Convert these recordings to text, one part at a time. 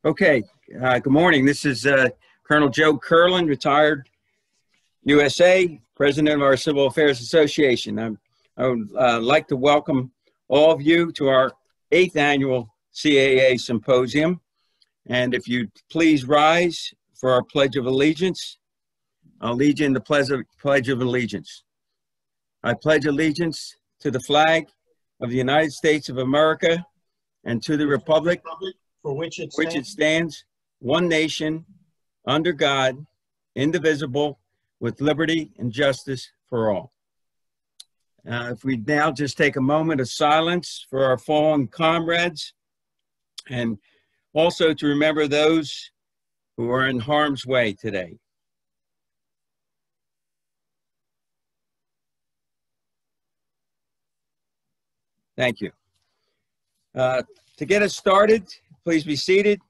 Okay, good morning. This is Colonel Joe Kirlin, retired USA, President of our Civil Affairs Association. I would like to welcome all of you to our 8th annual CAA Symposium. And if you please rise for our Pledge of Allegiance, I'll lead you in the Pledge of Allegiance. I pledge allegiance to the flag of the United States of America and to the republic for which it stands, one nation, under God, indivisible, with liberty and justice for all. If we now just take a moment of silence for our fallen comrades, and also to remember those who are in harm's way today. Thank you. To get us started, please be seated.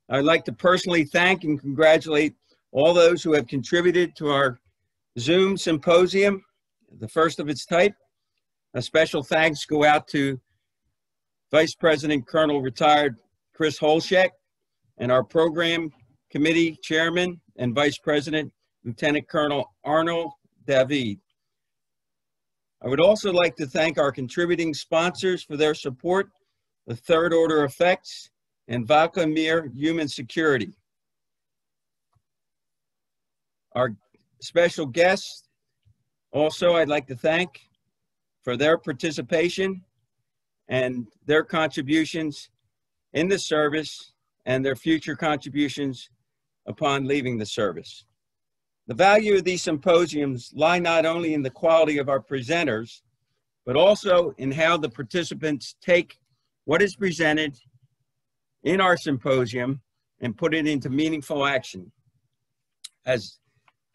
I'd like to personally thank and congratulate all those who have contributed to our Zoom symposium, the first of its type. A special thanks go out to Vice President Colonel Retired Chris Holshek and our program committee chairman and Vice President Lieutenant Colonel Arnold David. I would also like to thank our contributing sponsors for their support, the Third Order Effects and Valkamir Human Security. Our special guests, also I'd like to thank for their participation and their contributions in the service and their future contributions upon leaving the service. The value of these symposiums lie not only in the quality of our presenters, but also in how the participants take what is presented in our symposium and put it into meaningful action. As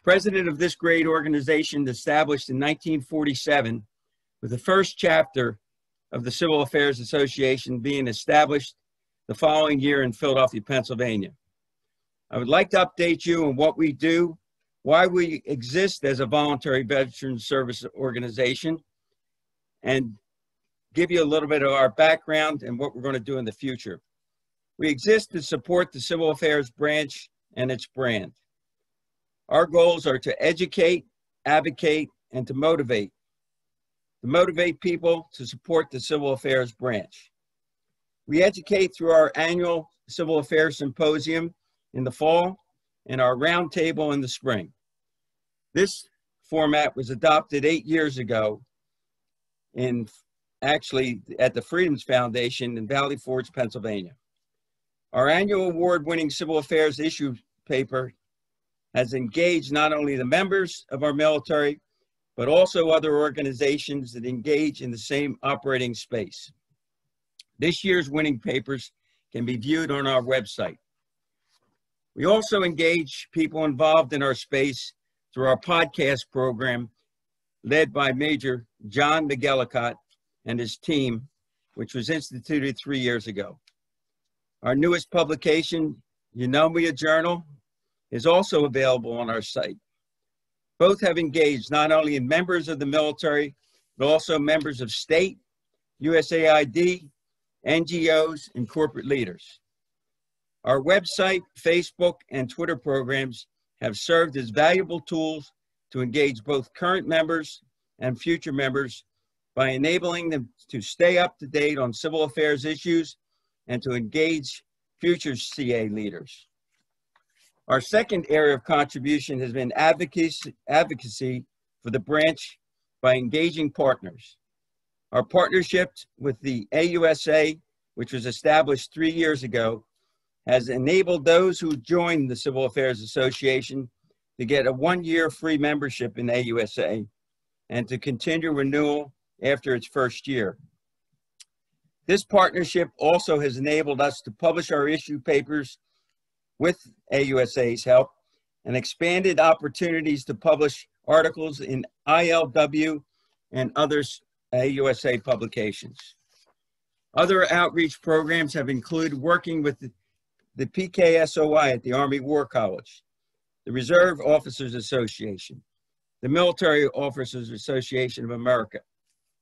president of this great organization established in 1947, with the first chapter of the Civil Affairs Association being established the following year in Philadelphia, Pennsylvania. I would like to update you on what we do, why we exist as a voluntary veteran service organization, and give you a little bit of our background and what we're going to do in the future. We exist to support the Civil Affairs branch and its brand. Our goals are to educate, advocate, and to motivate. To motivate people to support the Civil Affairs branch. We educate through our annual Civil Affairs Symposium in the fall and our roundtable in the spring. This format was adopted 8 years ago actually at the Freedoms Foundation in Valley Forge, Pennsylvania. Our annual award-winning Civil Affairs issue paper has engaged not only the members of our military, but also other organizations that engage in the same operating space. This year's winning papers can be viewed on our website. We also engage people involved in our space through our podcast program led by Major John McGillicott and his team, which was instituted 3 years ago. Our newest publication, Eunomia Journal, is also available on our site. Both have engaged not only in members of the military, but also members of state, USAID, NGOs, and corporate leaders. Our website, Facebook, and Twitter programs have served as valuable tools to engage both current members and future members by enabling them to stay up to date on civil affairs issues and to engage future CA leaders. Our second area of contribution has been advocacy for the branch by engaging partners. Our partnership with the AUSA, which was established 3 years ago, has enabled those who joined the Civil Affairs Association to get a 1-year free membership in AUSA and to continue renewal after its first year. This partnership also has enabled us to publish our issue papers with AUSA's help and expanded opportunities to publish articles in ILW and other AUSA publications. Other outreach programs have included working with the PKSOI at the Army War College, the Reserve Officers Association, the Military Officers Association of America,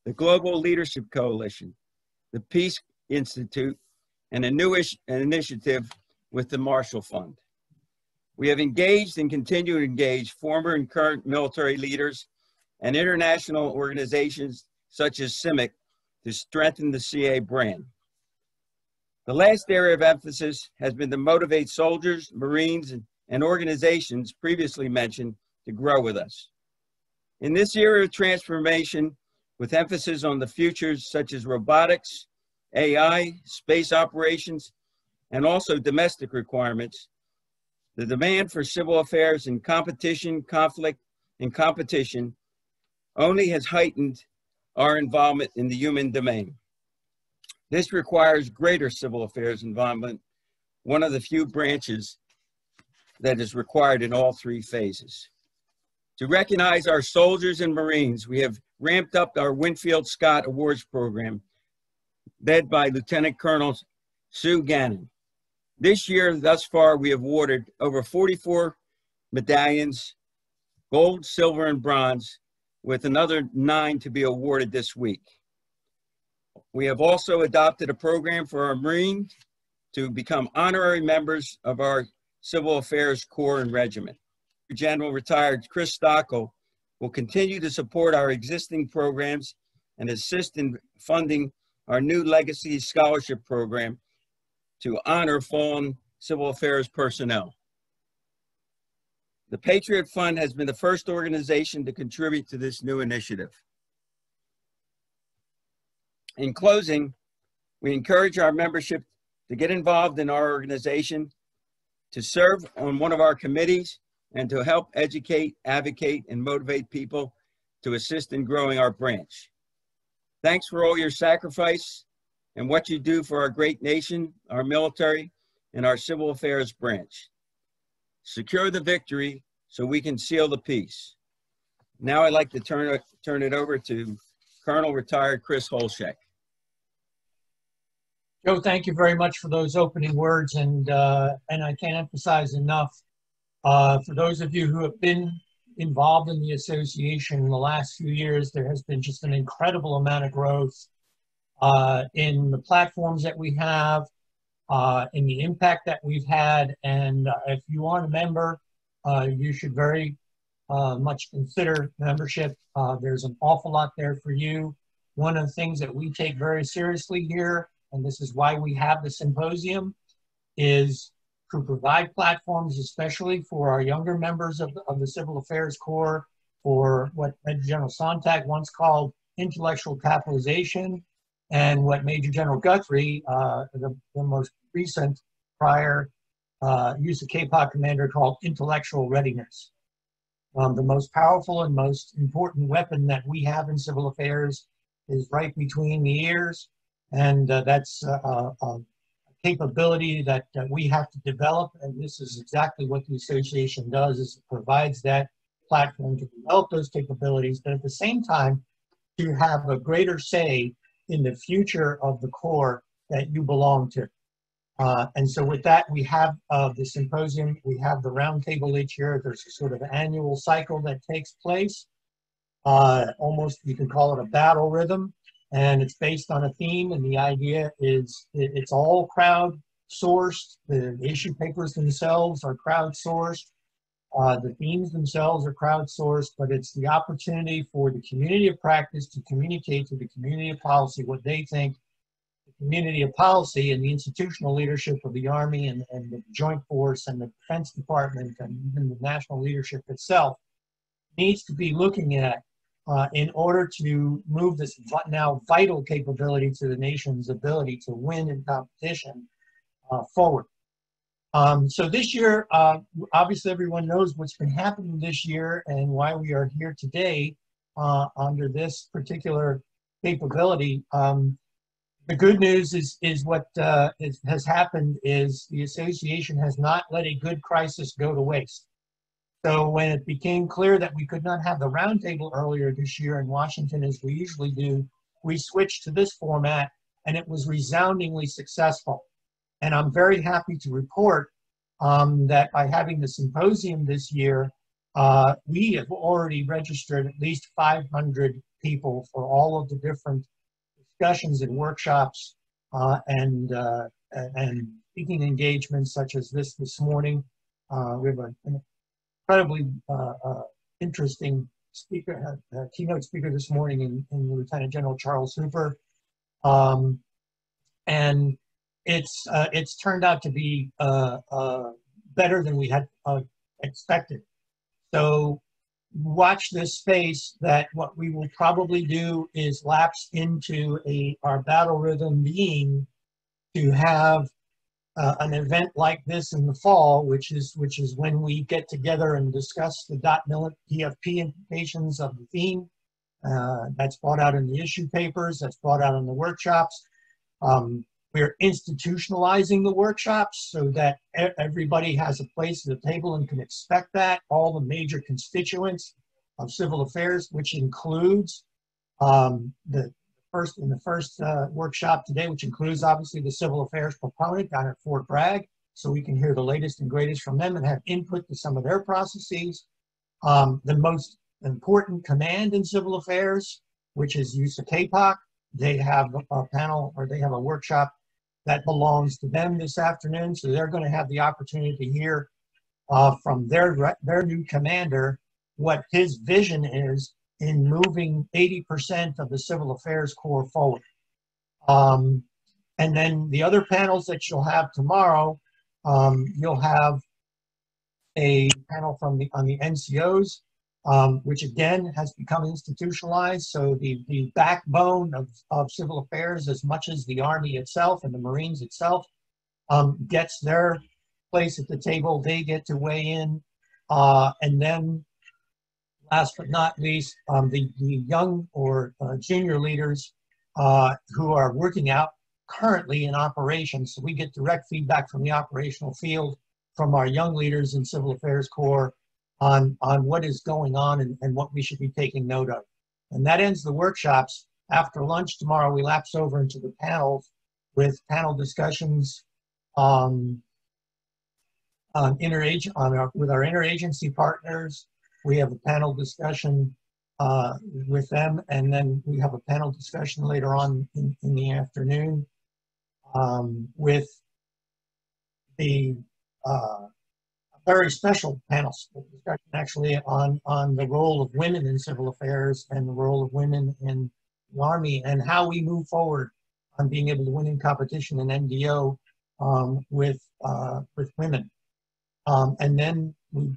the Global Leadership Coalition, the Peace Institute, and a new initiative with the Marshall Fund. We have engaged and continue to engage former and current military leaders and international organizations such as CIMIC to strengthen the CA brand. The last area of emphasis has been to motivate soldiers, Marines, and organizations previously mentioned to grow with us. In this era of transformation, with emphasis on the futures such as robotics, AI, space operations, and also domestic requirements, the demand for civil affairs in competition, conflict, and competition only has heightened our involvement in the human domain. This requires greater civil affairs involvement, one of the few branches that is required in all three phases. To recognize our soldiers and Marines, we have ramped up our Winfield Scott Awards program, led by Lieutenant Colonel Sue Gannon. This year, thus far, we have awarded over 44 medallions, gold, silver, and bronze, with another 9 to be awarded this week. We have also adopted a program for our Marines to become honorary members of our Civil Affairs Corps and Regiment. General Retired Chris Stockel will continue to support our existing programs and assist in funding our new Legacy Scholarship Program to honor fallen civil affairs personnel. The Patriot Fund has been the first organization to contribute to this new initiative. In closing, we encourage our membership to get involved in our organization, to serve on one of our committees, and to help educate, advocate, and motivate people to assist in growing our branch. Thanks for all your sacrifice and what you do for our great nation, our military, and our civil affairs branch. Secure the victory so we can seal the peace. Now I'd like to turn it over to Colonel Retired Chris Holshek. Joe, thank you very much for those opening words, and I can't emphasize enough, for those of you who have been involved in the association in the last few years, there has been just an incredible amount of growth in the platforms that we have, in the impact that we've had, and if you aren't a member, you should very much consider membership. There's an awful lot there for you. One of the things that we take very seriously here, and this is why we have the symposium, is to provide platforms, especially for our younger members of the Civil Affairs Corps, for what Major General Sontag once called intellectual capitalization, and what Major General Guthrie, the most recent prior USACAPOC commander, called intellectual readiness. The most powerful and most important weapon that we have in civil affairs is right between the ears, and that's a capability that we have to develop, and this is exactly what the association does, is it provides that platform to develop those capabilities, but at the same time to have a greater say in the future of the Corps that you belong to. And so with that, we have the symposium, we have the roundtable each year. There's a sort of annual cycle that takes place. Almost, you can call it a battle rhythm, and it's based on a theme, and the idea is it's all crowd-sourced. The issue papers themselves are crowd-sourced. The themes themselves are crowd-sourced, but it's the opportunity for the community of practice to communicate to the community of policy what they think the community of policy and the institutional leadership of the Army and the Joint Force and the Defense Department and even the national leadership itself needs to be looking at in order to move this now vital capability to the nation's ability to win in competition forward. So this year, obviously everyone knows what's been happening this year and why we are here today under this particular capability. The good news is what has happened is the association has not let a good crisis go to waste. So when it became clear that we could not have the roundtable earlier this year in Washington as we usually do, we switched to this format, and it was resoundingly successful. And I'm very happy to report that by having the symposium this year, we have already registered at least 500 people for all of the different discussions and workshops and and speaking engagements such as this morning. We have an incredibly interesting speaker, keynote speaker this morning in Lieutenant General Charles Hooper. And it's turned out to be better than we had expected. So watch this space, that what we will probably do is lapse into our battle rhythm being to have an event like this in the fall, which is when we get together and discuss the .PFP implications of the theme. That's brought out in the issue papers, that's brought out in the workshops. We're institutionalizing the workshops so that everybody has a place at the table and can expect that. All the major constituents of civil affairs, which includes the first workshop today, which includes obviously the civil affairs proponent down at Fort Bragg, so we can hear the latest and greatest from them and have input to some of their processes. The most important command in civil affairs, which is USACAPOC, they have a panel, or they have a workshop that belongs to them this afternoon, so they're going to have the opportunity to hear from their new commander what his vision is in moving 80% of the Civil Affairs Corps forward. And then the other panels that you'll have tomorrow, you'll have a panel on the NCOs, which again has become institutionalized. So the backbone of civil affairs, as much as the Army itself and the Marines itself, gets their place at the table. They get to weigh in. And then last but not least, the young or junior leaders who are working out currently in operations. So we get direct feedback from the operational field from our young leaders in Civil Affairs Corps on what is going on and what we should be taking note of. And that ends the workshops. After lunch tomorrow, we lapse over into the panels with panel discussions with our interagency partners. We have a panel discussion with them, and then we have a panel discussion later on in the afternoon with the very special panel discussion actually on the role of women in civil affairs and the role of women in the Army and how we move forward on being able to win in competition in NDO with women. And then we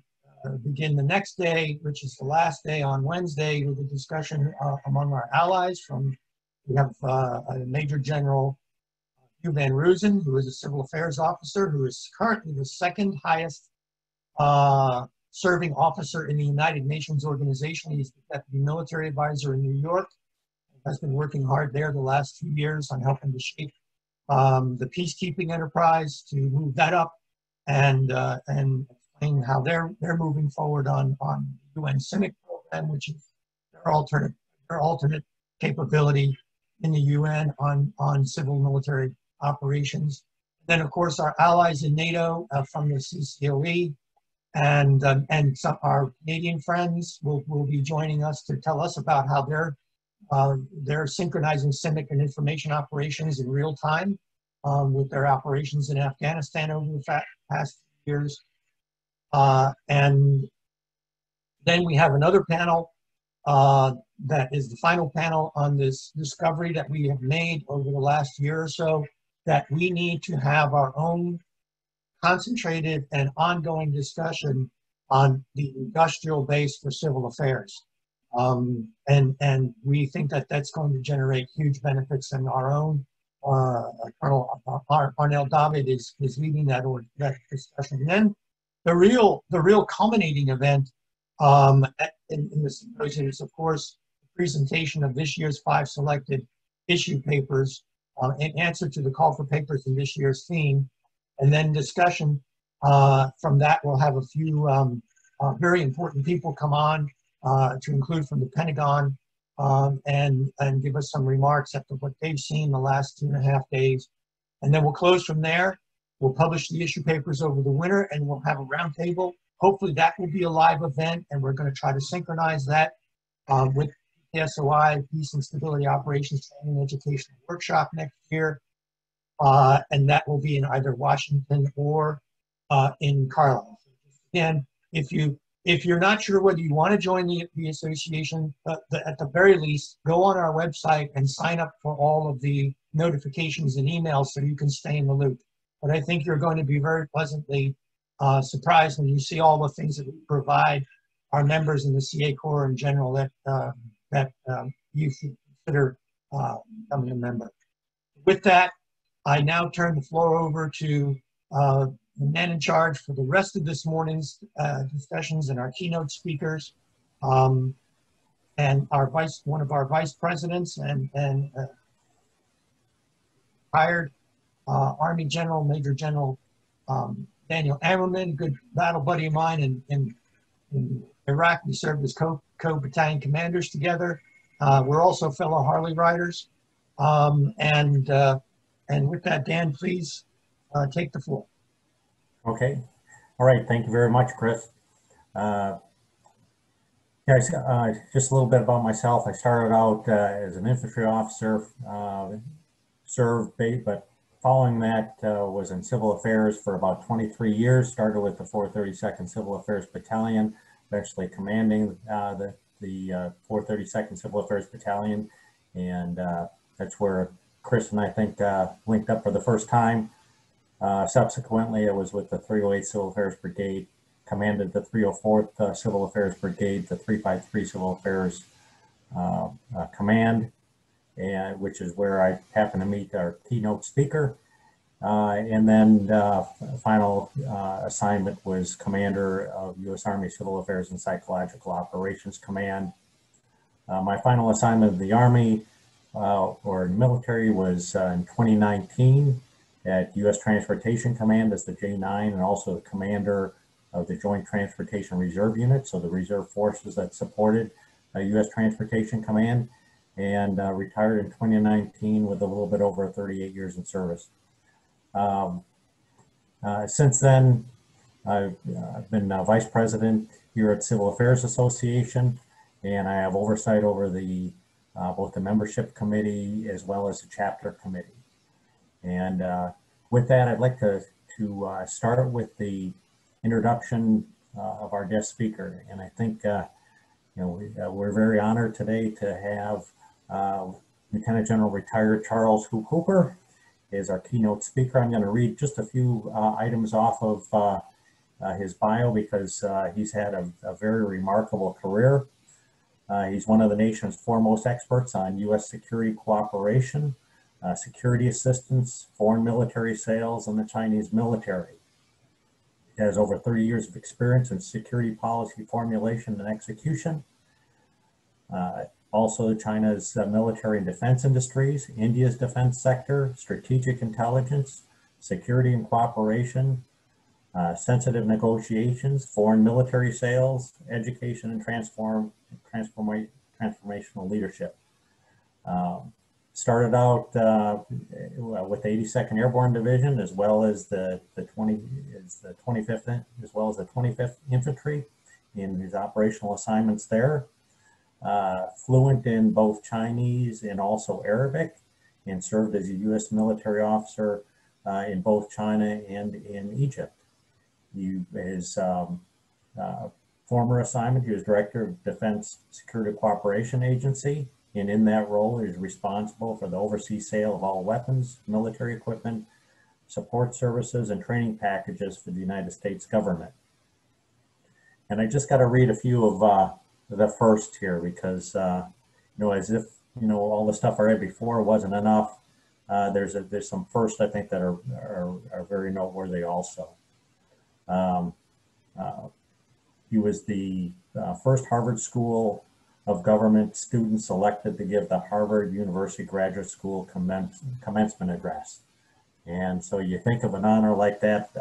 begin the next day, which is the last day on Wednesday, with a discussion among our allies. We have a Major General Hugh Van Rosen, who is a civil affairs officer, who is currently the second highest serving officer in the United Nations organization. He's the deputy military advisor in New York. Has been working hard there the last 2 years on helping to shape the peacekeeping enterprise to move that up and explain how they're moving forward on the UN CIMIC program, which is their alternate capability in the UN on civil military operations. Then, of course, our allies in NATO from the CCOE and our Canadian friends will be joining us to tell us about how they're synchronizing CIMIC and information operations in real time with their operations in Afghanistan over the past years. And then we have another panel that is the final panel on this discovery that we have made over the last year or so, that we need to have our own concentrated and ongoing discussion on the industrial base for civil affairs. And we think that that's going to generate huge benefits, and our own Colonel Arnel David is leading that discussion. And then the real culminating event in the symposium is, of course, the presentation of this year's 5 selected issue papers in answer to the call for papers in this year's theme. And then discussion from that, we'll have a few very important people come on to include from the Pentagon and give us some remarks after what they've seen the last 2.5 days. And then we'll close from there. We'll publish the issue papers over the winter, and we'll have a roundtable. Hopefully that will be a live event, and we're going to try to synchronize that with the PSOI, Peace and Stability Operations Training and Educational Workshop next year. and that will be in either Washington or in Carlisle. And if you're not sure whether you want to join the association, at the very least, go on our website and sign up for all of the notifications and emails so you can stay in the loop. But I think you're going to be very pleasantly surprised when you see all the things that we provide our members in the CA Corps in general that you should consider becoming a member. With that, I now turn the floor over to the man in charge for the rest of this morning's discussions and our keynote speakers, and one of our vice presidents and retired Army General, Major General Daniel Ammerman, good battle buddy of mine in Iraq. We served as co-battalion commanders together. We're also fellow Harley riders. And with that, Dan, please take the floor. Okay. All right. Thank you very much, Chris. Guys, just a little bit about myself. I started out as an infantry officer, but following that was in civil affairs for about 23 years. Started with the 432nd Civil Affairs Battalion, eventually commanding the 432nd Civil Affairs Battalion, and that's where Chris and I think linked up for the first time. Subsequently, I was with the 308 Civil Affairs Brigade, commanded the 304th Civil Affairs Brigade, the 353 Civil Affairs Command, which is where I happened to meet our keynote speaker. And then final assignment was commander of U.S. Army Civil Affairs and Psychological Operations Command. My final assignment of the Army or military was in 2019 at U.S. Transportation Command as the J9 and also the commander of the Joint Transportation Reserve Unit, so the reserve forces that supported U.S. Transportation Command, and retired in 2019 with a little bit over 38 years in service. Since then, I've been vice president here at Civil Affairs Association, and I have oversight over the both the membership committee as well as the chapter committee. And with that, I'd like to start with the introduction of our guest speaker. And I think we're very honored today to have Lieutenant General Retired Charles Hooper is our keynote speaker. I'm going to read just a few items off of his bio because he's had a very remarkable career. He's one of the nation's foremost experts on U.S. security cooperation, security assistance, foreign military sales, and the Chinese military. He has over 30 years of experience in security policy formulation and execution. Also China's military and defense industries, India's defense sector, strategic intelligence, security and cooperation, sensitive negotiations, foreign military sales, education and transformational leadership. Started out with the 82nd Airborne Division, as well as the 25th, as well as the 25th Infantry in his operational assignments there. Fluent in both Chinese and also Arabic, and served as a U.S. military officer in both China and in Egypt. His former assignment, he was Director of Defense Security Cooperation Agency, and in that role, he is responsible for the overseas sale of all weapons, military equipment, support services, and training packages for the United States government. And I just got to read a few of the first here because, as if, all the stuff I read before wasn't enough, there's some first, I think, that are very noteworthy also. He was the first Harvard School of Government student selected to give the Harvard University Graduate School commencement address. And so you think of an honor like that,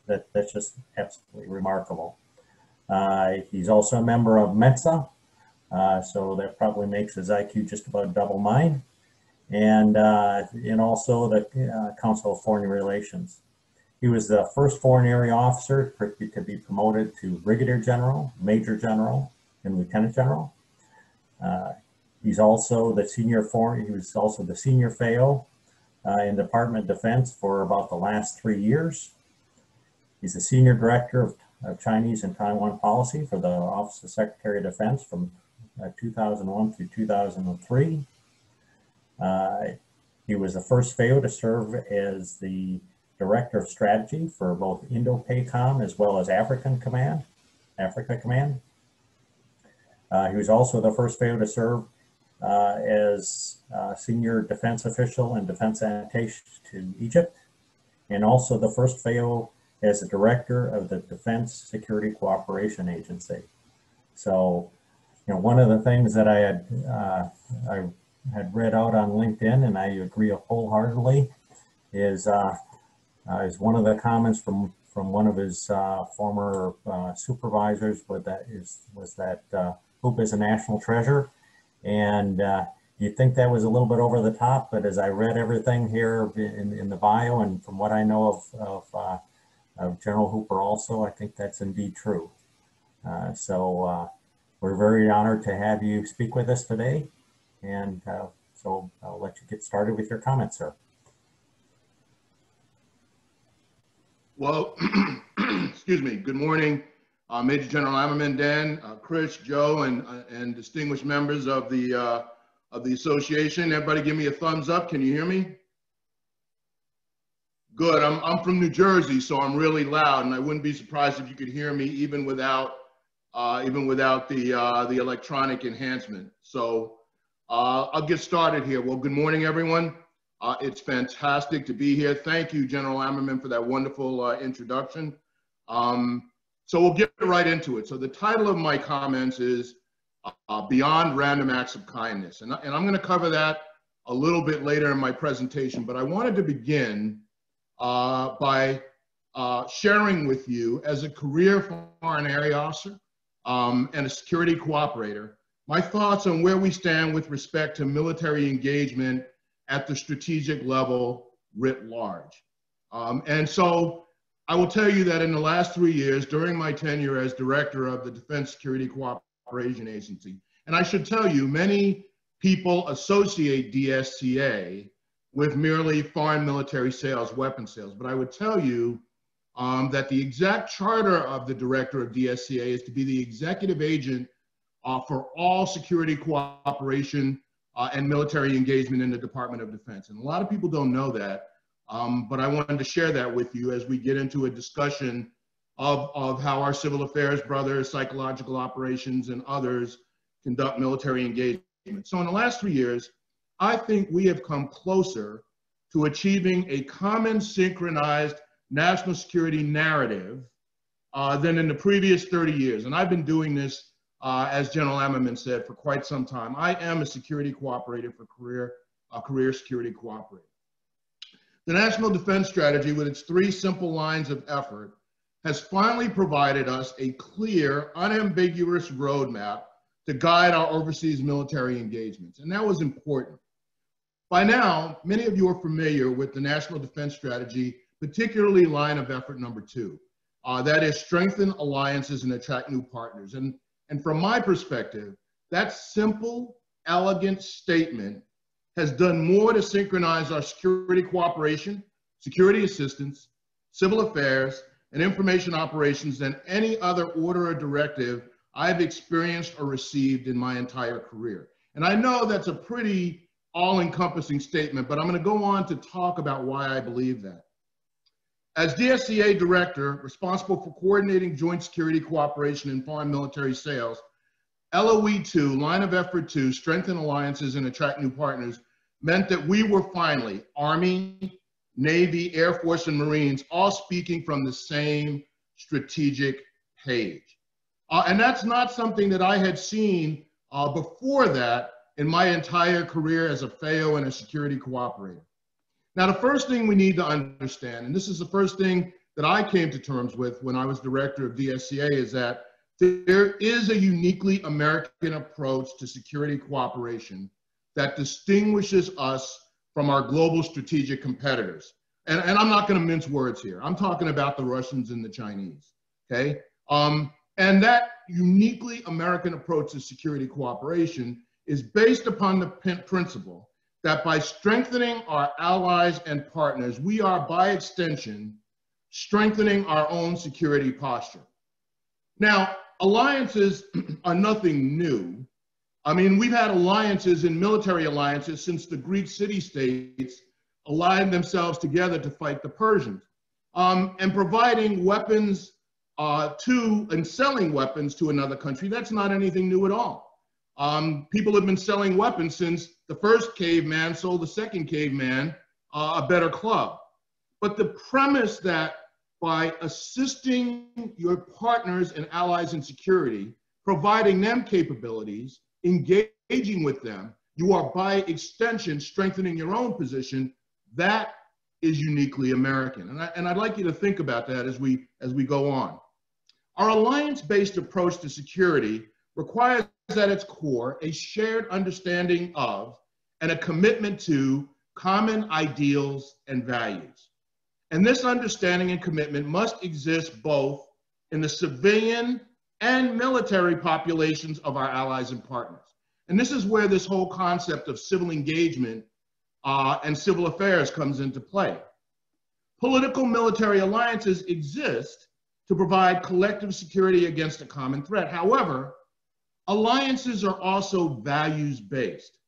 that's just absolutely remarkable. He's also a member of Mensa, so that probably makes his IQ just about double mine. And also the Council of Foreign Relations. He was the first foreign area officer to be promoted to Brigadier General, Major General, and Lieutenant General. He's also the senior FAO in the Department of Defense for about the last 3 years. He's the Senior Director of Chinese and Taiwan Policy for the Office of Secretary of Defense from 2001 through 2003. He was the first FAO to serve as the Director of Strategy for both Indo-PACOM as well as Africa Command. He was also the first FAO to serve as Senior Defense Official and Defense Annotation to Egypt, and also the first FAO as the Director of the Defense Security Cooperation Agency. So, you know, one of the things that I had read out on LinkedIn, and I agree wholeheartedly, is one of the comments from one of his former supervisors was that Hoop is a national treasure. And you'd think that was a little bit over the top, but as I read everything here in the bio and from what I know of General Hooper also, I think that's indeed true. So we're very honored to have you speak with us today. And so I'll let you get started with your comments, sir. Well, excuse me. Good morning, Major General Ammerman, Dan, Chris, Joe, and distinguished members of the association. Everybody, give me a thumbs up. Can you hear me? Good. I'm from New Jersey, so I'm really loud, and I wouldn't be surprised if you could hear me even without the electronic enhancement. So I'll get started here. Well, good morning, everyone. It's fantastic to be here. Thank you, General Ammerman, for that wonderful introduction. So we'll get right into it. So the title of my comments is Beyond Random Acts of Kindness. And I'm going to cover that a little bit later in my presentation, but I wanted to begin by sharing with you, as a career foreign area officer and a security cooperator, my thoughts on where we stand with respect to military engagement at the strategic level writ large. And so I will tell you that in the last 3 years, during my tenure as director of the Defense Security Cooperation Agency, and I should tell you, many people associate DSCA with merely foreign military sales, weapon sales, but I would tell you that the exact charter of the director of DSCA is to be the executive agent for all security cooperation and military engagement in the Department of Defense. And a lot of people don't know that, but I wanted to share that with you as we get into a discussion of how our civil affairs brothers, psychological operations, and others conduct military engagement. So in the last 3 years, I think we have come closer to achieving a common synchronized national security narrative than in the previous 30 years. And I've been doing this, as General Ammerman said, for quite some time. I am a security cooperator for career security cooperator. The National Defense Strategy, with its 3 simple lines of effort, has finally provided us a clear, unambiguous roadmap to guide our overseas military engagements. And that was important. By now, many of you are familiar with the National Defense Strategy, particularly line of effort number 2. That is strengthen alliances and attract new partners. And from my perspective, that simple, elegant statement has done more to synchronize our security cooperation, security assistance, civil affairs, and information operations than any other order or directive I've experienced or received in my entire career. And I know that's a pretty all-encompassing statement, but I'm going to go on to talk about why I believe that. As DSCA Director, responsible for coordinating joint security cooperation and foreign military sales, LOE 2, line of effort 2, strengthen alliances and attract new partners, meant that we were finally, Army, Navy, Air Force, and Marines, all speaking from the same strategic page. And that's not something that I had seen before that in my entire career as a FAO and a security cooperator. Now, the first thing we need to understand, and this is the first thing that I came to terms with when I was director of DSCA, is that there is a uniquely American approach to security cooperation that distinguishes us from our global strategic competitors. And I'm not going to mince words here. I'm talking about the Russians and the Chinese, okay? And that uniquely American approach to security cooperation is based upon the principle that by strengthening our allies and partners, we are, by extension, strengthening our own security posture. Now, alliances are nothing new. I mean, we've had alliances and military alliances since the Greek city-states aligned themselves together to fight the Persians. And providing weapons and selling weapons to another country, that's not anything new at all. People have been selling weapons since the first caveman sold the second caveman a better club. But the premise that by assisting your partners and allies in security, providing them capabilities, engaging with them, you are by extension strengthening your own position. That is uniquely American. And I'd like you to think about that as we go on. Our alliance-based approach to security requires at its core a shared understanding of and a commitment to common ideals and values. And this understanding and commitment must exist both in the civilian and military populations of our allies and partners. And this is where this whole concept of civil engagement and civil affairs comes into play. Political military alliances exist to provide collective security against a common threat. However, alliances are also values-based.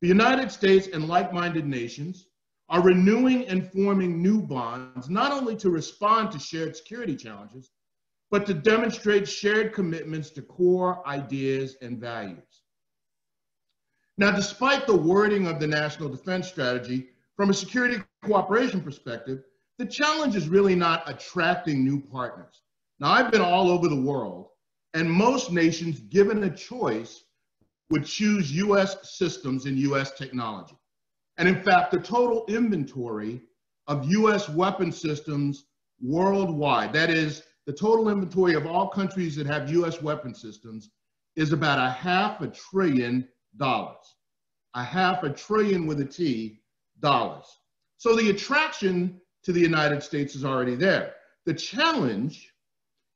The United States and like-minded nations are renewing and forming new bonds, not only to respond to shared security challenges, but to demonstrate shared commitments to core ideas and values. Now, despite the wording of the National Defense Strategy, from a security cooperation perspective, the challenge is really not attracting new partners. Now, I've been all over the world, and most nations, given a choice, would choose US systems and US technology. And in fact, the total inventory of US weapon systems worldwide, that is, the total inventory of all countries that have US weapon systems, is about $500 billion. $500 billion with a T, dollars. So the attraction to the United States is already there. The challenge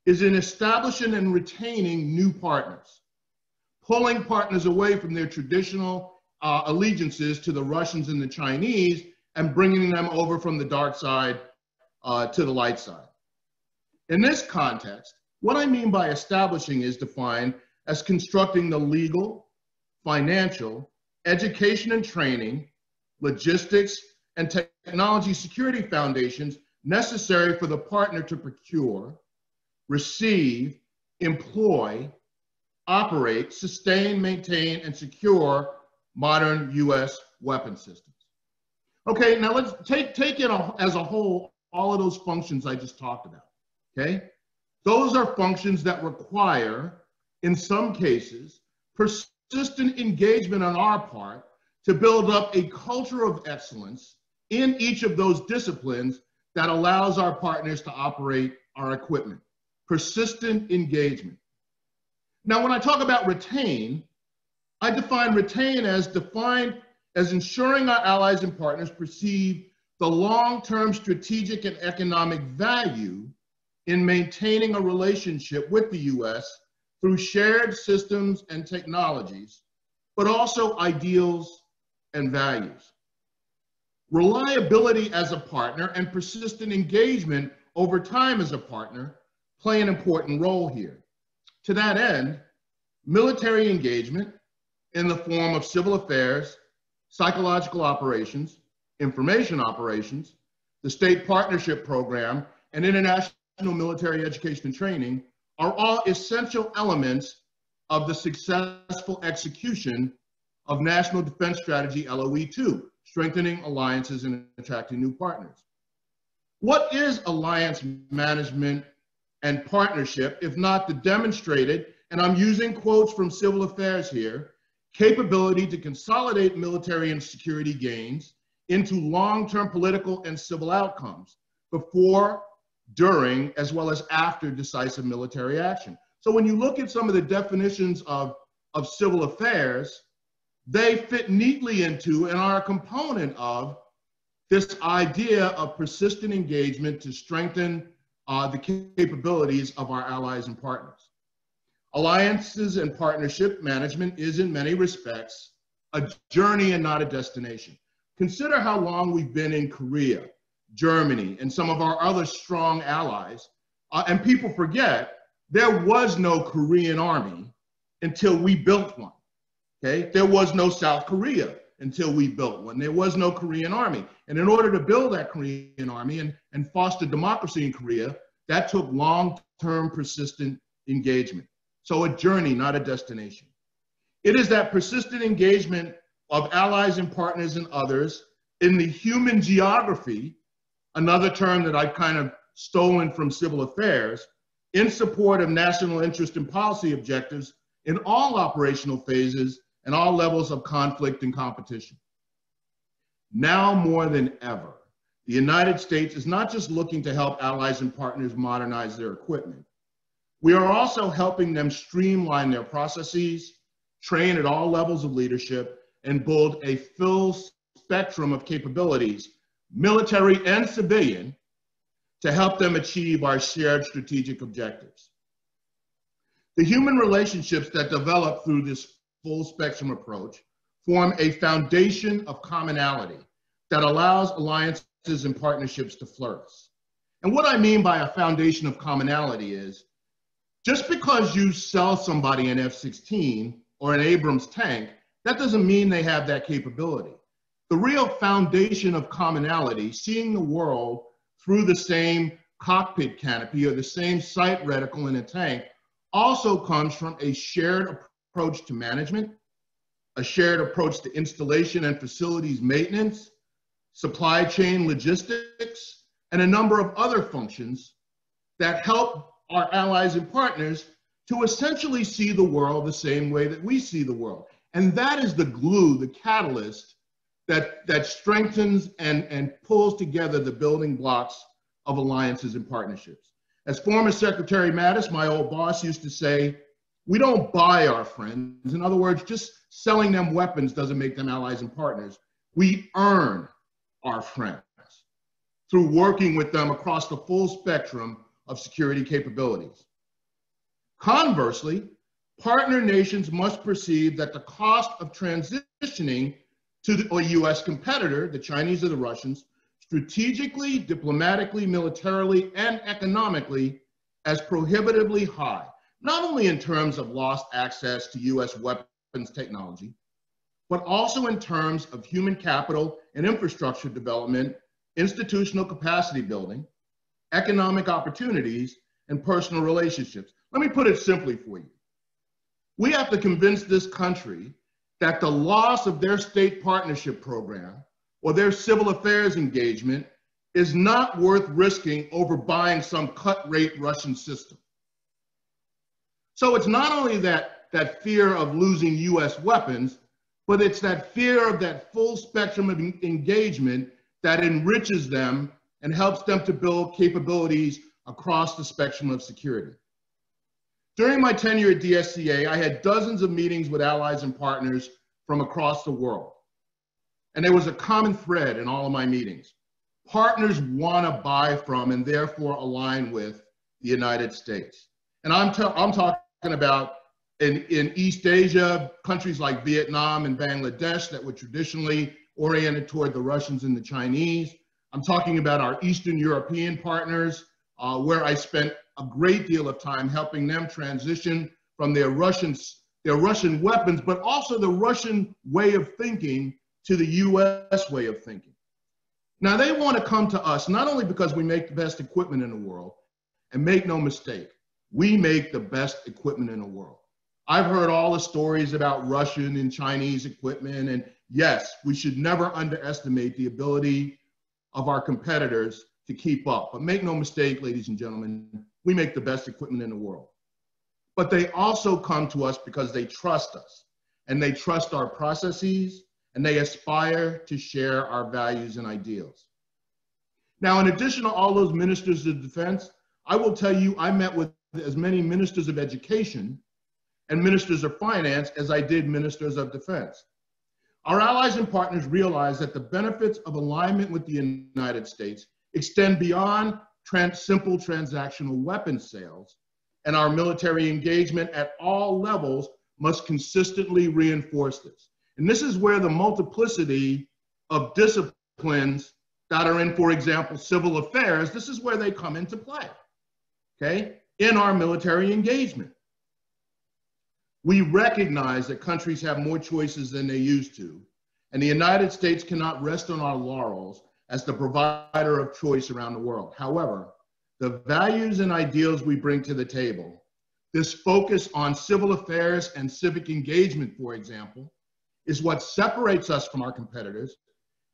is in establishing and retaining new partners, pulling partners away from their traditional allegiances to the Russians and the Chinese and bringing them over from the dark side to the light side. In this context, what I mean by establishing is defined as constructing the legal, financial, education and training, logistics, and technology security foundations necessary for the partner to procure, receive, employ, operate, sustain, maintain, and secure modern US weapon systems. Okay, now let's take it as a whole, all of those functions I just talked about, okay? Those are functions that require, in some cases, persistent engagement on our part to build up a culture of excellence in each of those disciplines that allows our partners to operate our equipment. Persistent engagement. Now, when I talk about retain, I define retain as ensuring our allies and partners perceive the long-term strategic and economic value in maintaining a relationship with the US through shared systems and technologies, but also ideals and values. Reliability as a partner and persistent engagement over time as a partner play an important role here. To that end, military engagement in the form of civil affairs, psychological operations, information operations, the State Partnership Program, and international military education and training are all essential elements of the successful execution of National Defense Strategy LOE 2, strengthening alliances and attracting new partners. What is alliance management and partnership if not the demonstrated, and I'm using quotes from Civil Affairs here, capability to consolidate military and security gains into long-term political and civil outcomes before, during, as well as after decisive military action. So when you look at some of the definitions of civil affairs, they fit neatly into and are a component of this idea of persistent engagement to strengthen the capabilities of our allies and partners. Alliances and partnership management is in many respects a journey and not a destination. Consider how long we've been in Korea, Germany, and some of our other strong allies. And people forget there was no Korean army until we built one. Okay? There was no South Korea until we built one. There was no Korean army. And in order to build that Korean army and foster democracy in Korea, that took long-term persistent engagement. So a journey, not a destination. It is that persistent engagement of allies and partners and others in the human geography, another term that I've kind of stolen from civil affairs, in support of national interest and policy objectives in all operational phases and all levels of conflict and competition. Now more than ever, the United States is not just looking to help allies and partners modernize their equipment. We are also helping them streamline their processes, train at all levels of leadership, and build a full spectrum of capabilities, military and civilian, to help them achieve our shared strategic objectives. The human relationships that develop through this full spectrum approach form a foundation of commonality that allows alliances and partnerships to flourish. And what I mean by a foundation of commonality is, just because you sell somebody an F-16 or an Abrams tank, that doesn't mean they have that capability. The real foundation of commonality, seeing the world through the same cockpit canopy or the same sight reticle in a tank, also comes from a shared approach to management, a shared approach to installation and facilities maintenance, supply chain logistics, and a number of other functions that help our allies and partners to essentially see the world the same way that we see the world. And that is the glue, the catalyst that strengthens and pulls together the building blocks of alliances and partnerships. As former Secretary Mattis, my old boss, used to say, we don't buy our friends. In other words, just selling them weapons doesn't make them allies and partners. We earn our friends through working with them across the full spectrum of security capabilities. Conversely, partner nations must perceive that the cost of transitioning to a US competitor, the Chinese or the Russians, strategically, diplomatically, militarily, and economically as prohibitively high, not only in terms of lost access to US weapons technology, but also in terms of human capital and infrastructure development, institutional capacity building, economic opportunities, and personal relationships. Let me put it simply for you. We have to convince this country that the loss of their state partnership program or their civil affairs engagement is not worth risking over buying some cut-rate Russian system. So it's not only that fear of losing US weapons, but it's that fear of that full spectrum of engagement that enriches them and helps them to build capabilities across the spectrum of security. During my tenure at DSCA, I had dozens of meetings with allies and partners from across the world. And there was a common thread in all of my meetings. Partners want to buy from and therefore align with the United States. And I'm talking about in East Asia, countries like Vietnam and Bangladesh that were traditionally oriented toward the Russians and the Chinese. I'm talking about our Eastern European partners, where I spent a great deal of time helping them transition from their Russian weapons, but also the Russian way of thinking to the US way of thinking. Now they want to come to us not only because we make the best equipment in the world, and make no mistake, we make the best equipment in the world. I've heard all the stories about Russian and Chinese equipment, and yes, we should never underestimate the ability of our competitors to keep up. But make no mistake, ladies and gentlemen, we make the best equipment in the world. But they also come to us because they trust us, and they trust our processes, and they aspire to share our values and ideals. Now, in addition to all those ministers of defense, I will tell you, I met with as many ministers of education and ministers of finance as I did ministers of defense. Our allies and partners realize that the benefits of alignment with the United States extend beyond simple transactional weapons sales, and our military engagement at all levels must consistently reinforce this. And this is where the multiplicity of disciplines that are in, for example, civil affairs, this is where they come into play, okay, in our military engagement. We recognize that countries have more choices than they used to, and the United States cannot rest on our laurels as the provider of choice around the world. However, the values and ideals we bring to the table, this focus on civil affairs and civic engagement, for example, is what separates us from our competitors,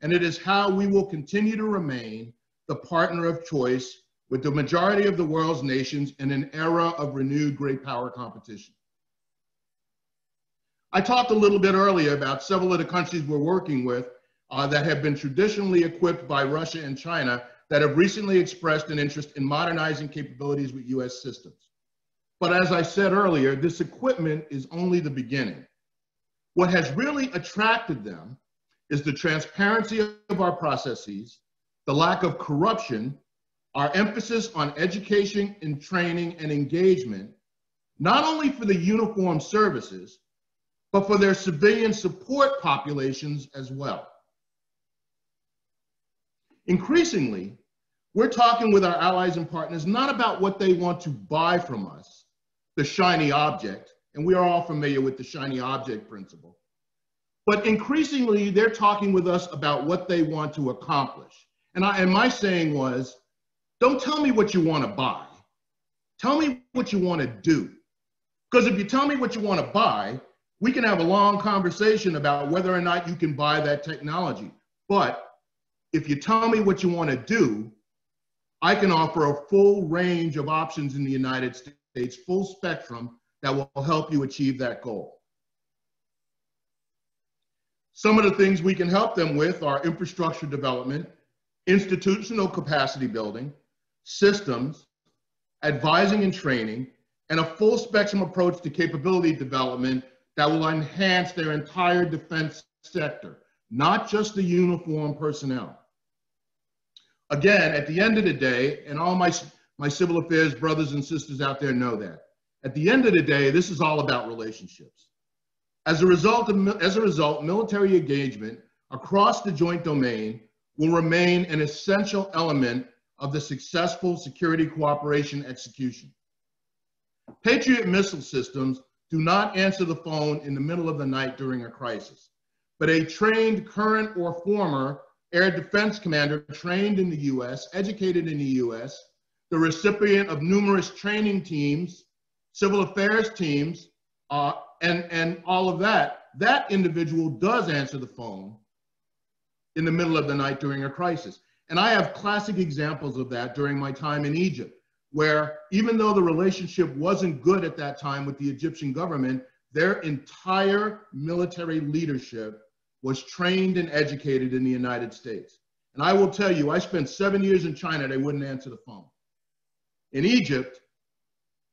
and it is how we will continue to remain the partner of choice with the majority of the world's nations in an era of renewed great power competition. I talked a little bit earlier about several of the countries we're working with that have been traditionally equipped by Russia and China that have recently expressed an interest in modernizing capabilities with US systems. But as I said earlier, this equipment is only the beginning. What has really attracted them is the transparency of our processes, the lack of corruption, our emphasis on education and training and engagement, not only for the uniformed services, but for their civilian support populations as well. Increasingly, we're talking with our allies and partners not about what they want to buy from us, the shiny object, and we are all familiar with the shiny object principle, but increasingly they're talking with us about what they want to accomplish. And my saying was, don't tell me what you want to buy, tell me what you want to do. Because if you tell me what you want to buy, we can have a long conversation about whether or not you can buy that technology. But if you tell me what you want to do, I can offer a full range of options in the United States, full spectrum, that will help you achieve that goal. Some of the things we can help them with are infrastructure development, institutional capacity building, systems, advising and training, and a full spectrum approach to capability development that will enhance their entire defense sector, not just the uniformed personnel. Again, at the end of the day, and all my civil affairs brothers and sisters out there know that, at the end of the day, this is all about relationships. As a result, military engagement across the joint domain will remain an essential element of the successful security cooperation execution. Patriot missile systems do not answer the phone in the middle of the night during a crisis, but a trained current or former air defense commander trained in the US, educated in the US, the recipient of numerous training teams, civil affairs teams, and all of that, that individual does answer the phone in the middle of the night during a crisis. And I have classic examples of that during my time in Egypt, where even though the relationship wasn't good at that time with the Egyptian government, their entire military leadership was trained and educated in the United States. And I will tell you, I spent 7 years in China, they wouldn't answer the phone. In Egypt,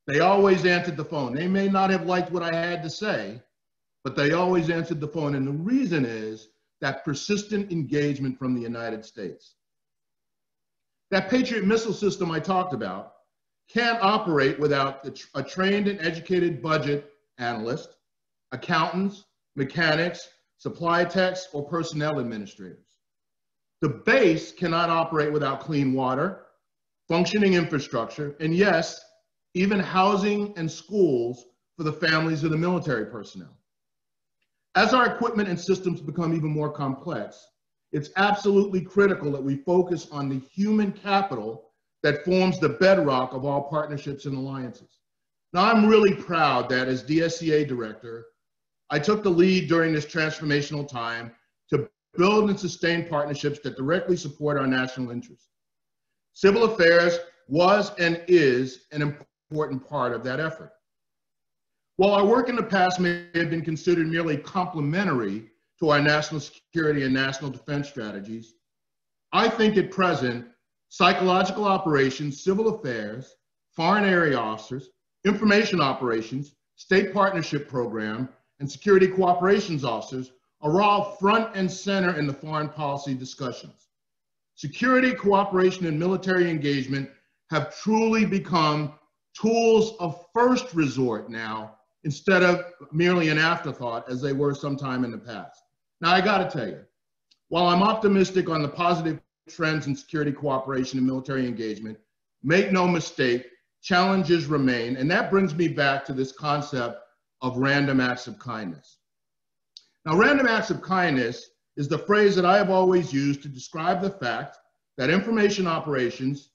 they always answered the phone. They may not have liked what I had to say, but they always answered the phone. And the reason is that persistent engagement from the United States. That Patriot missile system I talked about can't operate without a trained and educated budget analyst, accountants, mechanics, supply techs, or personnel administrators. The base cannot operate without clean water, functioning infrastructure, and yes, even housing and schools for the families of the military personnel. As our equipment and systems become even more complex, it's absolutely critical that we focus on the human capital that forms the bedrock of all partnerships and alliances. Now, I'm really proud that as DSCA director, I took the lead during this transformational time to build and sustain partnerships that directly support our national interests. Civil affairs was and is an important part of that effort. While our work in the past may have been considered merely complementary to our national security and national defense strategies, I think at present, psychological operations, civil affairs, foreign area officers, information operations, state partnership program, and security cooperations officers are all front and center in the foreign policy discussions. Security, cooperation, and military engagement have truly become tools of first resort now instead of merely an afterthought as they were sometime in the past. Now, I gotta tell you, while I'm optimistic on the positive trends in security cooperation and military engagement, make no mistake, challenges remain. And that brings me back to this concept of random acts of kindness. Now, random acts of kindness is the phrase that I have always used to describe the fact that information operations,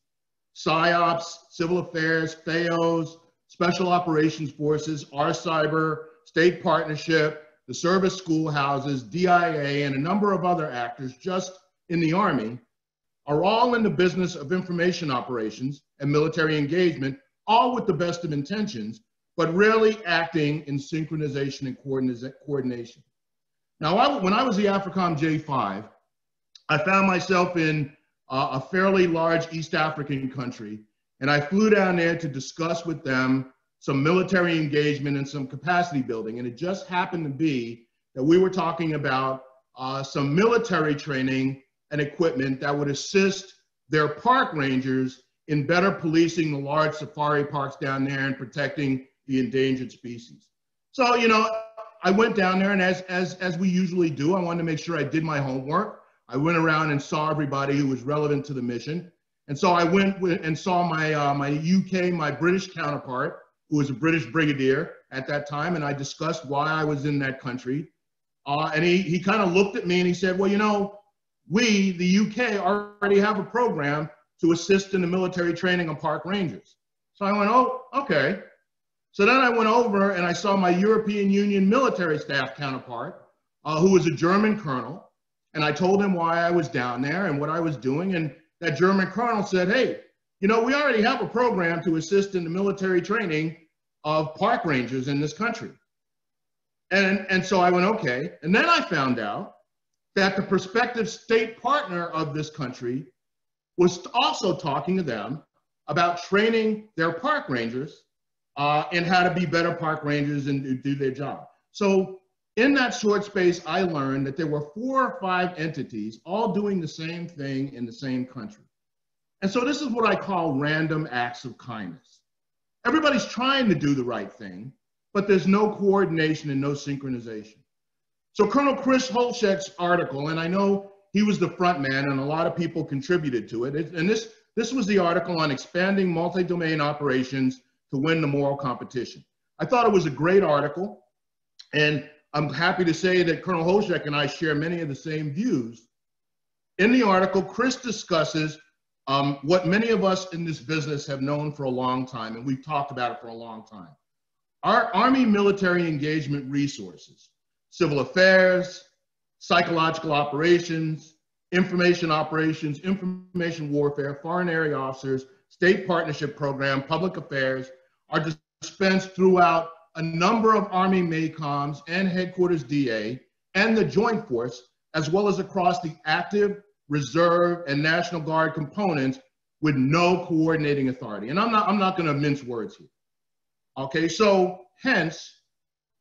PSYOPs, civil affairs, FAOs, special operations forces, our cyber, state partnership, the service schoolhouses, DIA, and a number of other actors just in the Army are all in the business of information operations and military engagement, all with the best of intentions, but rarely acting in synchronization and coordination. Now, when I was the AFRICOM J5, I found myself in a fairly large East African country, and I flew down there to discuss with them some military engagement and some capacity building. And it just happened to be that we were talking about some military training and equipment that would assist their park rangers in better policing the large safari parks down there and protecting the endangered species. So, you know, I went down there, and as we usually do, I wanted to make sure I did my homework. I went around and saw everybody who was relevant to the mission. And so I went and saw my British counterpart, who was a British brigadier at that time, and I discussed why I was in that country. And he kind of looked at me and he said, well, you know, we, the UK, already have a program to assist in the military training of park rangers. So I went, oh, okay. So then I went over and I saw my European Union military staff counterpart, who was a German colonel. And I told him why I was down there and what I was doing. And that German colonel said, hey, you know, we already have a program to assist in the military training of park rangers in this country. And so I went, okay. And then I found out that the prospective state partner of this country was also talking to them about training their park rangers and how to be better park rangers and do their job. So in that short space, I learned that there were 4 or 5 entities all doing the same thing in the same country. And so this is what I call random acts of kindness. Everybody's trying to do the right thing, but there's no coordination and no synchronization. So Colonel Chris Holshek's article, and I know he was the front man and a lot of people contributed to it. And this was the article on expanding multi-domain operations to win the moral competition. I thought it was a great article, and I'm happy to say that Colonel Holshek and I share many of the same views. In the article, Chris discusses what many of us in this business have known for a long time, and we've talked about it for a long time. Our Army military engagement resources, civil affairs, psychological operations, information warfare, foreign area officers, state partnership program, public affairs, are dispensed throughout a number of Army MACOMs and headquarters DA and the Joint Force, as well as across the active, reserve, and National Guard components with no coordinating authority. And I'm not gonna mince words here. Okay, so hence,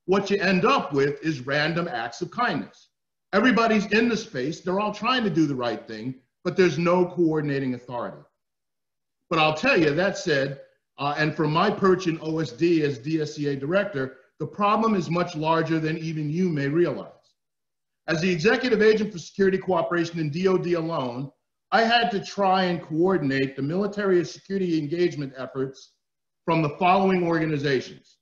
what you end up with is random acts of kindness. Everybody's in the space, they're all trying to do the right thing, but there's no coordinating authority. But I'll tell you, that said, and from my perch in OSD as DSCA director, the problem is much larger than even you may realize. As the executive agent for security cooperation in DoD alone, I had to try and coordinate the military security engagement efforts from the following organizations.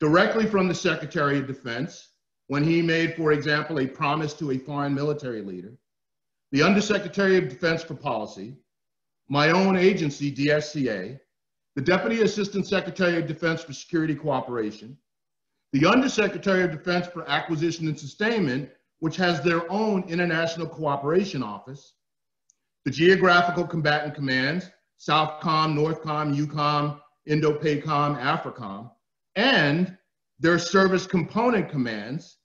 Directly from the Secretary of Defense, when he made, for example, a promise to a foreign military leader, the Undersecretary of Defense for Policy, my own agency, DSCA, the Deputy Assistant Secretary of Defense for Security Cooperation, the Undersecretary of Defense for Acquisition and Sustainment, which has their own International Cooperation Office, the Geographical Combatant Commands, Southcom, Northcom, EUCOM, Indo-PACOM, AFRICOM, and their service component commands.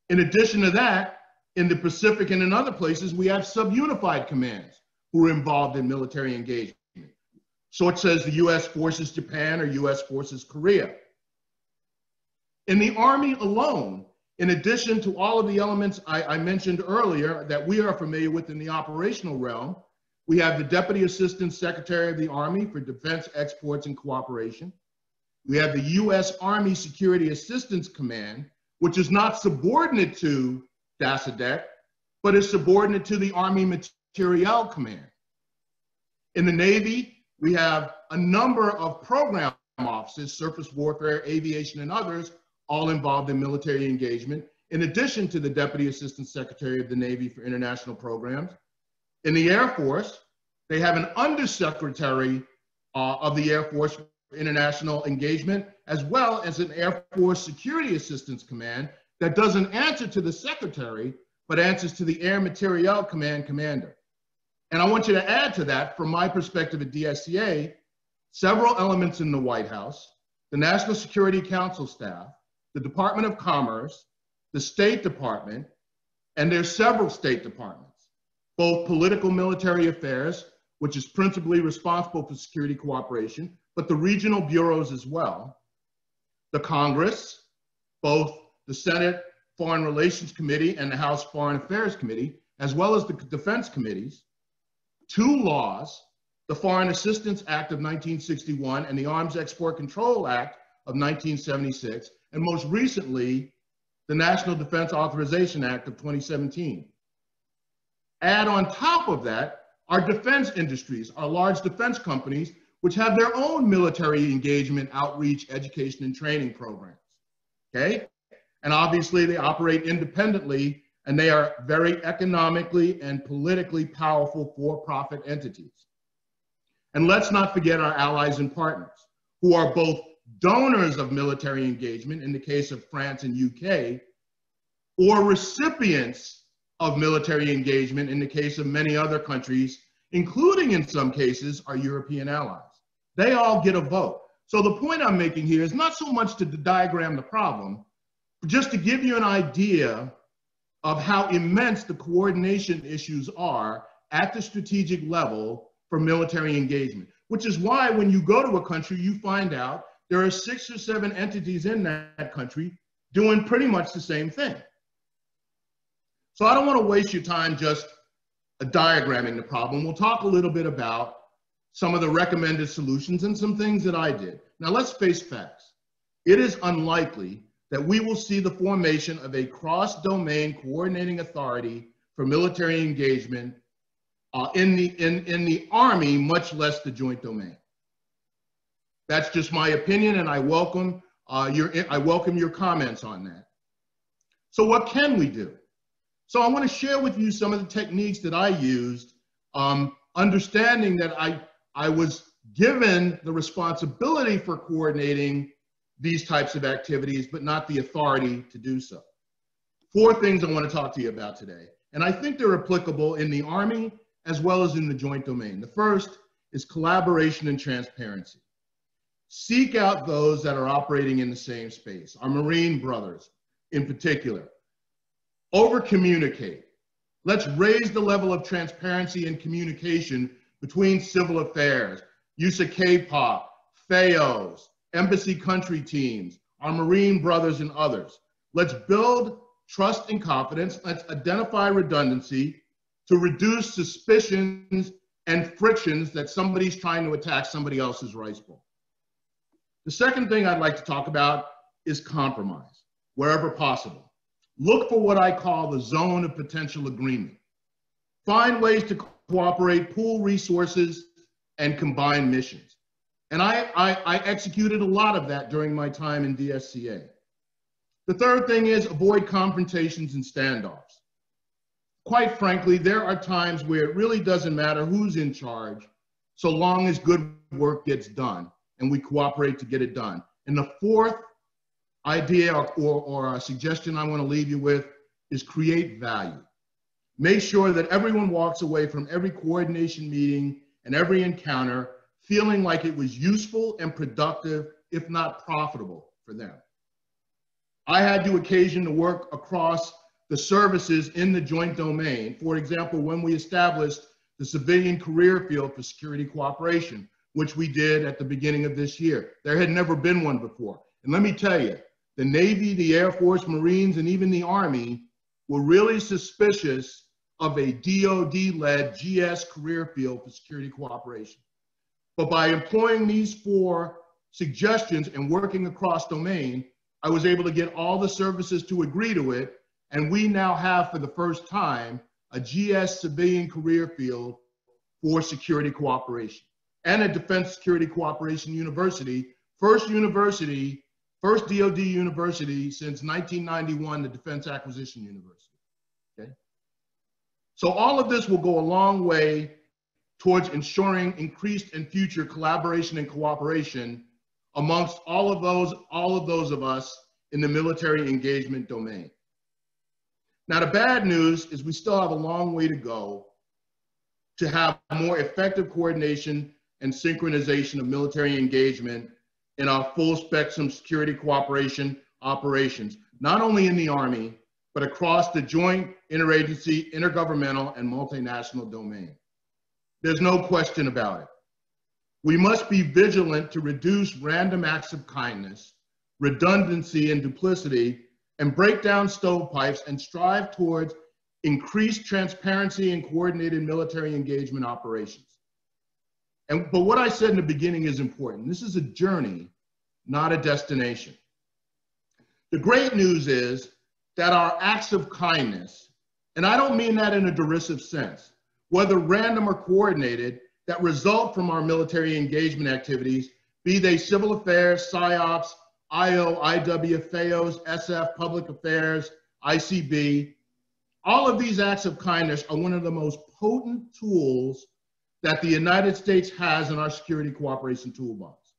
In addition to that, in the Pacific and in other places, we have sub-unified commands who are involved in military engagement. So it says the US Forces Japan or US Forces Korea. In the Army alone, in addition to all of the elements I mentioned earlier that we are familiar with in the operational realm, we have the Deputy Assistant Secretary of the Army for Defense Exports and Cooperation, We have the U.S. Army Security Assistance Command, which is not subordinate to DASADEC, but is subordinate to the Army Materiel Command. In the Navy, we have a number of program offices, surface warfare, aviation, and others, all involved in military engagement, in addition to the Deputy Assistant Secretary of the Navy for International Programs. In the Air Force, they have an Undersecretary of the Air Force for International Engagement, as well as an Air Force Security Assistance Command that doesn't answer to the Secretary, but answers to the Air Materiel Command Commander. And I want you to add to that, from my perspective at DSCA, several elements in the White House, the National Security Council staff, the Department of Commerce, the State Department, and there's several state departments, both political military affairs, which is principally responsible for security cooperation, but the regional bureaus as well, the Congress, both the Senate Foreign Relations Committee and the House Foreign Affairs Committee, as well as the defense committees, two laws, the Foreign Assistance Act of 1961 and the Arms Export Control Act of 1976, and most recently, the National Defense Authorization Act of 2017. Add on top of that, our defense industries, our large defense companies, which have their own military engagement, outreach, education, and training programs, okay? And obviously they operate independently, and they are very economically and politically powerful for-profit entities. And let's not forget our allies and partners, who are both donors of military engagement in the case of France and UK, or recipients of military engagement in the case of many other countries, including in some cases our European allies. They all get a vote. So the point I'm making here is not so much to diagram the problem, but just to give you an idea of how immense the coordination issues are at the strategic level for military engagement, which is why when you go to a country, you find out there are 6 or 7 entities in that country doing pretty much the same thing. So I don't want to waste your time just diagramming the problem. We'll talk a little bit about some of the recommended solutions and some things that I did. Now let's face facts. It is unlikely that we will see the formation of a cross-domain coordinating authority for military engagement in the Army, much less the joint domain. That's just my opinion, and I welcome your comments on that. So what can we do? So I want to share with you some of the techniques that I used, understanding that I was given the responsibility for coordinating these types of activities, but not the authority to do so. 4 things I want to talk to you about today, and I think they're applicable in the Army as well as in the joint domain. The first is collaboration and transparency. Seek out those that are operating in the same space, our Marine brothers in particular. Over-communicate. Let's raise the level of transparency and communication between civil affairs, USACAPOC, FAOs, embassy country teams, our Marine brothers and others. Let's build trust and confidence. Let's identify redundancy to reduce suspicions and frictions that somebody's trying to attack somebody else's rice bowl. The second thing I'd like to talk about is compromise, wherever possible. Look for what I call the zone of potential agreement. Find ways to cooperate, pool resources, and combine missions. And I executed a lot of that during my time in DSCA. The third thing is avoid confrontations and standoffs. Quite frankly, there are times where it really doesn't matter who's in charge, so long as good work gets done and we cooperate to get it done. And the fourth idea or a suggestion I want to leave you with is create value. Make sure that everyone walks away from every coordination meeting and every encounter feeling like it was useful and productive, if not profitable for them. I had the occasion to work across the services in the joint domain. For example, when we established the civilian career field for security cooperation, which we did at the beginning of this year. There had never been one before. And let me tell you, the Navy, the Air Force, Marines, and even the Army were really suspicious of a DoD-led GS career field for security cooperation. But by employing these 4 suggestions, and working across domain, I was able to get all the services to agree to it. And we now have, for the first time, a GS civilian career field for security cooperation and a defense security cooperation university, first DoD university since 1991, the Defense Acquisition University, okay? So all of this will go a long way towards ensuring increased and future collaboration and cooperation amongst all of those of us in the military engagement domain. Now, the bad news is we still have a long way to go to have more effective coordination and synchronization of military engagement in our full spectrum security cooperation operations, not only in the Army, but across the joint, interagency, intergovernmental, and multinational domain. There's no question about it. We must be vigilant to reduce random acts of kindness, redundancy and duplicity, and break down stovepipes and strive towards increased transparency and coordinated military engagement operations. But what I said in the beginning is important. This is a journey, not a destination. The great news is that our acts of kindness, and I don't mean that in a derisive sense, whether random or coordinated, that result from our military engagement activities, be they civil affairs, PSYOPs, IO, IW, FAOs, SF, public affairs, ICB, all of these acts of kindness are one of the most potent tools that the United States has in our security cooperation toolbox.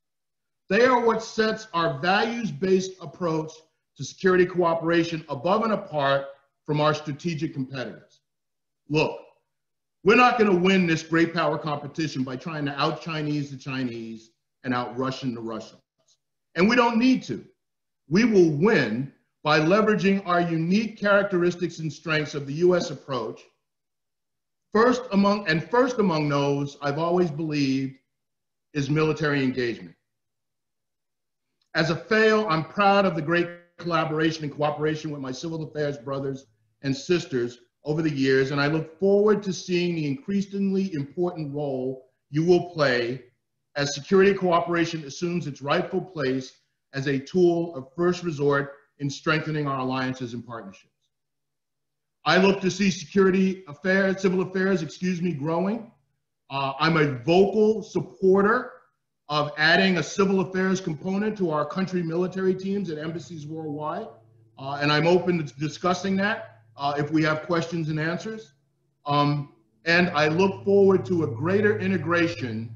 They are what sets our values-based approach to security cooperation above and apart from our strategic competitors. Look, we're not going to win this great power competition by trying to out-Chinese the Chinese and out-Russian the Russians. And we don't need to. We will win by leveraging our unique characteristics and strengths of the US approach. First among those, I've always believed, is military engagement. As a FAO, I'm proud of the great collaboration and cooperation with my civil affairs brothers and sisters over the years, and I look forward to seeing the increasingly important role you will play as security cooperation assumes its rightful place as a tool of first resort in strengthening our alliances and partnerships. I look to see civil affairs, growing. I'm a vocal supporter of adding a civil affairs component to our country military teams at embassies worldwide. And I'm open to discussing that if we have questions and answers. And I look forward to a greater integration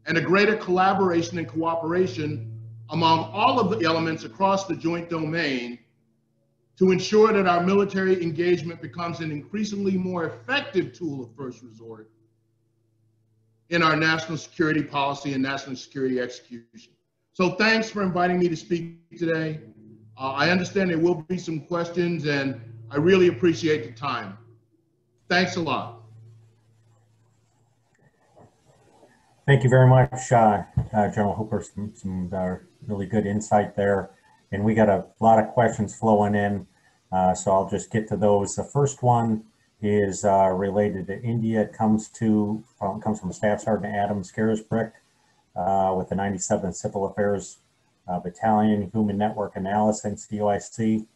and a greater collaboration and cooperation among all of the elements across the joint domain to ensure that our military engagement becomes an increasingly more effective tool of first resort in our national security policy and national security execution. So thanks for inviting me to speak today. I understand there will be some questions, and I really appreciate the time. Thanks a lot. Thank you very much, General Hooper. Some really good insight there. And we got a lot of questions flowing in, so I'll just get to those. The first one is related to India. It comes from Staff Sergeant Adam Scarisbrick with the 97th Civil Affairs Battalion, Human Network Analysis, DOIC.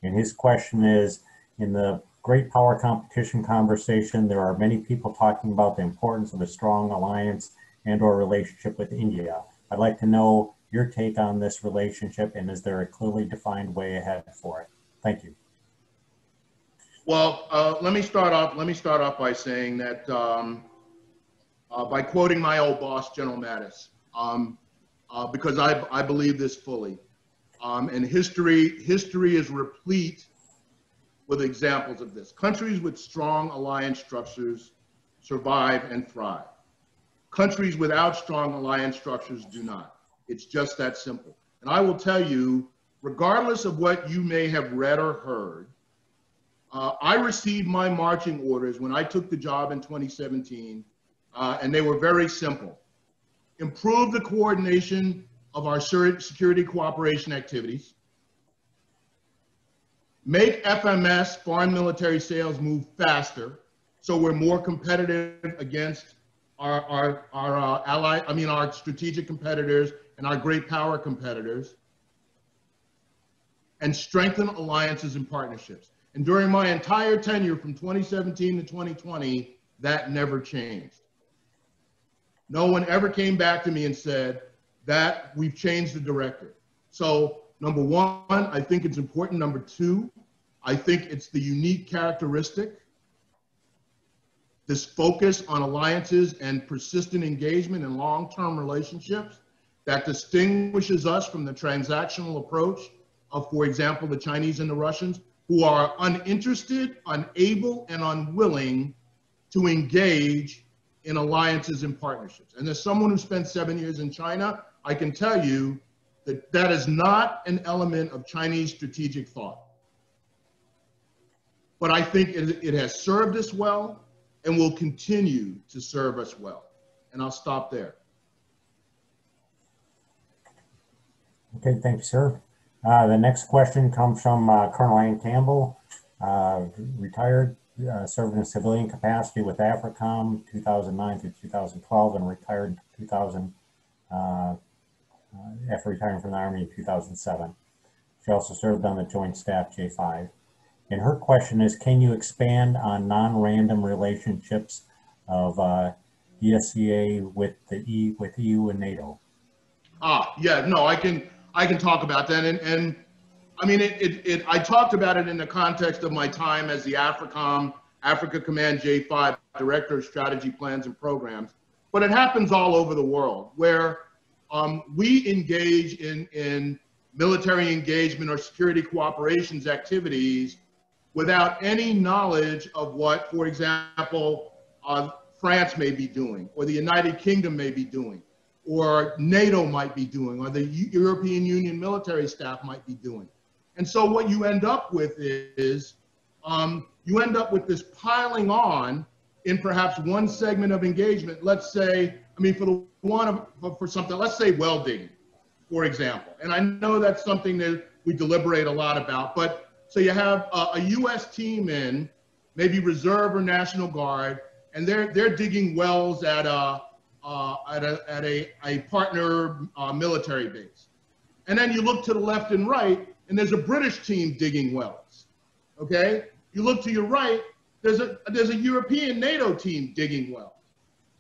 And his question is, in the great power competition conversation, there are many people talking about the importance of a strong alliance and/or relationship with India. I'd like to know your take on this relationship, and is there a clearly defined way ahead for it? Thank you. Well, let me start off by saying that by quoting my old boss, General Mattis, because I believe this fully, and history is replete with examples of this. Countries with strong alliance structures survive and thrive. Countries without strong alliance structures do not. It's just that simple. And I will tell you, regardless of what you may have read or heard, I received my marching orders when I took the job in 2017, and they were very simple. Improve the coordination of our security cooperation activities. Make FMS, foreign military sales, move faster so we're more competitive against our strategic competitors and our great power competitors, and strengthen alliances and partnerships. And during my entire tenure from 2017 to 2020, that never changed. No one ever came back to me and said that we've changed the directive. So number one, I think it's important. Number two, I think it's the unique characteristic, this focus on alliances and persistent engagement and long-term relationships that distinguishes us from the transactional approach of, for example, the Chinese and the Russians, who are uninterested, unable, and unwilling to engage in alliances and partnerships. And as someone who spent 7 years in China, I can tell you that that is not an element of Chinese strategic thought. But I think it has served us well and will continue to serve us well. And I'll stop there. Okay, thank you, sir. The next question comes from Colonel Ann Campbell, retired, served in a civilian capacity with AFRICOM 2009 through 2012 and retired in 2000, after retiring from the Army in 2007. She also served on the Joint Staff J5. And her question is, can you expand on non-random relationships of ESCA with EU and NATO? Yeah, no, I can talk about that. And I mean, I talked about it in the context of my time as the AFRICOM, Africa Command J5 Director of Strategy Plans and Programs. But it happens all over the world where we engage in military engagement or security cooperations activities without any knowledge of what, for example, France may be doing, or the United Kingdom may be doing, or NATO might be doing, or the European Union military staff might be doing. And so what you end up with is, you end up with this piling on in perhaps one segment of engagement. Let's say, I mean, for something, let's say well digging, for example. And I know that's something that we deliberate a lot about, but so you have a US team in, maybe Reserve or National Guard, and they're digging wells at a partner military base. And then you look to the left and right, and there's a British team digging wells, okay? You look to your right, there's a European NATO team digging wells.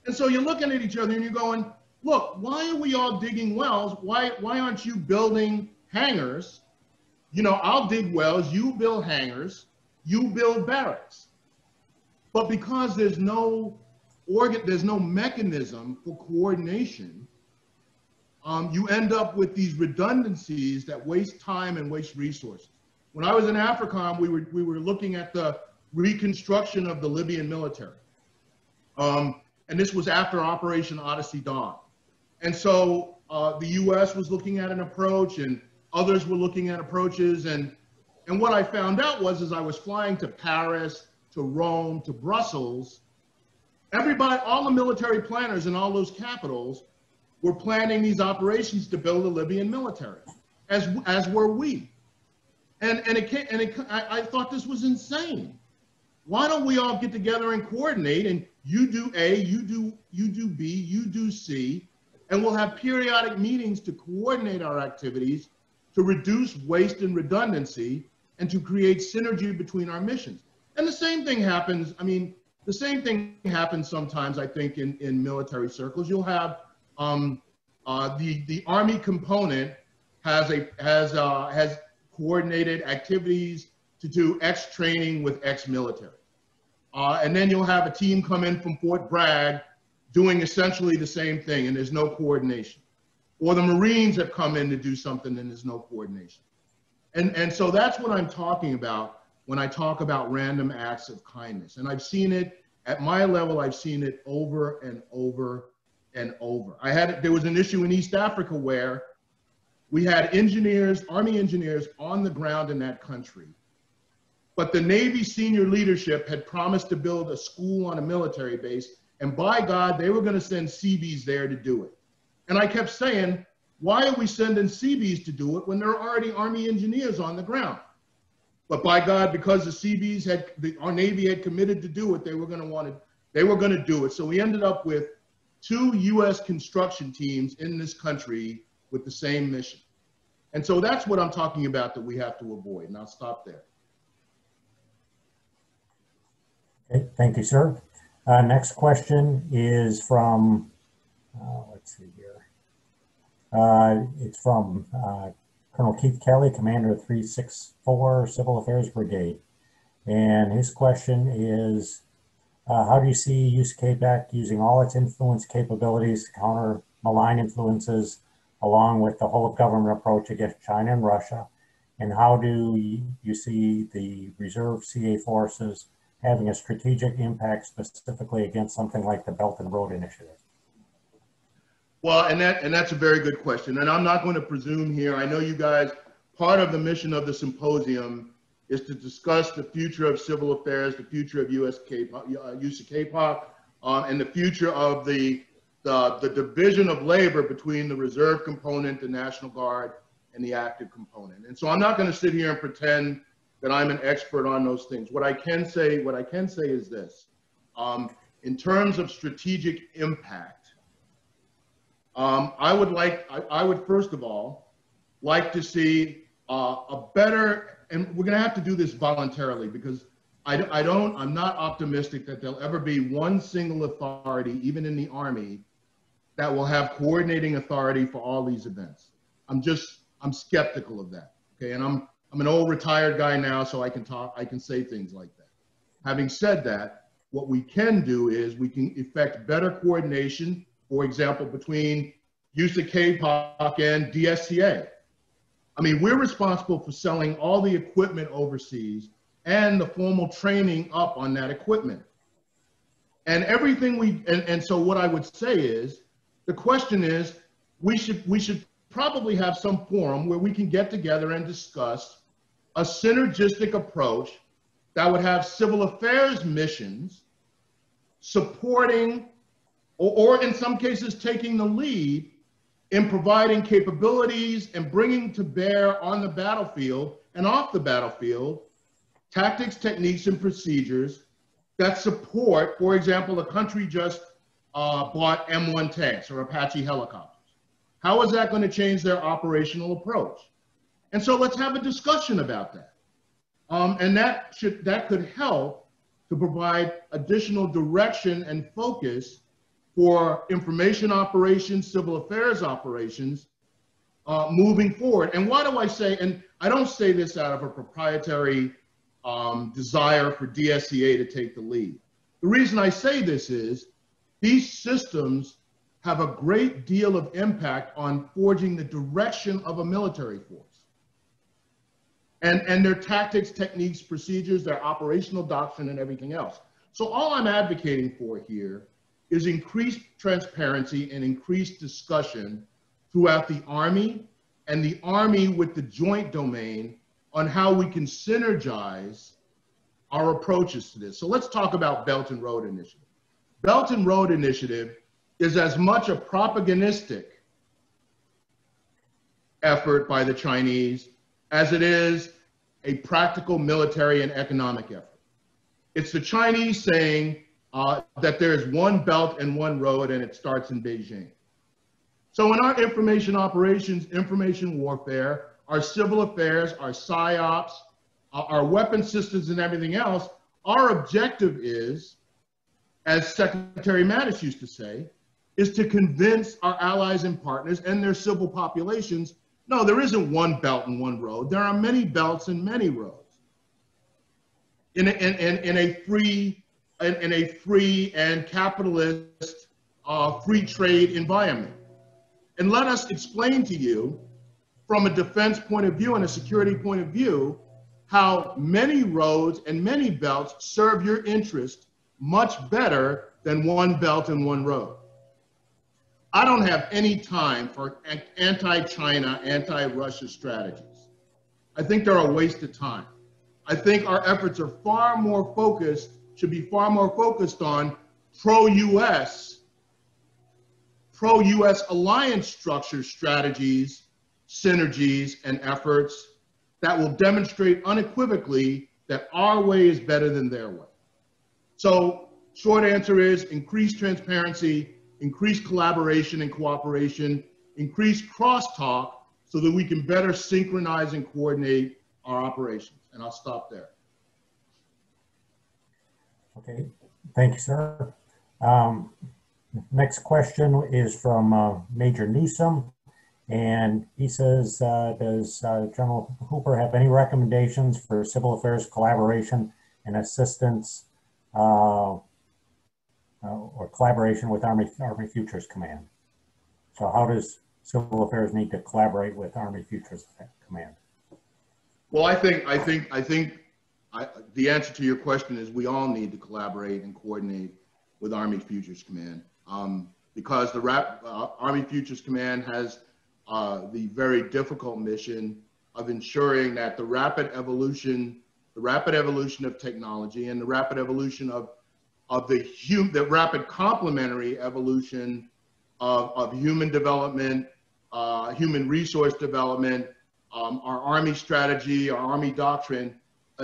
And so you're looking at each other and you're going, look, why are we all digging wells? Why aren't you building hangars? You know, I'll dig wells, you build hangars, you build barracks. But because there's no mechanism for coordination, you end up with these redundancies that waste time and waste resources. When I was in AFRICOM, we were looking at the reconstruction of the Libyan military. And this was after Operation Odyssey Dawn. And so the US was looking at an approach and others were looking at approaches. And what I found out was, as I was flying to Paris, to Rome, to Brussels, everybody, all the military planners in all those capitals were planning these operations to build a Libyan military, as were we. And I thought this was insane. Why don't we all get together and coordinate, and you do A, you do B, you do C, and we'll have periodic meetings to coordinate our activities to reduce waste and redundancy and to create synergy between our missions. And the same thing happens, I mean, the same thing happens sometimes, I think, in military circles. You'll have the Army component has coordinated activities to do X training with X military. And then you'll have a team come in from Fort Bragg doing essentially the same thing, and there's no coordination. Or the Marines have come in to do something and there's no coordination. And so that's what I'm talking about when I talk about random acts of kindness. And I've seen it at my level, I've seen it over and over and over. There was an issue in East Africa where we had engineers, Army engineers on the ground in that country. But the Navy senior leadership had promised to build a school on a military base. And by God, they were going to send Seabees there to do it. And I kept saying, why are we sending Seabees to do it when there are already Army engineers on the ground? But by God, because the Seabees our Navy had committed to do it, they were going to do it. So we ended up with 2 US construction teams in this country with the same mission. And so that's what I'm talking about that we have to avoid, and I'll stop there. Okay, thank you, sir. Next question is from, let's see here. It's from Colonel Keith Kelly, Commander of 364 Civil Affairs Brigade. And his question is, how do you see USACAPOC using all its influence capabilities to counter malign influences along with the whole of government approach against China and Russia? And how do you see the reserve CA forces having a strategic impact specifically against something like the Belt and Road Initiative? Well, and that's a very good question. And I'm not going to presume here. I know you guys, part of the mission of the symposium is to discuss the future of civil affairs, the future of USACAPOC, and the future of the division of labor between the reserve component, the National Guard, and the active component. And so I'm not going to sit here and pretend that I'm an expert on those things. What I can say is this: in terms of strategic impact, I would first of all like to see a better, and we're going to have to do this voluntarily because I'm not optimistic that there'll ever be one single authority, even in the Army, that will have coordinating authority for all these events. I'm skeptical of that. Okay, and I'm an old retired guy now, so I can say things like that. Having said that, what we can do is we can effect better coordination, for example, between USACAPOC and DSCA. I mean, we're responsible for selling all the equipment overseas and the formal training up on that equipment. And everything and so what I would say is, the question is, we should probably have some forum where we can get together and discuss a synergistic approach that would have civil affairs missions supporting, or in some cases taking the lead in providing capabilities and bringing to bear on the battlefield and off the battlefield tactics, techniques, and procedures that support, for example, the country just bought M1 tanks or Apache helicopters. How is that going to change their operational approach? And so let's have a discussion about that. And that could help to provide additional direction and focus for information operations, civil affairs operations, moving forward. And why do I say, and I don't say this out of a proprietary desire for DSCA to take the lead. The reason I say this is these systems have a great deal of impact on forging the direction of a military force. And their tactics, techniques, procedures, their operational doctrine, and everything else. So all I'm advocating for here is increased transparency and increased discussion throughout the Army and the Army with the joint domain on how we can synergize our approaches to this. So let's talk about Belt and Road Initiative. Belt and Road Initiative is as much a propagandistic effort by the Chinese as it is a practical military and economic effort. It's the Chinese saying that there's one belt and one road and it starts in Beijing. So in our information operations, information warfare, our civil affairs, our PSYOPs, our weapon systems and everything else, our objective is, as Secretary Mattis used to say, is to convince our allies and partners and their civil populations, no, there isn't one belt and one road. There are many belts and many roads. In a free and capitalist free trade environment. And let us explain to you from a defense point of view and a security point of view how many roads and many belts serve your interest much better than one belt and one road. I don't have any time for anti-China, anti-Russia strategies. I think they're a waste of time. I think our efforts are should be far more focused on pro-US alliance structure strategies, synergies, and efforts that will demonstrate unequivocally that our way is better than their way. So short answer is increased transparency, increase collaboration and cooperation, increase crosstalk so that we can better synchronize and coordinate our operations. And I'll stop there. Okay, thank you, sir. Next question is from Major Newsom, and he says, does General Hooper have any recommendations for civil affairs collaboration and assistance or collaboration with Army Futures Command? So how does civil affairs need to collaborate with Army Futures Command? Well, I think the answer to your question is we all need to collaborate and coordinate with Army Futures Command, because the Army Futures Command has the very difficult mission of ensuring that the rapid evolution of technology and the rapid evolution of the rapid complementary evolution of human development, human resource development, our Army strategy, our Army doctrine,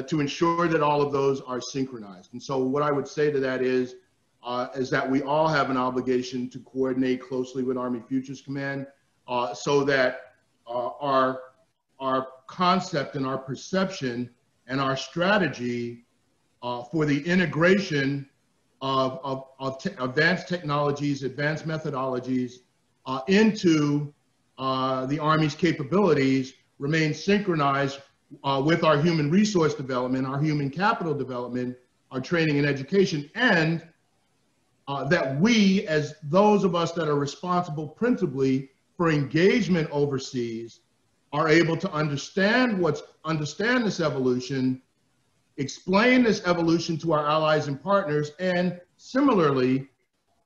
to ensure that all of those are synchronized. And so what I would say to that is that we all have an obligation to coordinate closely with Army Futures Command so that our concept and our perception and our strategy for the integration of advanced technologies, advanced methodologies into the Army's capabilities remain synchronized with our human resource development, our human capital development, our training and education, and that we, as those of us that are responsible principally for engagement overseas, are able to understand this evolution, explain this evolution to our allies and partners, and similarly,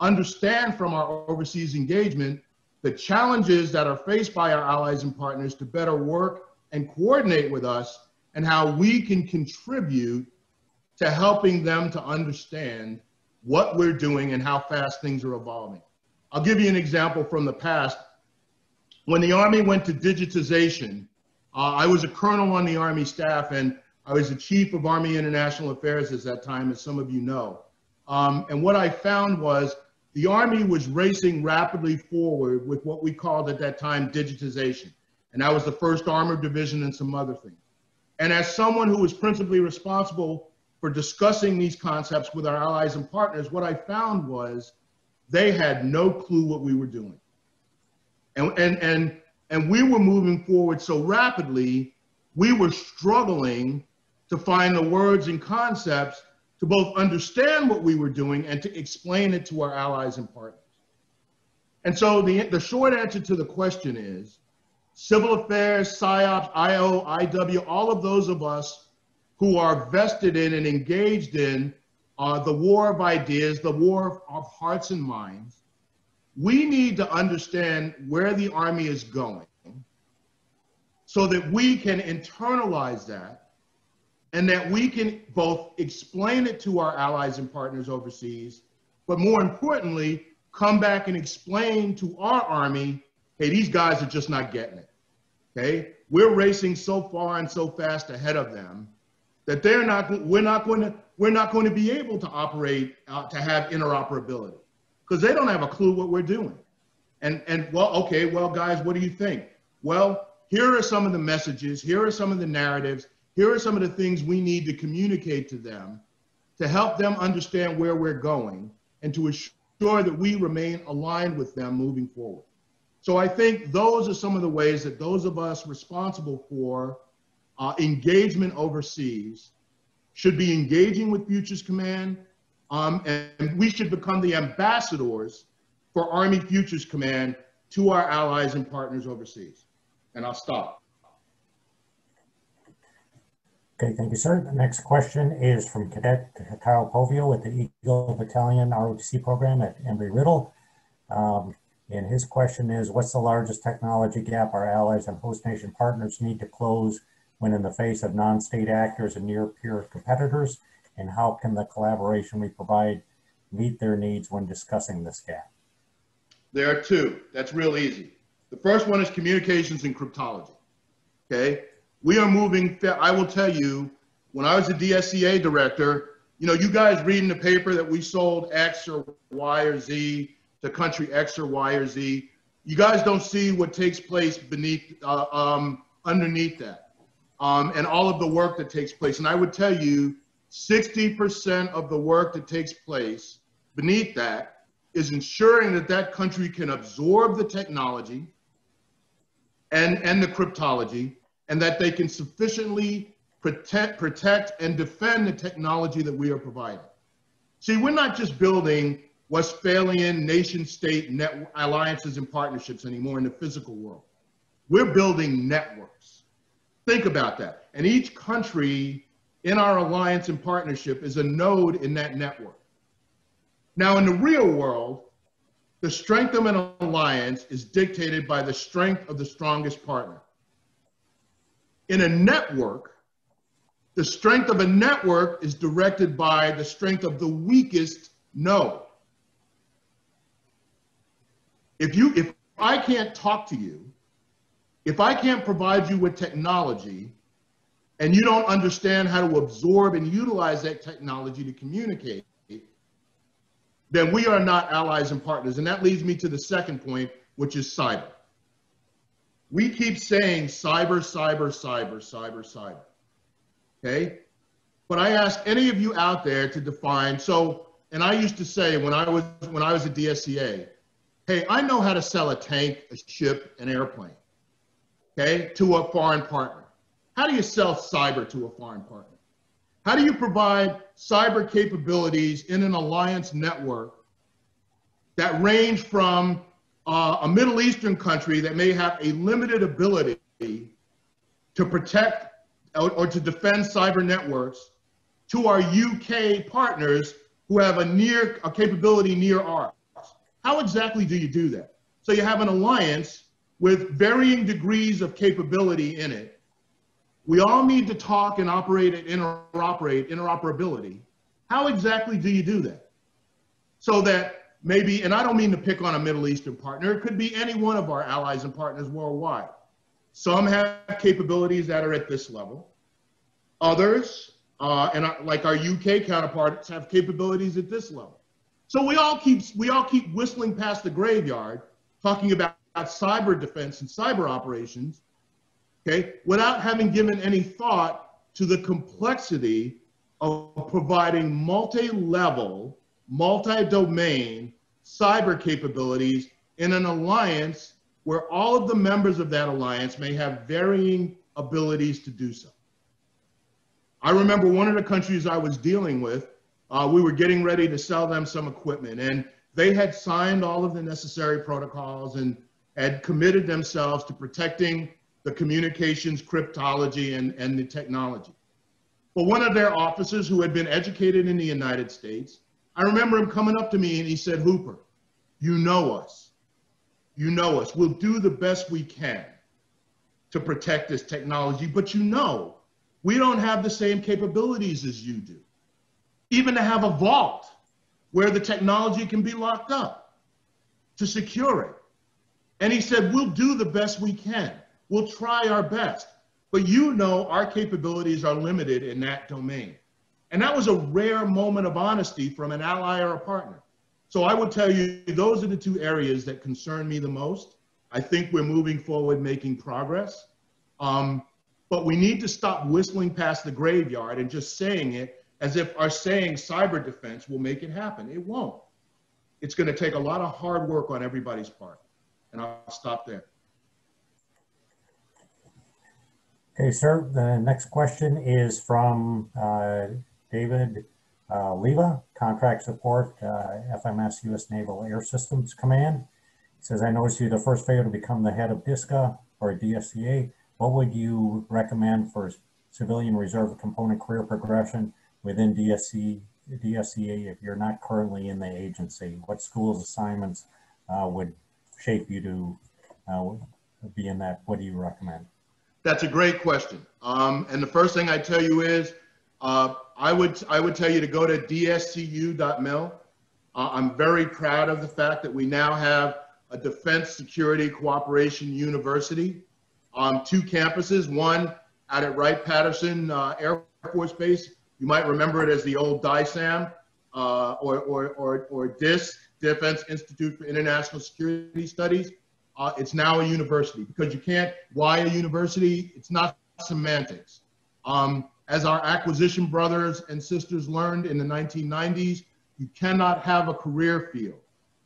understand from our overseas engagement the challenges that are faced by our allies and partners to better work and coordinate with us, and how we can contribute to helping them to understand what we're doing and how fast things are evolving. I'll give you an example from the past. When the Army went to digitization, I was a colonel on the Army staff, and I was the chief of Army International Affairs at that time, as some of you know. And what I found was the Army was racing rapidly forward with what we called at that time digitization. And that was the 1st Armored Division and some other things. And as someone who was principally responsible for discussing these concepts with our allies and partners, what I found was they had no clue what we were doing. And we were moving forward so rapidly, we were struggling to find the words and concepts to both understand what we were doing and to explain it to our allies and partners. And so the short answer to the question is, civil affairs, PSYOPs, IO, IW, all of those of us who are vested in and engaged in the war of ideas, the war of hearts and minds, we need to understand where the Army is going so that we can internalize that, and that we can both explain it to our allies and partners overseas, but more importantly, come back and explain to our Army, hey, these guys are just not getting it, okay? We're racing so far and so fast ahead of them that we're not going to be able to operate, to have interoperability, because they don't have a clue what we're doing. And well, okay, well, guys, what do you think? Well, here are some of the messages, here are some of the narratives, here are some of the things we need to communicate to them to help them understand where we're going and to assure that we remain aligned with them moving forward. So I think those are some of the ways that those of us responsible for engagement overseas should be engaging with Futures Command, and we should become the ambassadors for Army Futures Command to our allies and partners overseas. And I'll stop. Okay, thank you, sir. The next question is from Cadet Kyle Povio with the Eagle Battalion ROTC program at Embry-Riddle. And his question is, what's the largest technology gap our allies and host nation partners need to close when in the face of non-state actors and near-peer competitors? And how can the collaboration we provide meet their needs when discussing this gap? There are two. That's real easy. The first one is communications and cryptology, okay? We are moving, I will tell you, when I was a DSCA director, you know, you guys reading the paper that we sold X or Y or Z to country X or Y or Z. You guys don't see what takes place beneath, underneath that, and all of the work that takes place. And I would tell you, 60% of the work that takes place beneath that is ensuring that that country can absorb the technology and the cryptology, and that they can sufficiently protect and defend the technology that we are providing. See, we're not just building Westphalian nation-state alliances and partnerships anymore in the physical world. We're building networks. Think about that. And each country in our alliance and partnership is a node in that network. Now, in the real world, the strength of an alliance is dictated by the strength of the strongest partner. In a network, the strength of a network is directed by the strength of the weakest node. If I can't talk to you, if I can't provide you with technology, and you don't understand how to absorb and utilize that technology to communicate, then we are not allies and partners. And that leads me to the second point, which is cyber. We keep saying cyber, cyber, cyber, cyber, cyber, okay? But I ask any of you out there to define, and I used to say when I was at DSCA, hey, I know how to sell a tank, a ship, an airplane, okay, to a foreign partner. How do you sell cyber to a foreign partner? How do you provide cyber capabilities in an alliance network that range from a Middle Eastern country that may have a limited ability to protect or to defend cyber networks to our UK partners who have a capability near ours? How exactly do you do that? So you have an alliance with varying degrees of capability in it. We all need to talk and operate and interoperability. How exactly do you do that? So that maybe, and I don't mean to pick on a Middle Eastern partner, it could be any one of our allies and partners worldwide. Some have capabilities that are at this level. Others, like our UK counterparts, have capabilities at this level. So we all keep whistling past the graveyard, talking about cyber defense and cyber operations, okay, without having given any thought to the complexity of providing multi-level, multi-domain cyber capabilities in an alliance where all of the members of that alliance may have varying abilities to do so. I remember one of the countries I was dealing with, we were getting ready to sell them some equipment, and they had signed all of the necessary protocols and had committed themselves to protecting the communications, cryptology, and the technology. But one of their officers who had been educated in the United States, I remember him coming up to me and he said, "Hooper, you know us. You know us. We'll do the best we can to protect this technology, but you know, we don't have the same capabilities as you do. Even to have a vault where the technology can be locked up to secure it." And he said, "We'll do the best we can. We'll try our best. But you know our capabilities are limited in that domain." And that was a rare moment of honesty from an ally or a partner. So I would tell you, those are the two areas that concern me the most. I think we're moving forward, making progress. But we need to stop whistling past the graveyard and just saying it as if our saying cyber defense will make it happen. It won't. It's going to take a lot of hard work on everybody's part. And I'll stop there. Okay, sir. The next question is from David Leva, Contract Support, FMS U.S. Naval Air Systems Command. He says, "I noticed you're the first fellow to become the head of DISCA or DSCA. What would you recommend for civilian reserve component career progression within DSCA if you're not currently in the agency? What schools, assignments would shape you to be in that? What do you recommend?" That's a great question. And the first thing I tell you is, I would tell you to go to dscu.mil. I'm very proud of the fact that we now have a Defense Security Cooperation University on 2 campuses, one out at Wright-Patterson Air Force Base. You might remember it as the old DISAM or DISC, Defense Institute for International Security Studies. It's now a university because you can't, why a university? It's not semantics. As our acquisition brothers and sisters learned in the 1990s, you cannot have a career field,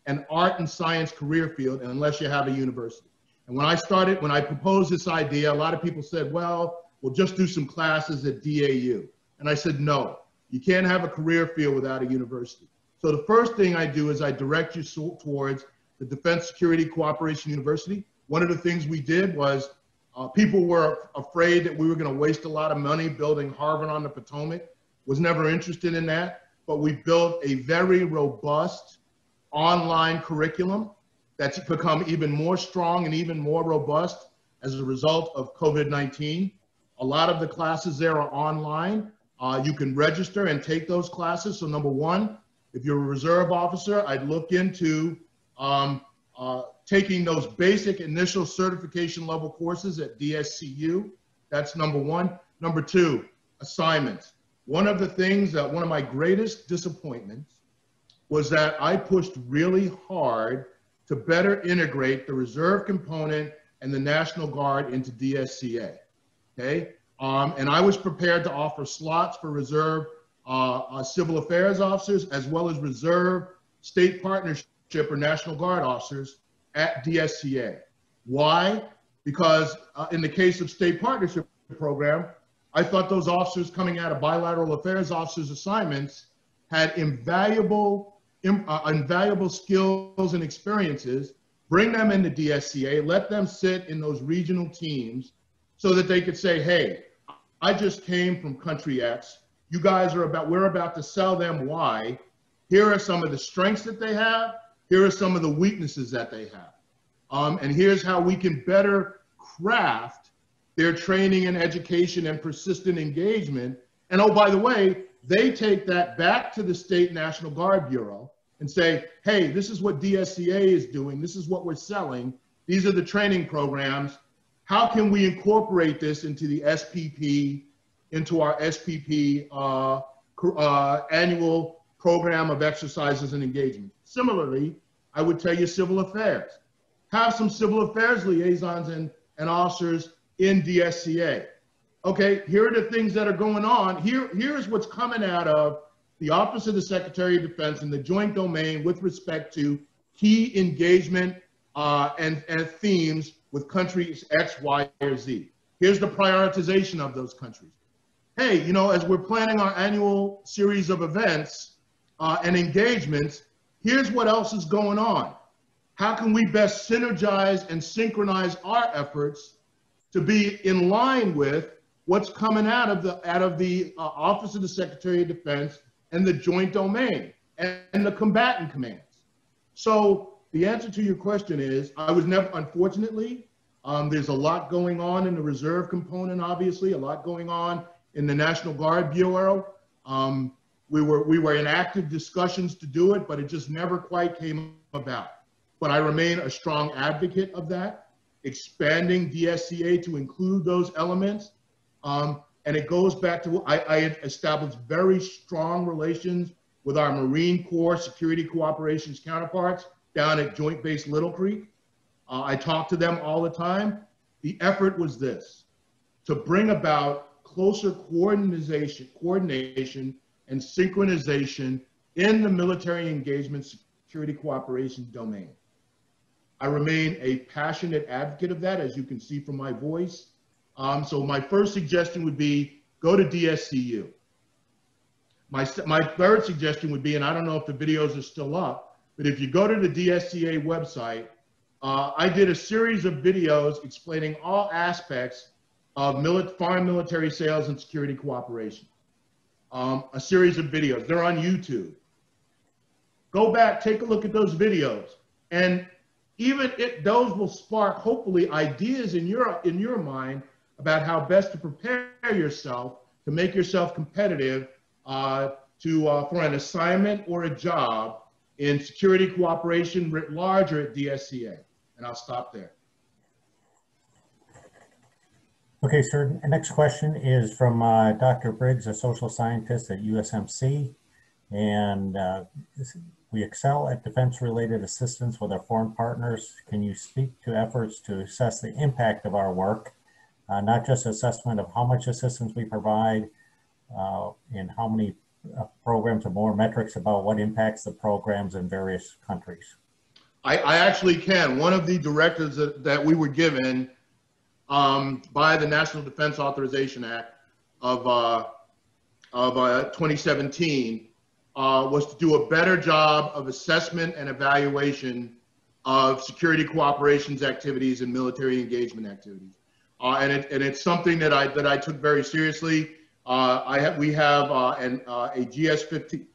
an art and science career field, unless you have a university. And when I proposed this idea, a lot of people said, well, we'll just do some classes at DAU. And I said, no, you can't have a career field without a university. So the first thing I do is I direct you towards the Defense Security Cooperation University. One of the things we did was people were afraid that we were going to waste a lot of money building Harvard on the Potomac. Was never interested in that, but we built a very robust online curriculum that's become even more strong and even more robust as a result of COVID-19. A lot of the classes there are online. You can register and take those classes. So number one, if you're a reserve officer, I'd look into taking those basic initial certification level courses at DSCU. That's number one. Number two, assignments. One of the things that one of my greatest disappointments was that I pushed really hard to better integrate the reserve component and the National Guard into DSCA, okay? And I was prepared to offer slots for reserve civil affairs officers as well as reserve state partnership or National Guard officers at DSCA. Why? Because in the case of state partnership program, I thought those officers coming out of bilateral affairs officers assignments had invaluable skills and experiences. Bring them into DSCA, let them sit in those regional teams so that they could say, hey, I just came from country X. You guys we're about to sell them Y. Here are some of the strengths that they have. Here are some of the weaknesses that they have. And here's how we can better craft their training and education and persistent engagement. And oh, by the way, they take that back to the State National Guard Bureau and say, hey, this is what DSCA is doing. This is what we're selling. These are the training programs. How can we incorporate this into the SPP, into our SPP annual program of exercises and engagement? Similarly, I would tell you civil affairs. Have some civil affairs liaisons and officers in DSCA. Okay, here are the things that are going on. Here's what's coming out of the Office of the Secretary of Defense and the Joint Domain with respect to key engagement and themes with countries X, Y, or Z. Here's the prioritization of those countries. Hey, you know, as we're planning our annual series of events and engagements, here's what else is going on. How can we best synergize and synchronize our efforts to be in line with what's coming out of the Office of the Secretary of Defense and the Joint Domain and the combatant commands? So the answer to your question is, I was never, unfortunately, there's a lot going on in the reserve component, obviously, a lot going on in the National Guard Bureau. We were in active discussions to do it, but it just never quite came about. But I remain a strong advocate of that, expanding DSCA to include those elements. And it goes back to, I had established very strong relations with our Marine Corps security cooperations counterparts down at Joint Base Little Creek. I talk to them all the time. The effort was this, to bring about closer coordination and synchronization in the military engagement security cooperation domain. I remain a passionate advocate of that, as you can see from my voice. So my first suggestion would be go to DSCU. My third suggestion would be, and I don't know if the videos are still up, but if you go to the DSCA website, I did a series of videos explaining all aspects of foreign military sales and security cooperation. A series of videos, they're on YouTube. Go back, take a look at those videos, and even those will spark, hopefully, ideas in your mind about how best to prepare yourself to make yourself competitive for an assignment or a job in security cooperation writ large or at DSCA. And I'll stop there. Okay, sir. The next question is from Dr. Briggs, a social scientist at USMC. And We excel at defense-related assistance with our foreign partners. Can you speak to efforts to assess the impact of our work, not just assessment of how much assistance we provide and how many programs, or more metrics about what impacts the programs in various countries? I actually can. One of the directives that we were given by the National Defense Authorization Act of 2017 was to do a better job of assessment and evaluation of security cooperations activities and military engagement activities. And it's something that I took very seriously. We have a GS-15,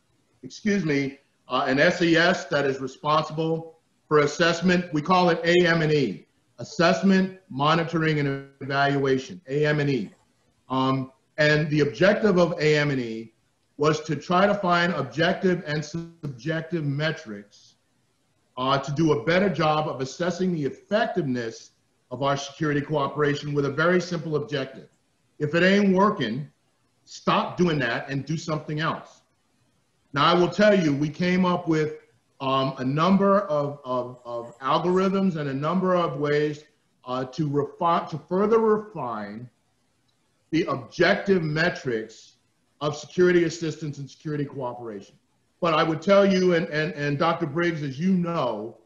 an SES that is responsible for assessment. We call it AM&E, Assessment, Monitoring, and Evaluation, AM&E. And the objective of AM&E was to try to find objective and subjective metrics to do a better job of assessing the effectiveness of our security cooperation with a very simple objective. If it ain't working, stop doing that and do something else. Now, I will tell you, we came up with a number of algorithms and a number of ways to further refine the objective metrics of security assistance and security cooperation. But I would tell you, and Dr. Briggs, as you know,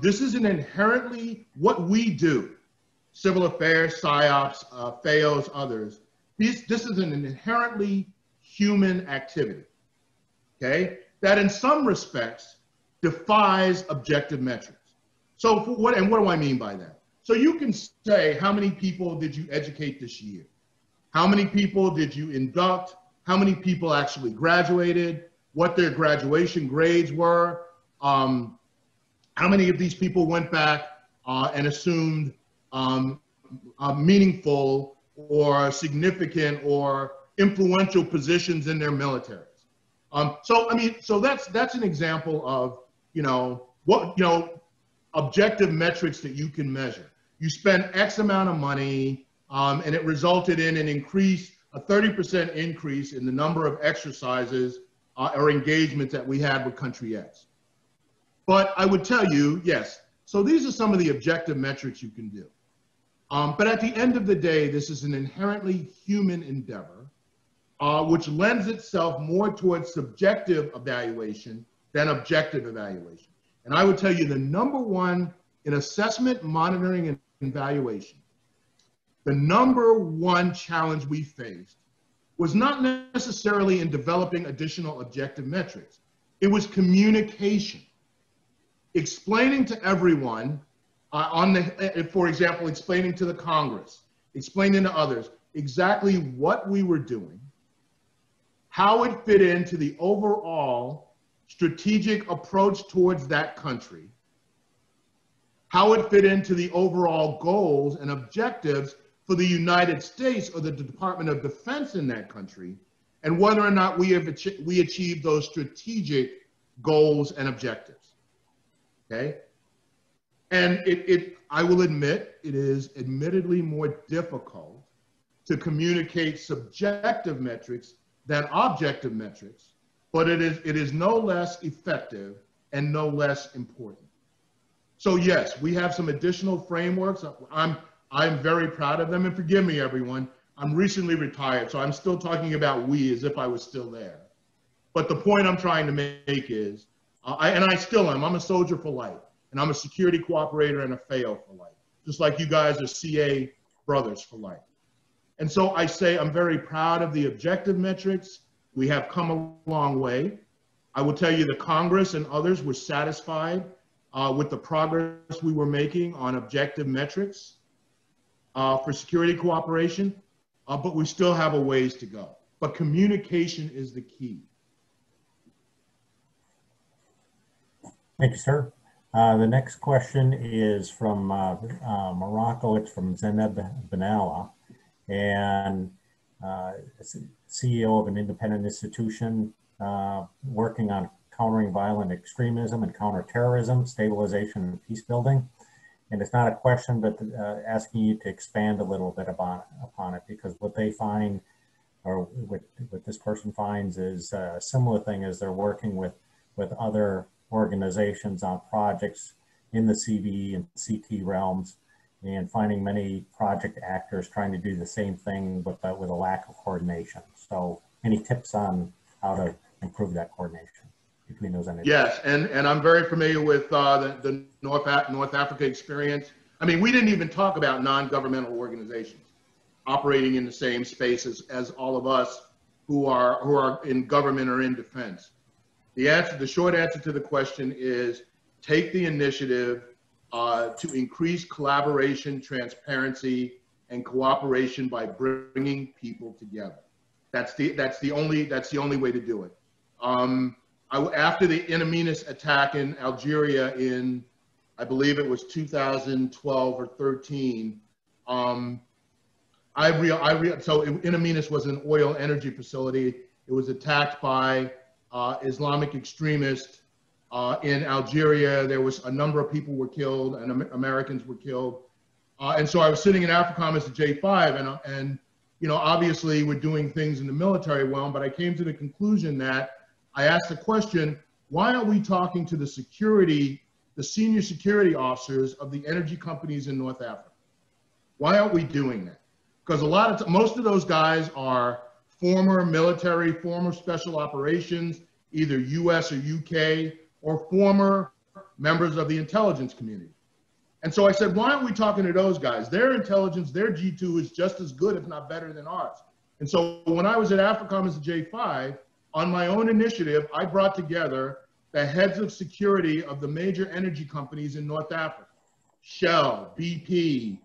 this is an inherently, what we do, civil affairs, PSYOPs, FAOs, others, this is an inherently human activity, okay? That in some respects defies objective metrics. So what do I mean by that? So you can say, how many people did you educate this year? How many people did you induct? How many people actually graduated? What their graduation grades were? How many of these people went back and assumed meaningful or significant or influential positions in their militaries? So that's an example of, objective metrics that you can measure. You spend X amount of money and it resulted in a 30% increase in the number of exercises or engagements that we had with country X. But I would tell you, yes, so these are some of the objective metrics you can do. But at the end of the day, this is an inherently human endeavor, which lends itself more towards subjective evaluation than objective evaluation. And I would tell you the number one in assessment, monitoring, and evaluation, the number one challenge we faced was not necessarily in developing additional objective metrics. It was communication. Explaining to everyone for example, explaining to the Congress, explaining to others exactly what we were doing, how it fit into the overall strategic approach towards that country, how it fit into the overall goals and objectives for the United States or the Department of Defense in that country, and whether or not we achieved those strategic goals and objectives, okay? And I will admit, it is admittedly more difficult to communicate subjective metrics than objective metrics, but it is no less effective and no less important. So yes, we have some additional frameworks. I'm very proud of them, and forgive me, everyone. I'm recently retired, so I'm still talking about we as if I was still there. But the point I'm trying to make is, I still am, I'm a soldier for life, and I'm a security cooperator and a FAO for life, just like you guys are CA brothers for life. And so I say I'm very proud of the objective metrics. We have come a long way. I will tell you the Congress and others were satisfied with the progress we were making on objective metrics for security cooperation, but we still have a ways to go. But communication is the key. Thank you, sir. The next question is from Morocco. It's from Zeneb Benalla, and CEO of an independent institution working on countering violent extremism and counterterrorism, stabilization, and peace building. And it's not a question, but asking you to expand a little bit upon it, because what they find, or what this person finds, is a similar thing as they're working with with other organizations on projects in the CVE and CT realms, and finding many project actors trying to do the same thing with a lack of coordination. So any tips on how to improve that coordination between those entities? Yes, and I'm very familiar with the North Africa experience. I mean, we didn't even talk about non-governmental organizations operating in the same spaces as all of us who are in government or in defense. The short answer to the question is take the initiative to increase collaboration, transparency, and cooperation by bringing people together. That's the only way to do it. After the Untitled attack in Algeria in, I believe it was 2012 or 13, so Untitled was an oil energy facility. It was attacked by Islamic extremists in Algeria. There was a number of people were killed, and Americans were killed. And so I was sitting in AFRICOM as a J5, and you know, obviously we're doing things in the military realm, but I came to the conclusion that I asked the question, why aren't we talking to the senior security officers of the energy companies in North Africa? Why aren't we doing that? Because most of those guys are former military, former special operations, either US or UK, or former members of the intelligence community. And so I said, why aren't we talking to those guys? Their intelligence, their G2 is just as good, if not better than ours. And so when I was at AFRICOM as a J5, on my own initiative, I brought together the heads of security of the major energy companies in North Africa, Shell, BP,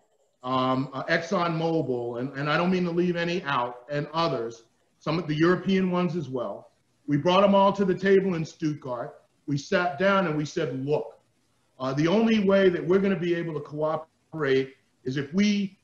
ExxonMobil, and I don't mean to leave any out, and others, some of the European ones as well. We brought them all to the table in Stuttgart. We sat down and we said, look, the only way that we're going to be able to cooperate is if we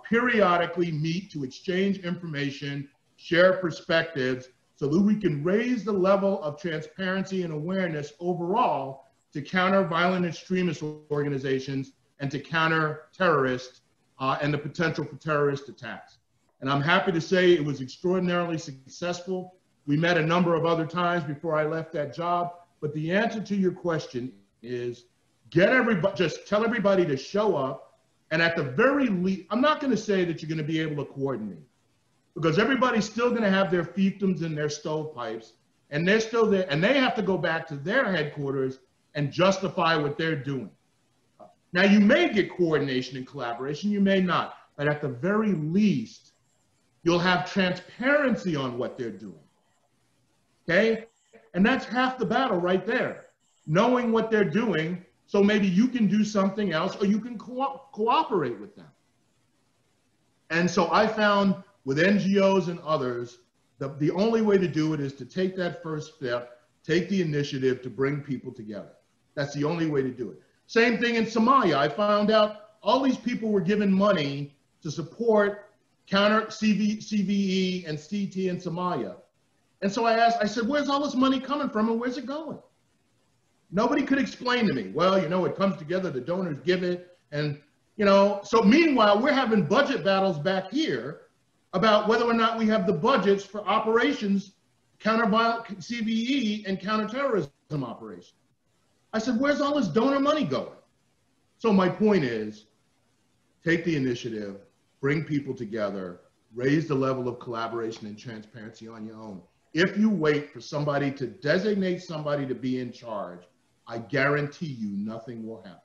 periodically meet to exchange information, share perspectives, so that we can raise the level of transparency and awareness overall to counter violent extremist organizations and to counter terrorists and the potential for terrorist attacks. And I'm happy to say it was extraordinarily successful. We met a number of other times before I left that job, but the answer to your question is just tell everybody to show up, and at the very least, I'm not going to say that you're going to be able to coordinate, because everybody's still going to have their fiefdoms and their stovepipes, and they're still there, and they have to go back to their headquarters and justify what they're doing. Now, you may get coordination and collaboration, you may not, but at the very least, you'll have transparency on what they're doing, okay? And that's half the battle right there, knowing what they're doing, so maybe you can do something else or you can cooperate with them. And so I found with NGOs and others, the only way to do it is to take that first step, take the initiative to bring people together. That's the only way to do it. Same thing in Somalia. I found out all these people were given money to support counter CVE and CT in Somalia. And so I said, where's all this money coming from and where's it going? Nobody could explain to me. Well, you know, it comes together, the donors give it. And, you know, so meanwhile, we're having budget battles back here about whether or not we have the budgets for operations, counter-violent CVE and counterterrorism operations. I said, where's all this donor money going? So my point is, take the initiative, bring people together, raise the level of collaboration and transparency on your own. If you wait for somebody to designate somebody to be in charge, I guarantee you nothing will happen.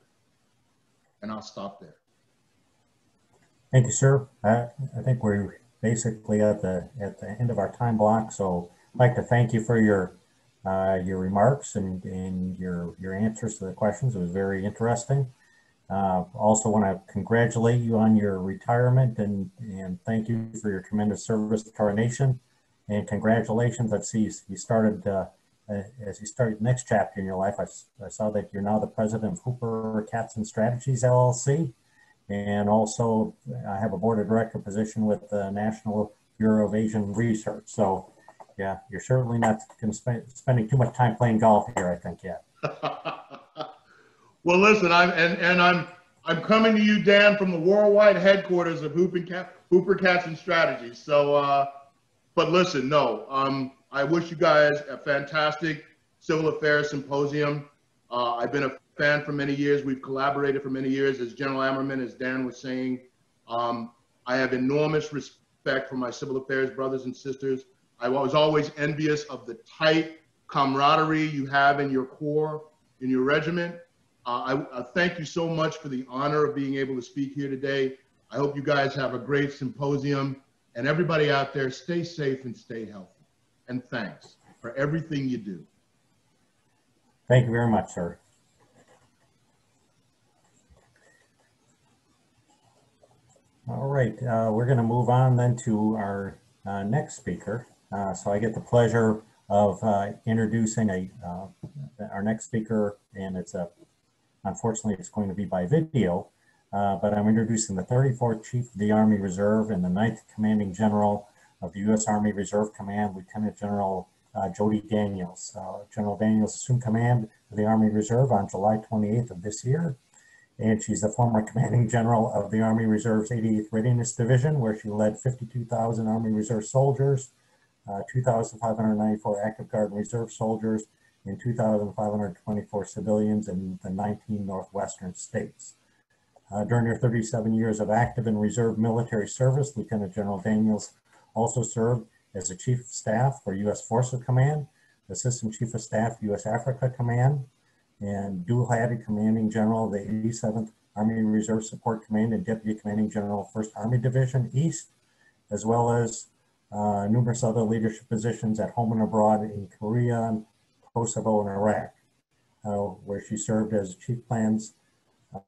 And I'll stop there. Thank you, sir. I think we're basically at the end of our time block. So I'd like to thank you for your remarks and your answers to the questions. It was very interesting. Also want to congratulate you on your retirement and thank you for your tremendous service to our nation. And congratulations, I see you started, as you start the next chapter in your life, I saw that you're now the president of Hooper Katzen Strategies, LLC. And also I have a board of director position with the National Bureau of Asian Research. So yeah, you're certainly not going to spending too much time playing golf here, I think, yet. Well, listen, I'm coming to you, Dan, from the worldwide headquarters of Hooper Katzen Strategies. So, but listen, no, I wish you guys a fantastic Civil Affairs Symposium. I've been a fan for many years. We've collaborated for many years. As General Ammerman, as Dan was saying, I have enormous respect for my civil affairs brothers and sisters. I was always envious of the tight camaraderie you have in your corps, in your regiment. I thank you so much for the honor of being able to speak here today. I hope you guys have a great symposium, and everybody out there, stay safe and stay healthy. And thanks for everything you do. Thank you very much, sir. All right, we're going to move on then to our next speaker. So I get the pleasure of introducing our next speaker, and unfortunately it's going to be by video, but I'm introducing the 34th Chief of the Army Reserve and the 9th Commanding General of the U.S. Army Reserve Command, Lieutenant General Jody Daniels. General Daniels assumed command of the Army Reserve on July 28th of this year. And she's the former Commanding General of the Army Reserve's 88th Readiness Division, where she led 52,000 Army Reserve soldiers, 2,594 active guard and reserve soldiers, and 2,524 civilians in the 19 Northwestern states. During her 37 years of active and reserve military service, Lieutenant General Daniels also served as the Chief of Staff for U.S. Forces Command, Assistant Chief of Staff, U.S. Africa Command, and dual-hatted Commanding General of the 87th Army Reserve Support Command and Deputy Commanding General, 1st Army Division East, as well as numerous other leadership positions at home and abroad in Korea, Kosovo, and Iraq, where she served as Chief Plans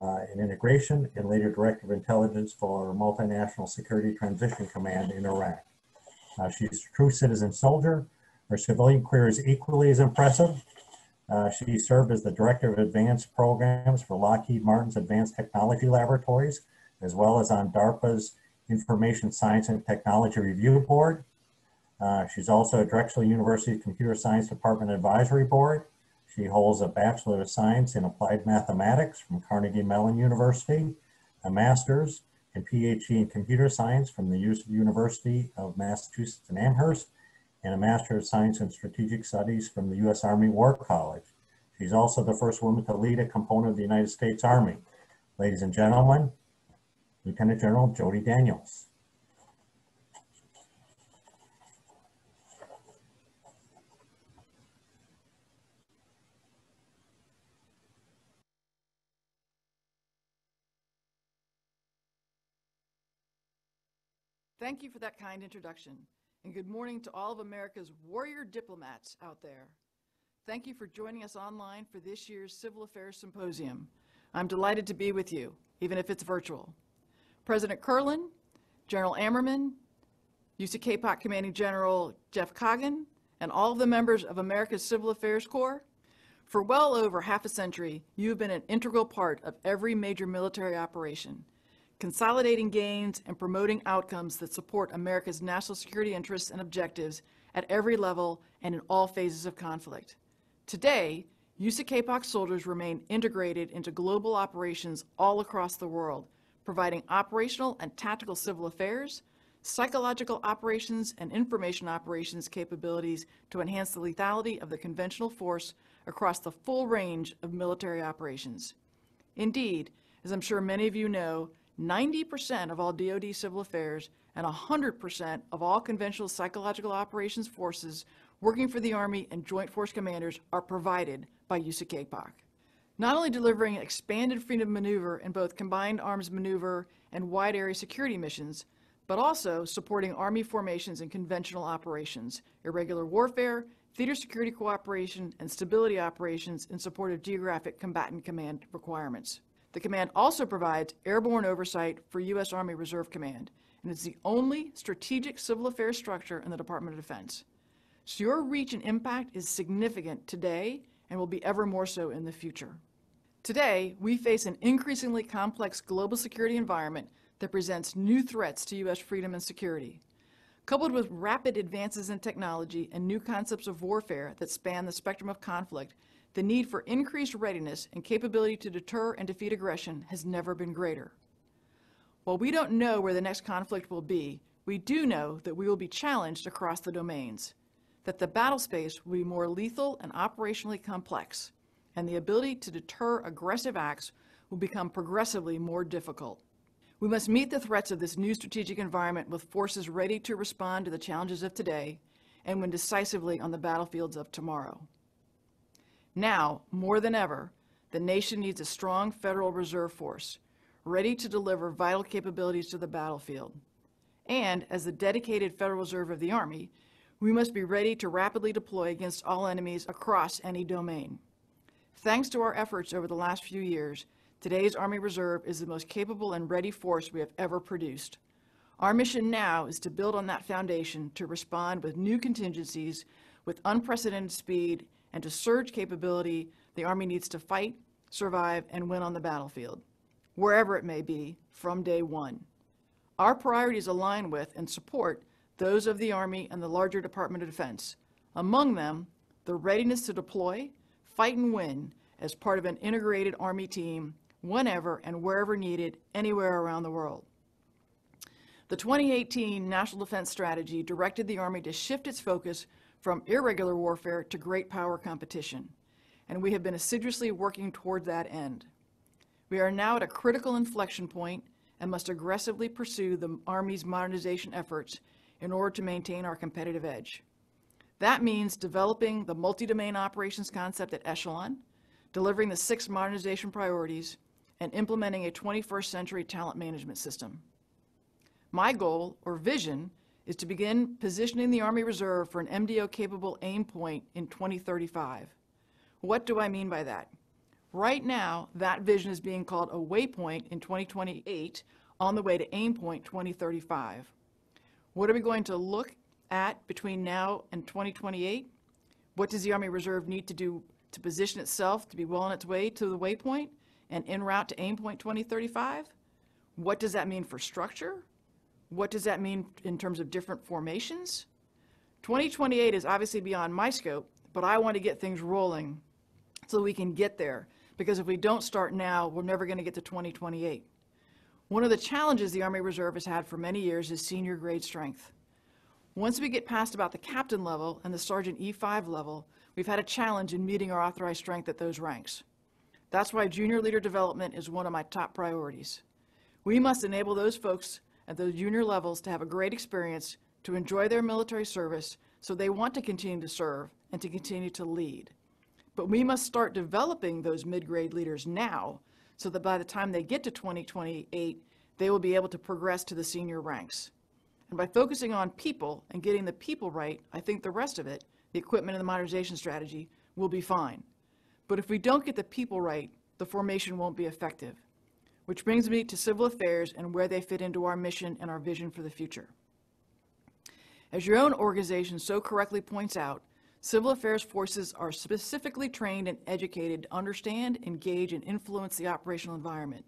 and Integration and later Director of Intelligence for Multinational Security Transition Command in Iraq. She's a true citizen soldier. Her civilian career is equally as impressive. She served as the Director of Advanced Programs for Lockheed Martin's Advanced Technology Laboratories, as well as on DARPA's Information Science and Technology Review Board. She's also a Drexel University Computer Science Department Advisory Board. She holds a Bachelor of Science in Applied Mathematics from Carnegie Mellon University, a Master's and PhD in Computer Science from the University of Massachusetts in Amherst, and a Master of Science in Strategic Studies from the U.S. Army War College. She's also the first woman to lead a component of the United States Army. Ladies and gentlemen, Lieutenant General Jody Daniels. Thank you for that kind introduction, and good morning to all of America's warrior diplomats out there. Thank you for joining us online for this year's Civil Affairs Symposium. I'm delighted to be with you, even if it's virtual. President Kirlin, General Ammerman, USACAPOC Commanding General Jeff Coggin, and all of the members of America's Civil Affairs Corps, for well over half a century, you have been an integral part of every major military operation, consolidating gains and promoting outcomes that support America's national security interests and objectives at every level and in all phases of conflict. Today, USACAPOC soldiers remain integrated into global operations all across the world, providing operational and tactical civil affairs, psychological operations, and information operations capabilities to enhance the lethality of the conventional force across the full range of military operations. Indeed, as I'm sure many of you know, 90% of all DoD civil affairs and 100% of all conventional psychological operations forces working for the Army and Joint Force Commanders are provided by USACAPOC. Not only delivering expanded freedom of maneuver in both combined arms maneuver and wide area security missions, but also supporting Army formations and conventional operations, irregular warfare, theater security cooperation, and stability operations in support of geographic combatant command requirements. The command also provides airborne oversight for U.S. Army Reserve Command, and it's the only strategic civil affairs structure in the Department of Defense. So your reach and impact is significant today and will be ever more so in the future. Today, we face an increasingly complex global security environment that presents new threats to U.S. freedom and security. Coupled with rapid advances in technology and new concepts of warfare that span the spectrum of conflict, the need for increased readiness and capability to deter and defeat aggression has never been greater. While we don't know where the next conflict will be, we do know that we will be challenged across the domains. that the battle space will be more lethal and operationally complex, and the ability to deter aggressive acts will become progressively more difficult. We must meet the threats of this new strategic environment with forces ready to respond to the challenges of today and win decisively on the battlefields of tomorrow. Now, more than ever, the nation needs a strong Federal Reserve Force, ready to deliver vital capabilities to the battlefield. And as the dedicated Federal Reserve of the Army, we must be ready to rapidly deploy against all enemies across any domain. Thanks to our efforts over the last few years, today's Army Reserve is the most capable and ready force we have ever produced. Our mission now is to build on that foundation to respond with new contingencies with unprecedented speed and to surge capability the Army needs to fight, survive, and win on the battlefield, wherever it may be, from day one. Our priorities align with and support those of the Army and the larger Department of Defense. Among them, the readiness to deploy, fight, and win as part of an integrated Army team whenever and wherever needed, anywhere around the world. The 2018 National Defense Strategy directed the Army to shift its focus from irregular warfare to great power competition, and we have been assiduously working toward that end. We are now at a critical inflection point and must aggressively pursue the Army's modernization efforts in order to maintain our competitive edge. That means developing the multi-domain operations concept at Echelon, delivering the 6 modernization priorities, and implementing a 21st century talent management system. My goal, or vision, is to begin positioning the Army Reserve for an MDO-capable aim point in 2035. What do I mean by that? Right now, that vision is being called a waypoint in 2028 on the way to aim point 2035. What are we going to look at between now and 2028? What does the Army Reserve need to do to position itself to be well on its way to the waypoint and en route to aim point 2035? What does that mean for structure? What does that mean in terms of different formations? 2028 is obviously beyond my scope, but I want to get things rolling so we can get there, because if we don't start now, we're never going to get to 2028. One of the challenges the Army Reserve has had for many years is senior grade strength. Once we get past about the captain level and the Sergeant E5 level, we've had a challenge in meeting our authorized strength at those ranks. That's why junior leader development is one of my top priorities. We must enable those folks at those junior levels to have a great experience, to enjoy their military service, so they want to continue to serve and to continue to lead. But we must start developing those mid-grade leaders now, so that by the time they get to 2028, they will be able to progress to the senior ranks. And by focusing on people and getting the people right, I think the rest of it, the equipment and the modernization strategy, will be fine. But if we don't get the people right, the formation won't be effective. Which brings me to civil affairs and where they fit into our mission and our vision for the future. As your own organization so correctly points out, civil affairs forces are specifically trained and educated to understand, engage, and influence the operational environment.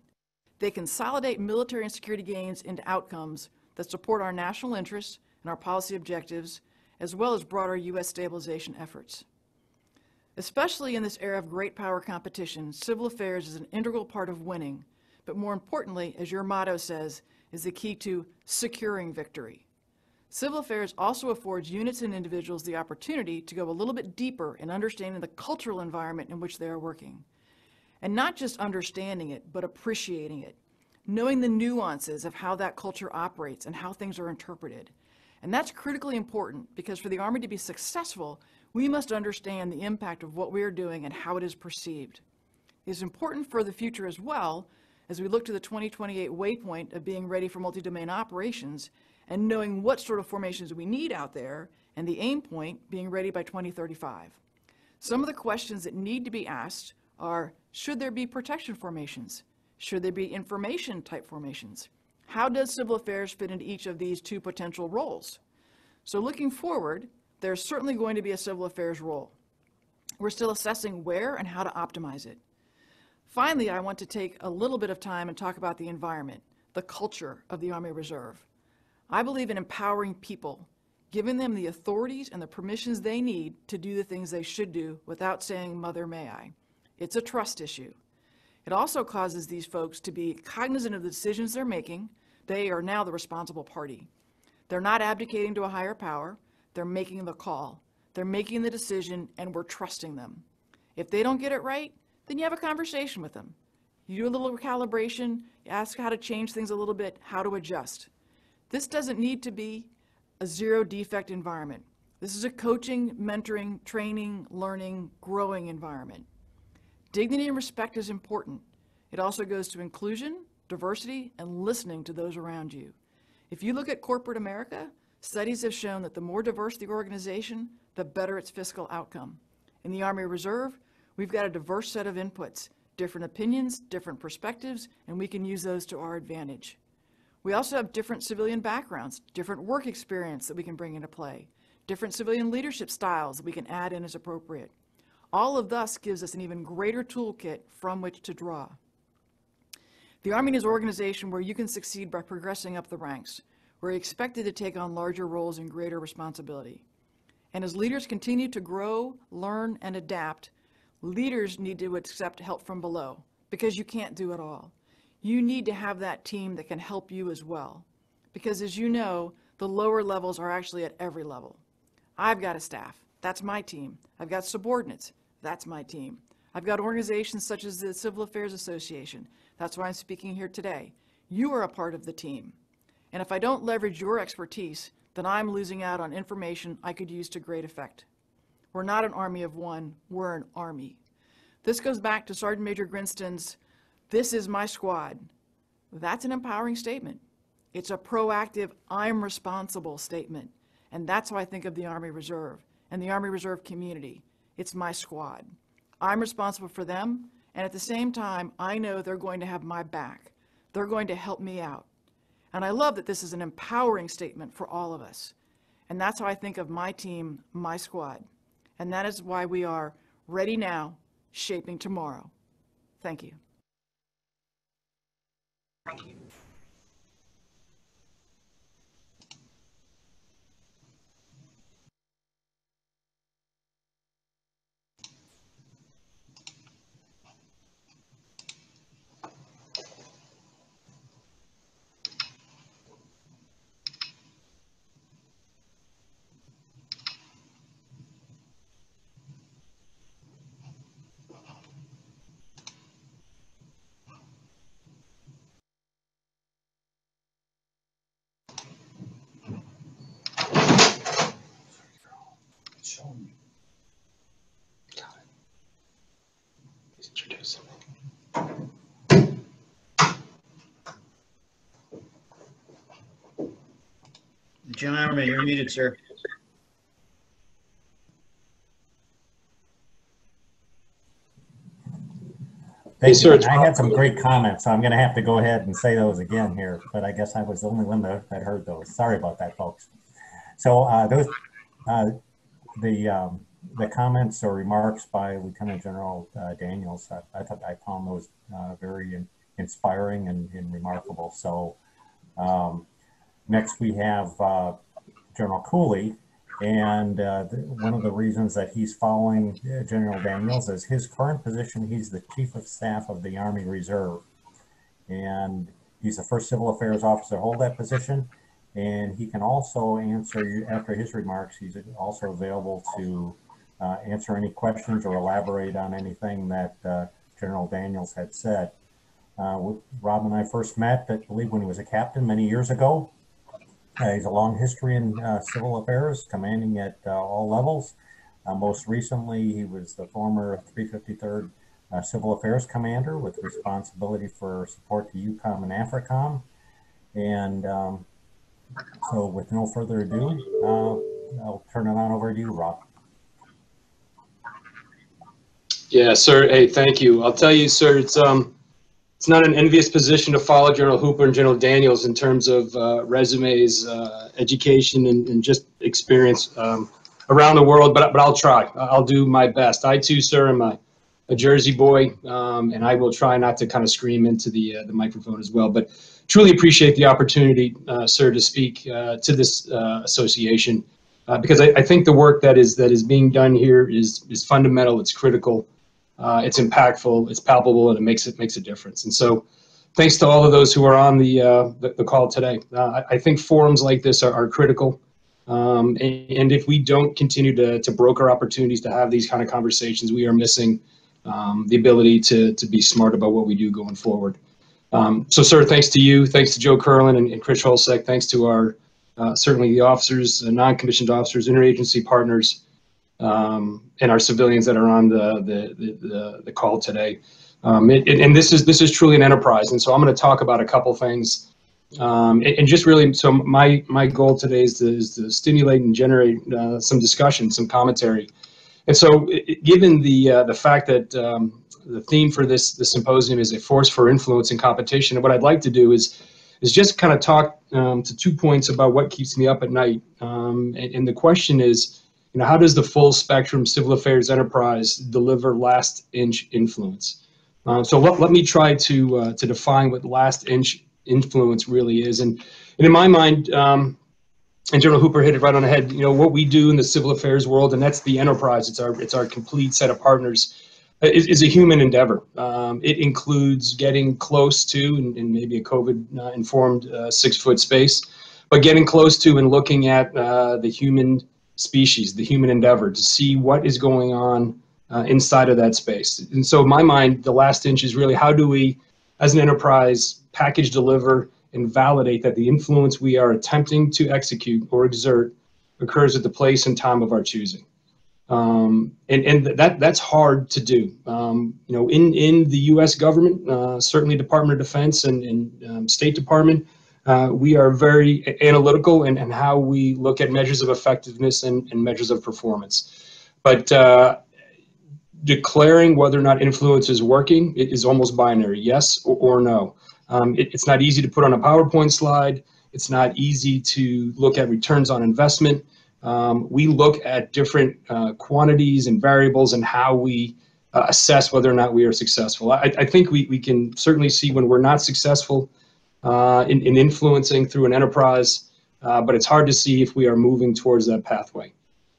They consolidate military and security gains into outcomes that support our national interests and our policy objectives, as well as broader U.S. stabilization efforts. Especially in this era of great power competition, civil affairs is an integral part of winning, but more importantly, as your motto says, is the key to securing victory. Civil affairs also affords units and individuals the opportunity to go a little bit deeper in understanding the cultural environment in which they are working. And not just understanding it, but appreciating it, knowing the nuances of how that culture operates and how things are interpreted. And that's critically important, because for the Army to be successful, we must understand the impact of what we are doing and how it is perceived. It is important for the future as well, as we look to the 2028 waypoint of being ready for multi-domain operations and knowing what sort of formations we need out there, and the aim point being ready by 2035. Some of the questions that need to be asked are, should there be protection formations? Should there be information type formations? How does civil affairs fit into each of these 2 potential roles? So looking forward, there's certainly going to be a civil affairs role. We're still assessing where and how to optimize it. Finally, I want to take a little bit of time and talk about the environment, the culture of the Army Reserve. I believe in empowering people, giving them the authorities and the permissions they need to do the things they should do without saying, "Mother, may I?" It's a trust issue. It also causes these folks to be cognizant of the decisions they're making. They are now the responsible party. They're not abdicating to a higher power. They're making the call. They're making the decision, and we're trusting them. If they don't get it right, then you have a conversation with them. You do a little calibration, you ask how to change things a little bit, how to adjust. This doesn't need to be a zero defect environment. This is a coaching, mentoring, training, learning, growing environment. Dignity and respect is important. It also goes to inclusion, diversity, and listening to those around you. If you look at corporate America, studies have shown that the more diverse the organization, the better its fiscal outcome. In the Army Reserve, we've got a diverse set of inputs, different opinions, different perspectives, and we can use those to our advantage. We also have different civilian backgrounds, different work experience that we can bring into play, different civilian leadership styles that we can add in as appropriate. All of this gives us an even greater toolkit from which to draw. The Army is an organization where you can succeed by progressing up the ranks. We're expected to take on larger roles and greater responsibility. And as leaders continue to grow, learn, and adapt, leaders need to accept help from below, because you can't do it all. You need to have that team that can help you as well. Because as you know, the lower levels are actually at every level. I've got a staff, that's my team. I've got subordinates, that's my team. I've got organizations such as the Civil Affairs Association. That's why I'm speaking here today. You are a part of the team. And if I don't leverage your expertise, then I'm losing out on information I could use to great effect. We're not an army of one, we're an army. This goes back to Sergeant Major Grinston's, "This is my squad." That's an empowering statement. It's a proactive, I'm responsible statement. And that's how I think of the Army Reserve and the Army Reserve community. It's my squad. I'm responsible for them, and at the same time, I know they're going to have my back. They're going to help me out. And I love that this is an empowering statement for all of us. And that's how I think of my team, my squad. And that is why we are ready now, shaping tomorrow. Thank you. Thank you. Introduce him. Jim Ammerman, you're muted, sir. Thank you. I had some great comments, so I'm going to have to go ahead and say those again here, but I guess I was the only one that heard those. Sorry about that, folks. So the comments or remarks by Lieutenant General Daniels, I found those very inspiring and remarkable. So next we have General Cooley, and one of the reasons that he's following General Daniels is his current position. He's the Chief of Staff of the Army Reserve, and he's the first civil affairs officer to hold that position. And he can also answer, after his remarks, he's also available to answer any questions or elaborate on anything that General Daniels had said. Rob and I first met, I believe, when he was a captain many years ago. He's a long history in civil affairs, commanding at all levels. Most recently, he was the former 353rd Civil Affairs Commander with responsibility for support to EUCOM and AFRICOM. And so with no further ado, I'll turn it on over to you, Rob. Yeah, sir. Hey, thank you. I'll tell you, sir, it's not an envious position to follow General Hooper and General Daniels in terms of resumes, education, and just experience around the world, but I'll try. I'll do my best. I too, sir, am a Jersey boy, and I will try not to kind of scream into the microphone as well, but truly appreciate the opportunity, sir, to speak to this association, because I think the work that is being done here is fundamental, it's critical. It's impactful, it's palpable, and it makes a difference. And so thanks to all of those who are on the call today. I think forums like this are critical. And if we don't continue to broker opportunities to have these kind of conversations, we are missing the ability to be smart about what we do going forward. So, sir, thanks to you, thanks to Joe Kirlin and Chris Holshek, thanks to our certainly the officers, non-commissioned officers, interagency partners, and our civilians that are on the call today. And this is truly an enterprise. And so I'm going to talk about a couple things. And just really, so my goal today is to stimulate and generate some discussion, some commentary. And so given the fact that the theme for this symposium is a force for influence and competition, and what I'd like to do is just kind of talk to 2 points about what keeps me up at night. And the question is, how does the full spectrum civil affairs enterprise deliver last inch influence? So let me try to define what last inch influence really is. And in my mind, and General Hooper hit it right on the head, what we do in the civil affairs world, and that's the enterprise, it's our complete set of partners, is a human endeavor. It includes getting close to, and maybe a COVID-informed 6-foot space, but getting close to and looking at the human species, the human endeavor, to see what is going on inside of that space. And so in my mind, the last inch is really how do we, as an enterprise, package, deliver, and validate that the influence we are attempting to execute or exert occurs at the place and time of our choosing. And that's hard to do. In the U.S. government, certainly Department of Defense and State Department, we are very analytical in how we look at measures of effectiveness and measures of performance. But declaring whether or not influence is working, it is almost binary, yes or no. It's not easy to put on a PowerPoint slide. It's not easy to look at returns on investment. We look at different quantities and variables and how we assess whether or not we are successful. I think we can certainly see when we're not successful in influencing through an enterprise, but it's hard to see if we are moving towards that pathway.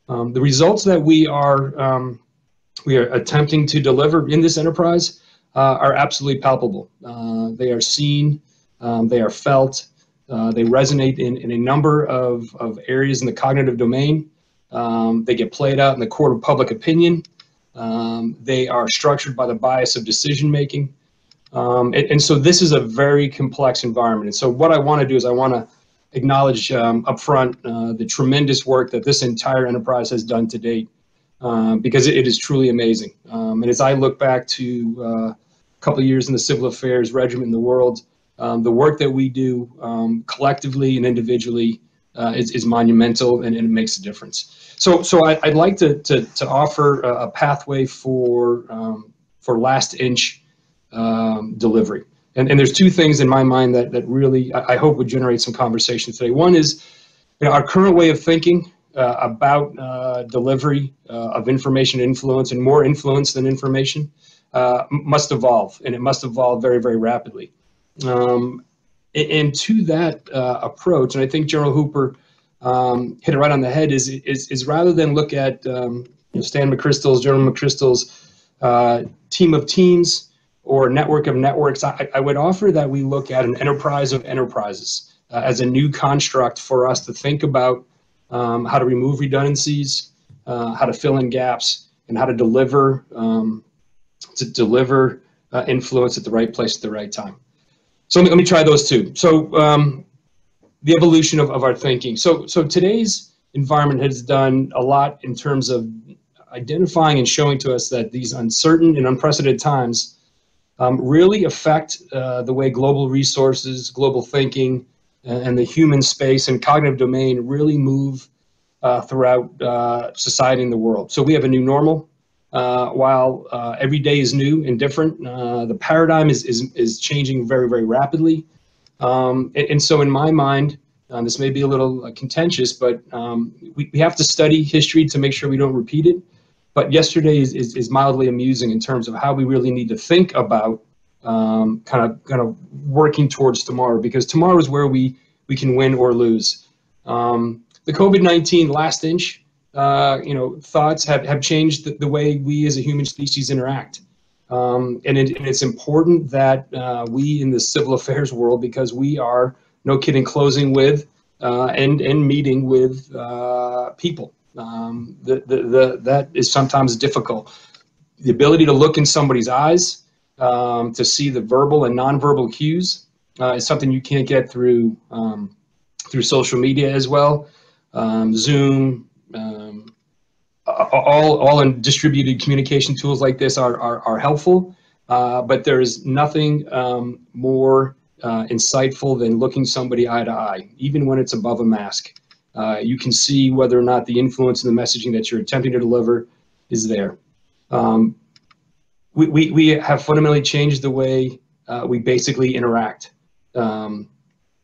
The results that we are attempting to deliver in this enterprise are absolutely palpable. They are seen, they are felt, they resonate in a number of areas in the cognitive domain. They get played out in the court of public opinion. They are structured by the bias of decision making. And so this is a very complex environment. And so what I want to do is I want to acknowledge upfront the tremendous work that this entire enterprise has done to date, because it is truly amazing. And as I look back to a couple of years in the civil affairs regiment in the world, the work that we do collectively and individually is monumental, and it makes a difference. So I'd like to offer a pathway for last inch delivery. And there's two things in my mind that really I hope would generate some conversation today. One is our current way of thinking about delivery of information influence, and more influence than information, must evolve, and it must evolve very, very rapidly. And to that approach, and I think General Hooper hit it right on the head, is rather than look at Stan McChrystal's, General McChrystal's team of teams or network of networks, I would offer that we look at an enterprise of enterprises as a new construct for us to think about how to remove redundancies, how to fill in gaps, and how to deliver influence at the right place at the right time. So let me try those two. So the evolution of our thinking. So today's environment has done a lot in terms of identifying and showing to us that these uncertain and unprecedented times really affect the way global resources, global thinking, and the human space and cognitive domain really move throughout society and the world. So we have a new normal. While every day is new and different, the paradigm is changing very, very rapidly. And so in my mind, this may be a little contentious, but we have to study history to make sure we don't repeat it. But yesterday is mildly amusing in terms of how we really need to think about kind of working towards tomorrow, because tomorrow is where we can win or lose. The COVID-19 last inch, thoughts have changed the way we as a human species interact. And it's important that we in the civil affairs world, because we are, no kidding, closing with and meeting with people. That is sometimes difficult. The ability to look in somebody's eyes, to see the verbal and nonverbal cues, is something you can't get through social media as well. Zoom, all in distributed communication tools like this are helpful, but there is nothing more insightful than looking somebody eye to eye, even when it's above a mask. You can see whether or not the influence in the messaging that you're attempting to deliver is there. We have fundamentally changed the way we basically interact.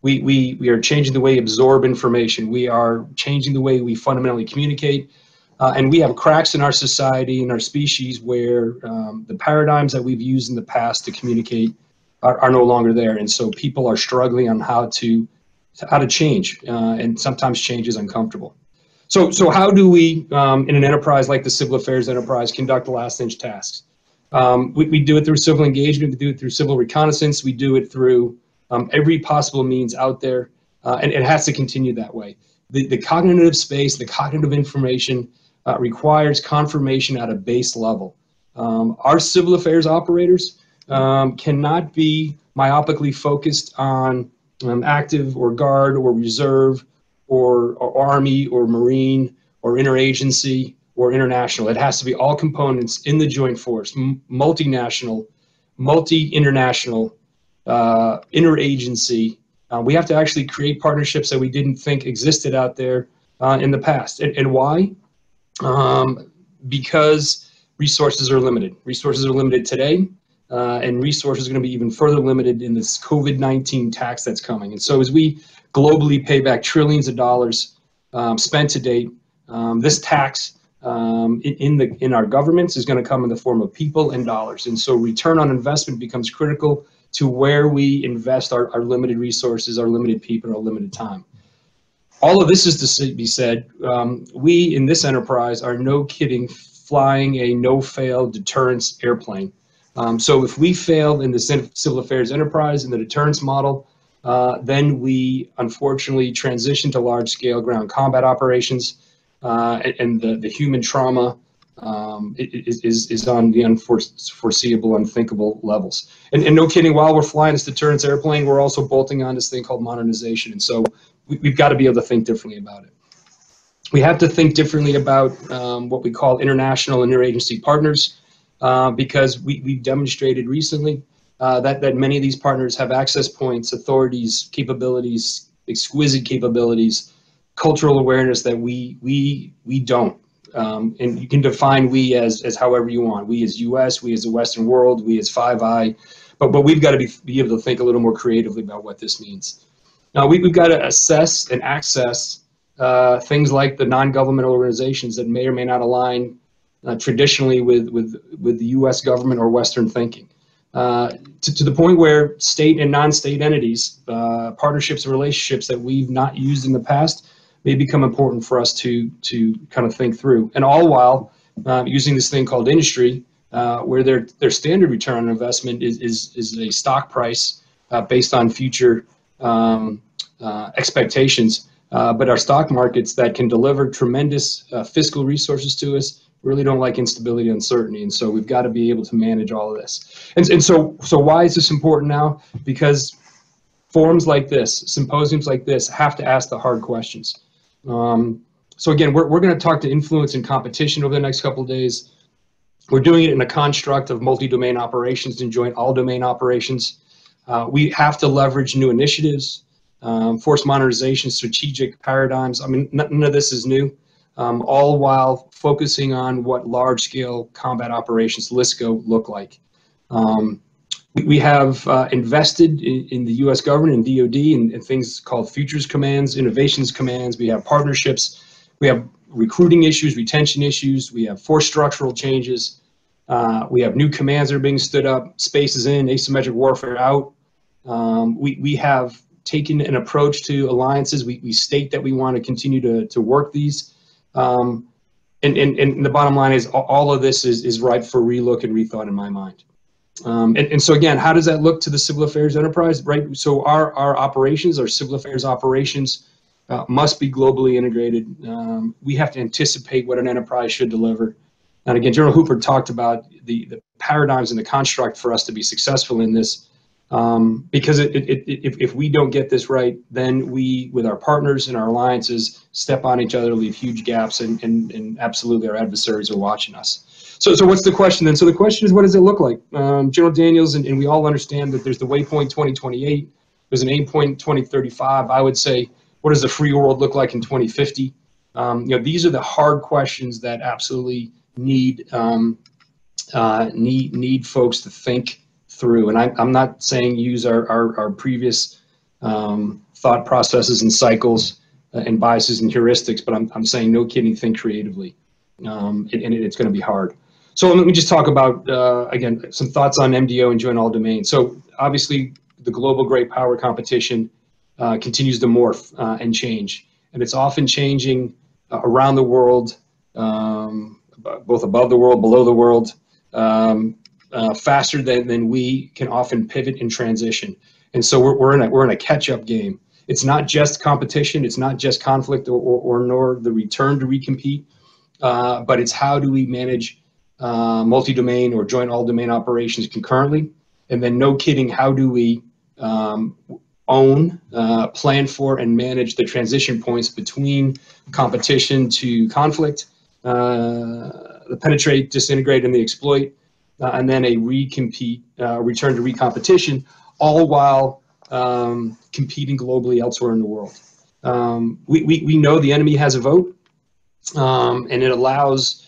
We are changing the way we absorb information. We are changing the way we fundamentally communicate. And we have cracks in our society and our species where the paradigms that we've used in the past to communicate are no longer there. And so people are struggling on how to change, and sometimes change is uncomfortable. So how do we, in an enterprise like the civil affairs enterprise, conduct the last inch tasks? We do it through civil engagement, we do it through civil reconnaissance, we do it through every possible means out there, and it has to continue that way. The cognitive space, the cognitive information requires confirmation at a base level. Our civil affairs operators cannot be myopically focused on active or guard or reserve or Army or Marine or interagency or international. It has to be all components in the joint force, multinational, multi-international, interagency. We have to actually create partnerships that we didn't think existed out there in the past. And why? Because resources are limited. Resources are limited today, and resources are going to be even further limited in this COVID-19 tax that's coming. And so as we globally pay back trillions of dollars spent to date, this tax in our governments is going to come in the form of people and dollars. And so return on investment becomes critical to where we invest our limited resources, our limited people, our limited time. All of this is to be said, we in this enterprise are no kidding flying a no-fail deterrence airplane. So if we fail in the civil affairs enterprise in the deterrence model, then we unfortunately transition to large-scale ground combat operations, and the human trauma is on the unforeseeable, unthinkable levels. And no kidding, while we're flying this deterrence airplane, we're also bolting on this thing called modernization. And so we've got to be able to think differently about it. We have to think differently about what we call international and interagency partners, because we've demonstrated recently that many of these partners have access points, authorities, capabilities, exquisite capabilities, cultural awareness that we don't. And you can define we as however you want. We as US, we as the Western world, we as Five Eye, but we've got to be able to think a little more creatively about what this means. Now we've got to assess and access things like the non-governmental organizations that may or may not align traditionally with the US government or Western thinking. To the point where state and non-state entities, partnerships and relationships that we've not used in the past may become important for us to kind of think through. And all while using this thing called industry, where their standard return on investment is a stock price based on future expectations. But our stock markets that can deliver tremendous fiscal resources to us really don't like instability and uncertainty. And so we've got to be able to manage all of this. And so why is this important now? Because forums like this, symposiums like this, have to ask the hard questions. So again, we're going to talk to influence and competition over the next couple of days. We're doing it in a construct of multi-domain operations and joint all-domain operations. We have to leverage new initiatives, force modernization, strategic paradigms. I mean, none of this is new, all while focusing on what large-scale combat operations, LISCO, look like. We have invested in the U.S. government and DoD in things called futures commands, innovations commands. We have partnerships. We have recruiting issues, retention issues. We have force structural changes. We have new commands that are being stood up. Space is in, asymmetric warfare out. We have taken an approach to alliances. We state that we want to continue to work these. And the bottom line is all of this is ripe for relook and rethought in my mind. And so again, how does that look to the civil affairs enterprise, right? So our operations, our civil affairs operations, must be globally integrated. We have to anticipate what an enterprise should deliver. And again, General Hooper talked about the paradigms and the construct for us to be successful in this. Because if we don't get this right, then we, with our partners and our alliances, step on each other, leave huge gaps, and absolutely our adversaries are watching us. So what's the question then? So the question is, what does it look like? General Daniels, and we all understand that there's the waypoint 2028, there's an aim point 2035. I would say, what does the free world look like in 2050? These are the hard questions that absolutely need folks to think through. And I'm not saying use our previous thought processes and cycles and biases and heuristics, but I'm saying no kidding, think creatively. And it's going to be hard. So let me just talk about, again, some thoughts on MDO and joint all domain. So obviously the global great power competition continues to morph and change. And it's often changing around the world, both above the world, below the world, faster than we can often pivot and transition. And so we're in a catch-up game. It's not just competition, it's not just conflict or nor the return to recompete, but it's how do we manage multi-domain or joint all-domain operations concurrently, and then no kidding, how do we own, plan for, and manage the transition points between competition to conflict, the penetrate, disintegrate, and the exploit, and then a recompete, return to recompetition, all while competing globally elsewhere in the world. We know the enemy has a vote, and it allows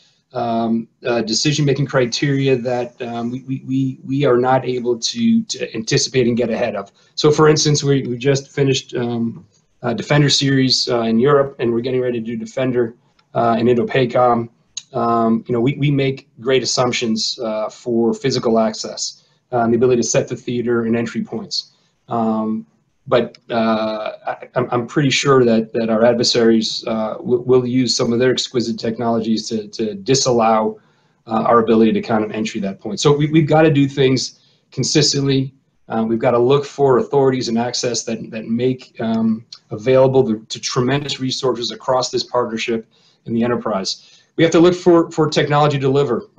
decision-making criteria that we are not able to anticipate and get ahead of. So for instance, we just finished a Defender series in Europe, and we're getting ready to do Defender in Indo-PACOM. We make great assumptions for physical access and the ability to set the theater and entry points. But I'm pretty sure that our adversaries will use some of their exquisite technologies to disallow our ability to kind of entry that point. So we've got to do things consistently. We've got to look for authorities and access that make available to tremendous resources across this partnership in the enterprise. We have to look for technology to deliver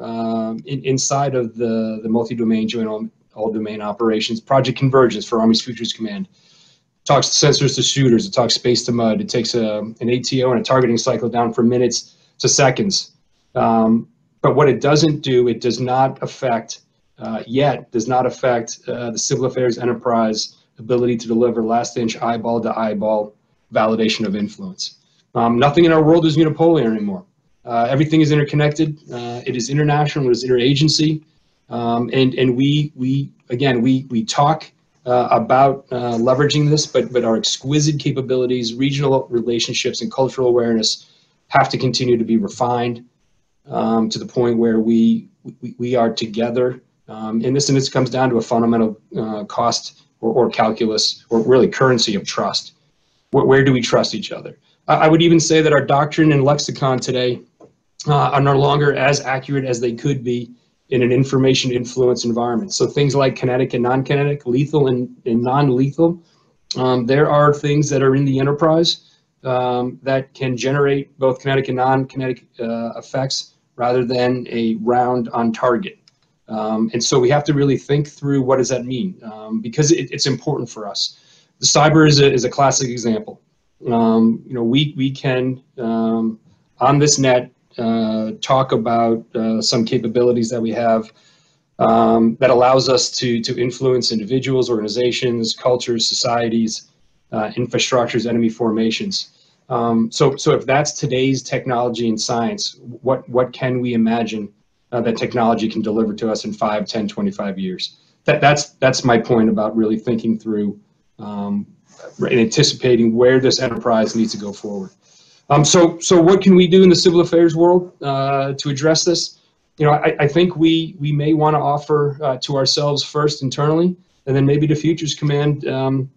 inside of the multi-domain joint all-domain operations. Project Convergence for Army's Futures Command. Talks sensors to shooters, it talks space to mud, it takes an ATO and a targeting cycle down from minutes to seconds. But what it doesn't do, it does not affect, the civil affairs enterprise ability to deliver last inch eyeball to eyeball validation of influence. Nothing in our world is unipolar anymore. Everything is interconnected. It is international, it is interagency. And we talk about leveraging this, but our exquisite capabilities, regional relationships, and cultural awareness have to continue to be refined to the point where we are together. And this comes down to a fundamental cost or calculus, or really currency of trust. Where do we trust each other? I would even say that our doctrine and lexicon today are no longer as accurate as they could be in an information influence environment. So things like kinetic and non-kinetic, lethal and non-lethal, there are things that are in the enterprise that can generate both kinetic and non-kinetic effects rather than a round on target. And so we have to really think through what does that mean, because it's important for us. The cyber is a classic example. We can, on this net, talk about some capabilities that we have that allows us to influence individuals, organizations, cultures, societies, infrastructures, enemy formations. So if that's today's technology and science, what can we imagine that technology can deliver to us in 5, 10, 25 years? That's my point about really thinking through and anticipating where this enterprise needs to go forward. So what can we do in the civil affairs world to address this? I think we may want to offer to ourselves first internally, and then maybe to Futures Command, an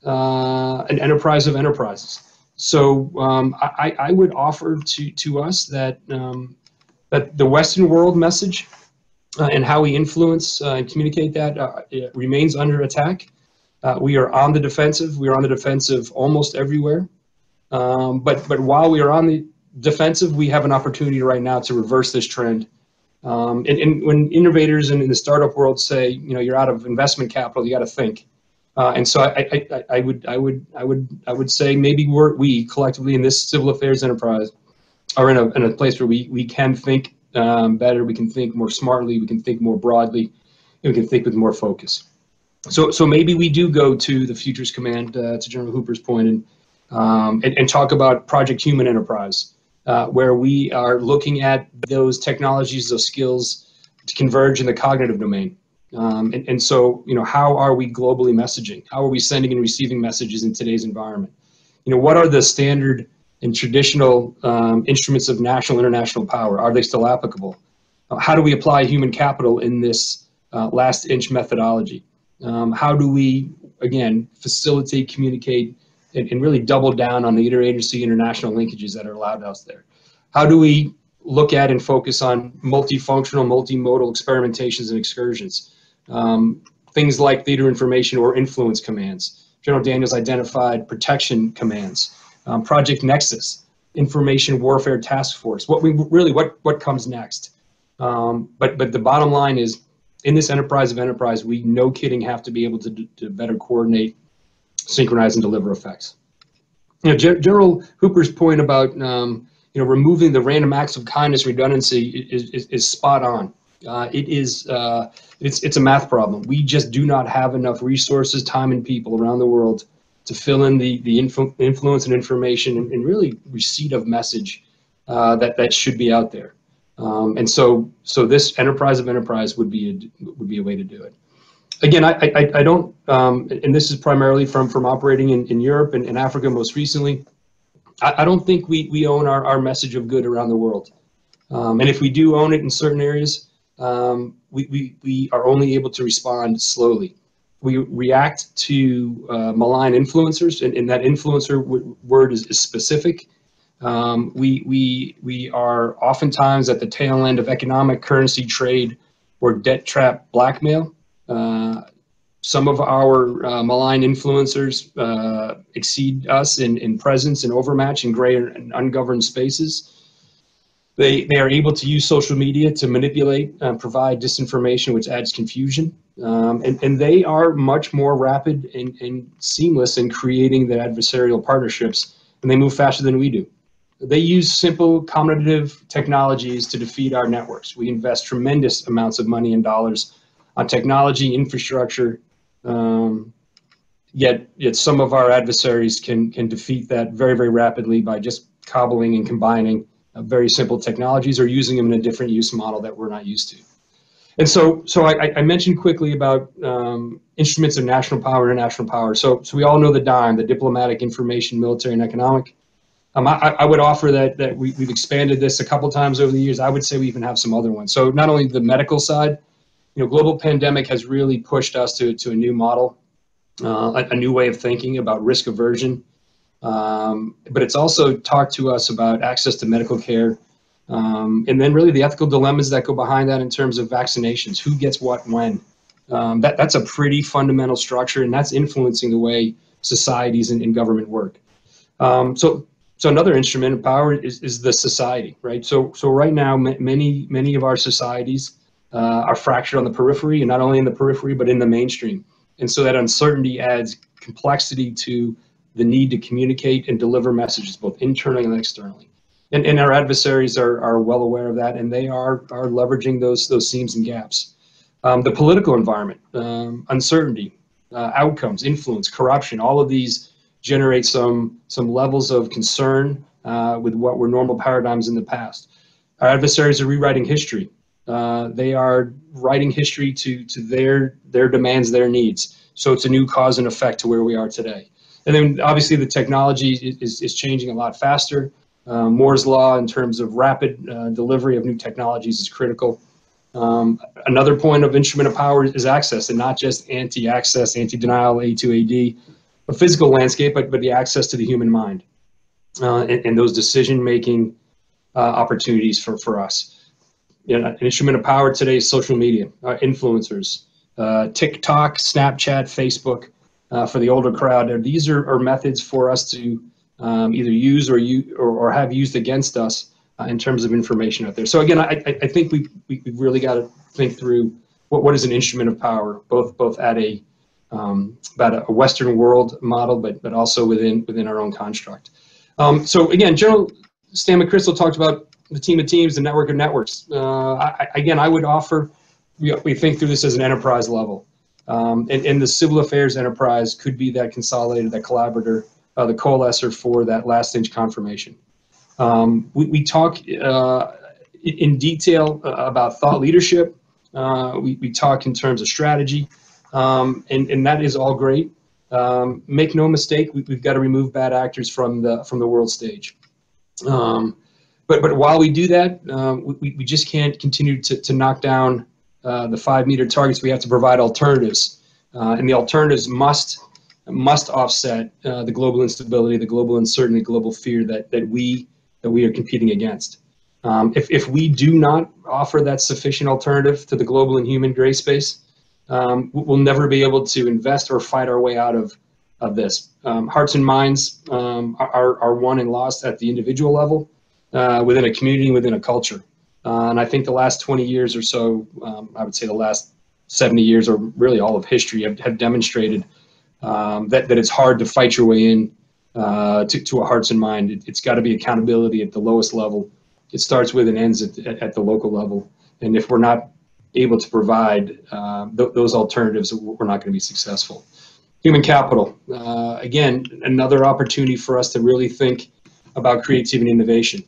enterprise of enterprises. So I would offer to us that that the Western world message and how we influence and communicate that it remains under attack. We are on the defensive. We are on the defensive almost everywhere. But while we are on the defensive, we have an opportunity right now to reverse this trend. And when innovators in the startup world say, you're out of investment capital, you got to think. And so I would say maybe we collectively in this civil affairs enterprise are in a place where we can think better, we can think more smartly, we can think more broadly, and we can think with more focus. So maybe we do go to the Futures Command, to General Hooper's point, and talk about Project Human Enterprise, where we are looking at those technologies, those skills to converge in the cognitive domain. And so, how are we globally messaging? How are we sending and receiving messages in today's environment? What are the standard and traditional instruments of national, international power? Are they still applicable? How do we apply human capital in this last inch methodology? How do we, again, facilitate, communicate, and really double down on the interagency international linkages that are allowed out there? How do we look at and focus on multifunctional, multimodal experimentations and excursions? Things like theater information or influence commands. General Daniels identified protection commands. Project Nexus, information warfare task force. What comes next? But the bottom line is, in this enterprise of enterprise, we, no kidding, have to be able to better coordinate, synchronize, and deliver effects. General Hooper's point about removing the random acts of kindness redundancy is spot on. It's a math problem. We just do not have enough resources, time, and people around the world to fill in the influence and information and really receipt of message that should be out there. And so this enterprise of enterprise would be a way to do it. Again, I don't, and this is primarily from operating in Europe and Africa most recently. I don't think we own our message of good around the world. And if we do own it in certain areas, we are only able to respond slowly. We react to malign influencers, and that influencer word is specific. We are oftentimes at the tail end of economic, currency, trade, or debt trap blackmail. Some of our malign influencers exceed us in presence and overmatch in gray and ungoverned spaces. They are able to use social media to manipulate and provide disinformation, which adds confusion. And they are much more rapid and seamless in creating the adversarial partnerships, and they move faster than we do. They use simple combinative technologies to defeat our networks. We invest tremendous amounts of money and dollars on technology, infrastructure, yet some of our adversaries can defeat that very, very rapidly by just cobbling and combining very simple technologies or using them in a different use model that we're not used to. And so I mentioned quickly about instruments of national power, international power. So we all know the DIME, the diplomatic, information, military, and economic. I would offer that we've expanded this a couple times over the years. I would say we even have some other ones. So not only the medical side, global pandemic has really pushed us to a new model, a new way of thinking about risk aversion. But it's also talked to us about access to medical care. And then really the ethical dilemmas that go behind that in terms of vaccinations, who gets what when. That's a pretty fundamental structure, and that's influencing the way societies and government work. So another instrument of power is the society, right? So right now, many of our societies are fractured on the periphery, and not only in the periphery, but in the mainstream. And so that uncertainty adds complexity to the need to communicate and deliver messages, both internally and externally. And our adversaries are well aware of that, and they are leveraging those seams and gaps. The political environment, uncertainty, outcomes, influence, corruption, all of these generate some levels of concern with what were normal paradigms in the past. Our adversaries are rewriting history. They are writing history to their demands, their needs. So it's a new cause and effect to where we are today. And then obviously the technology is changing a lot faster. Moore's law in terms of rapid delivery of new technologies is critical. Another point of instrument of power is access, and not just anti-access, anti-denial, A2AD, a physical landscape, but the access to the human mind and those decision-making opportunities for us. An instrument of power today is social media, influencers, TikTok, Snapchat, Facebook. For the older crowd, these are methods for us to either use or have used against us in terms of information out there. So again, I think we've really got to think through what is an instrument of power, both at about a Western world model, but also within our own construct. So again, General Stan McChrystal talked about the team of teams, the network of networks. Again, I would offer, we think through this as an enterprise level. And the civil affairs enterprise could be that consolidator, that collaborator, the coalescer for that last inch confirmation. We talk in detail about thought leadership. We talk in terms of strategy, and that is all great. Make no mistake, we've got to remove bad actors from the world stage. But while we do that, we just can't continue to knock down the 5-meter targets. We have to provide alternatives, and the alternatives must offset the global instability, the global uncertainty, global fear that we are competing against. If we do not offer that sufficient alternative to the global and human gray space, we'll never be able to invest or fight our way out of this. Hearts and minds are won and lost at the individual level, within a community, within a culture. And I think the last 20 years or so, I would say the last 70 years, or really all of history, have demonstrated that it's hard to fight your way in to a hearts and mind. It's got to be accountability at the lowest level. It starts with and ends at the local level. And if we're not able to provide those alternatives, we're not going to be successful. Human capital, again, another opportunity for us to really think about creativity and innovation.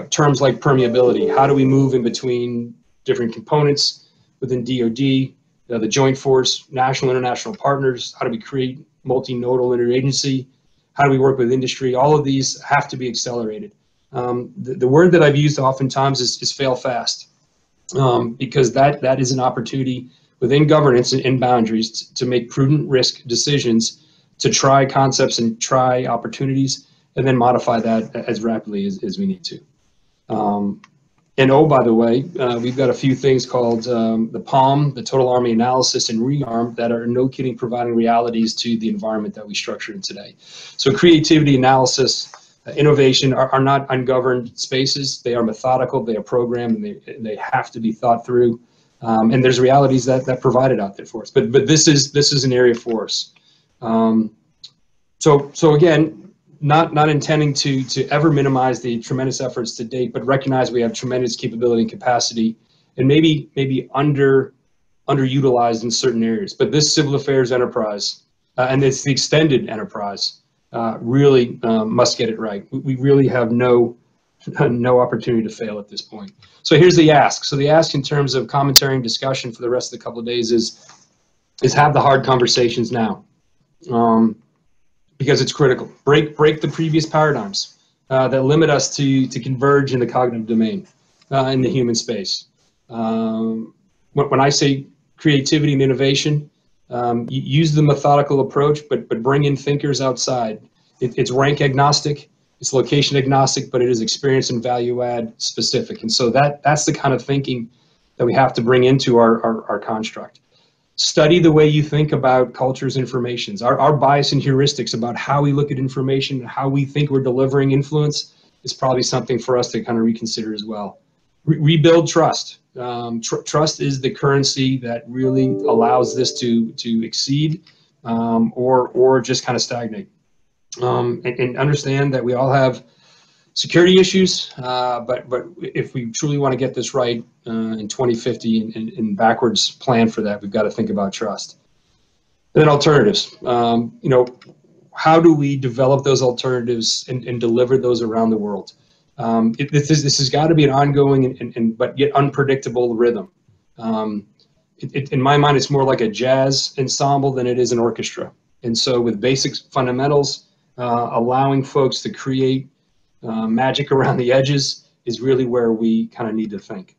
Terms like permeability, how do we move in between different components within DoD, the Joint Force, national, international partners? How do we create multinodal interagency? How do we work with industry? All of these have to be accelerated. The word that I've used oftentimes is fail fast, because that is an opportunity within governance and boundaries to make prudent risk decisions, to try concepts and try opportunities, and then modify that as rapidly as we need to. And oh, by the way, we've got a few things called the PALM, the Total Army Analysis, and REARM that are, no kidding, providing realities to the environment that we structure in today. So creativity, analysis, innovation are not ungoverned spaces. They are methodical, they are programmed, and they have to be thought through. And there's realities that provided out there for us. But this is an area for us. So again, not intending to ever minimize the tremendous efforts to date, but recognize we have tremendous capability and capacity, and maybe underutilized in certain areas. But this civil affairs enterprise, and it's the extended enterprise, really must get it right. We really have no opportunity to fail at this point. So here's the ask. So the ask in terms of commentary and discussion for the rest of the couple of days is have the hard conversations now. Because it's critical. Break the previous paradigms that limit us to converge in the cognitive domain, in the human space. When I say creativity and innovation, use the methodical approach, but bring in thinkers outside. It's rank agnostic, it's location agnostic, but it is experience and value add specific. And so that's the kind of thinking that we have to bring into our construct. Study the way you think about cultures and informations. Our bias and heuristics about how we look at information, how we think we're delivering influence, is probably something for us to kind of reconsider as well. Rebuild trust. Trust is the currency that really allows this to exceed or just kind of stagnate. And understand that we all have security issues, but if we truly want to get this right in 2050 and backwards plan for that, we've got to think about trust. And then alternatives. How do we develop those alternatives and deliver those around the world? This has got to be an ongoing but yet unpredictable rhythm. In my mind, it's more like a jazz ensemble than it is an orchestra. And so with basic fundamentals, allowing folks to create magic around the edges is really where we kind of need to think.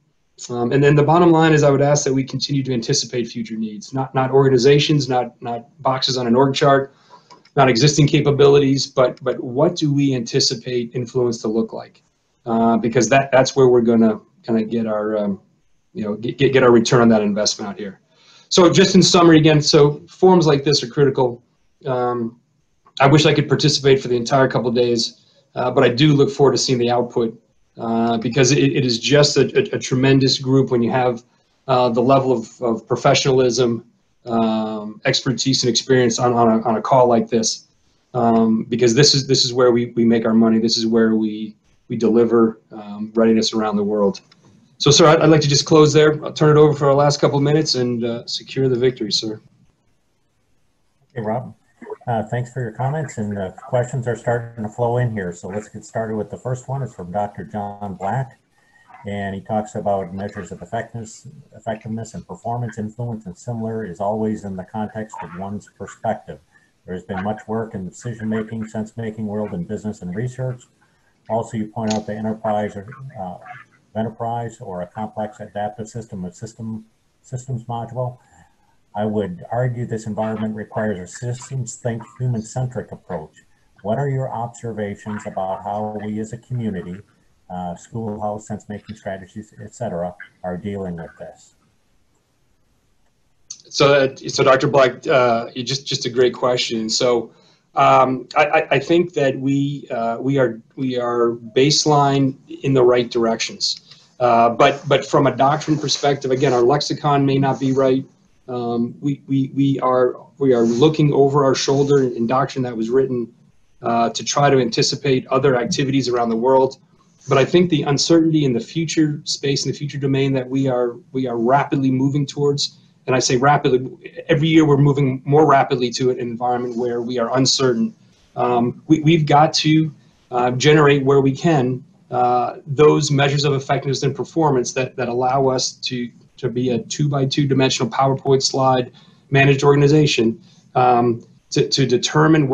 And then the bottom line is I would ask that we continue to anticipate future needs, not organizations, not boxes on an org chart, not existing capabilities, but what do we anticipate influence to look like? Because that's where we're going to kind of get our get our return on that investment out here. So just in summary again, so forums like this are critical. I wish I could participate for the entire couple of days, but I do look forward to seeing the output because it is just a tremendous group when you have the level of professionalism, expertise, and experience on a call like this. Because this is where we make our money. This is where we deliver readiness around the world. So, sir, I'd like to just close there. I'll turn it over for our last couple of minutes and secure the victory, sir. Okay, Rob. Thanks for your comments, and questions are starting to flow in here. So let's get started with the first one. It's from Dr. John Black, and he talks about measures of effectiveness and performance. Influence and similar is always in the context of one's perspective. There's been much work in the decision-making, sense-making world in business and research. Also, you point out the enterprise or a complex adaptive system of systems module. I would argue this environment requires a systems think human-centric approach. What are your observations about how we as a community, schoolhouse, sense-making strategies, etc., are dealing with this? So Dr. Black, just a great question. So I think that we are baseline in the right directions, but from a doctrine perspective, again, our lexicon may not be right. We are looking over our shoulder in doctrine that was written to try to anticipate other activities around the world. But I think the uncertainty in the future space, in the future domain that we are rapidly moving towards. And I say rapidly, every year we're moving more rapidly to an environment where we are uncertain. We've got to generate where we can those measures of effectiveness and performance that allow us to be a 2x2 dimensional PowerPoint slide managed organization to determine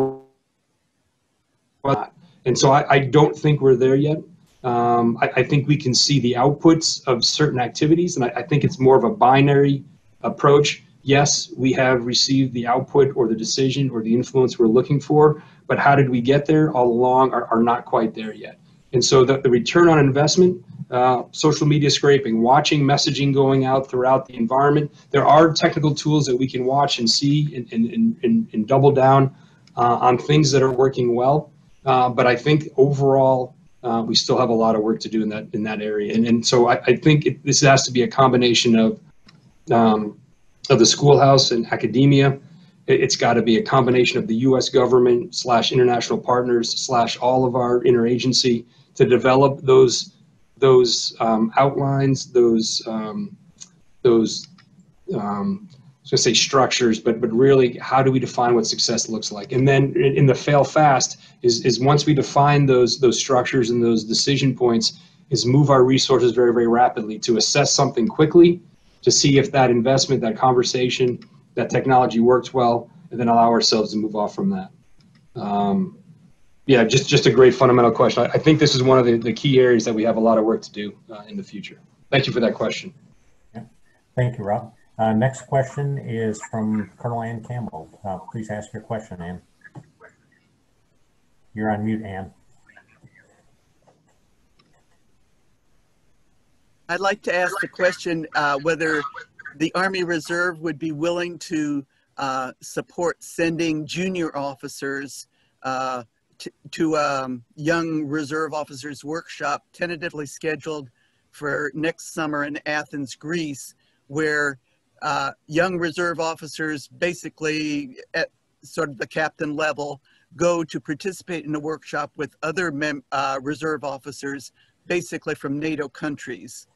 what. And so I don't think we're there yet. I think we can see the outputs of certain activities, and I think it's more of a binary approach. Yes, we have received the output or the decision or the influence we're looking for, but how did we get there all along are not quite there yet. And so the return on investment, social media scraping, watching messaging going out throughout the environment, there are technical tools that we can watch and see and double down on things that are working well. But I think overall, we still have a lot of work to do in that area. And so I think this has to be a combination of the schoolhouse and academia. It's got to be a combination of the U.S. government / international partners / all of our interagency to develop those outlines, those I was going to say structures, but really how do we define what success looks like? And then in the fail fast is once we define those structures and those decision points, is move our resources very, very rapidly to assess something quickly, to see if that investment, that conversation, that technology works well, and then allow ourselves to move off from that. Yeah, just a great fundamental question. I think this is one of the key areas that we have a lot of work to do in the future. Thank you for that question. Yeah. Thank you, Rob. Next question is from Colonel Ann Campbell. Please ask your question, Ann. You're on mute, Ann. I'd like to ask the question whether the Army Reserve would be willing to support sending junior officers to young reserve officers workshop tentatively scheduled for next summer in Athens, Greece, where young reserve officers basically at sort of the captain level go to participate in a workshop with other reserve officers basically from NATO countries.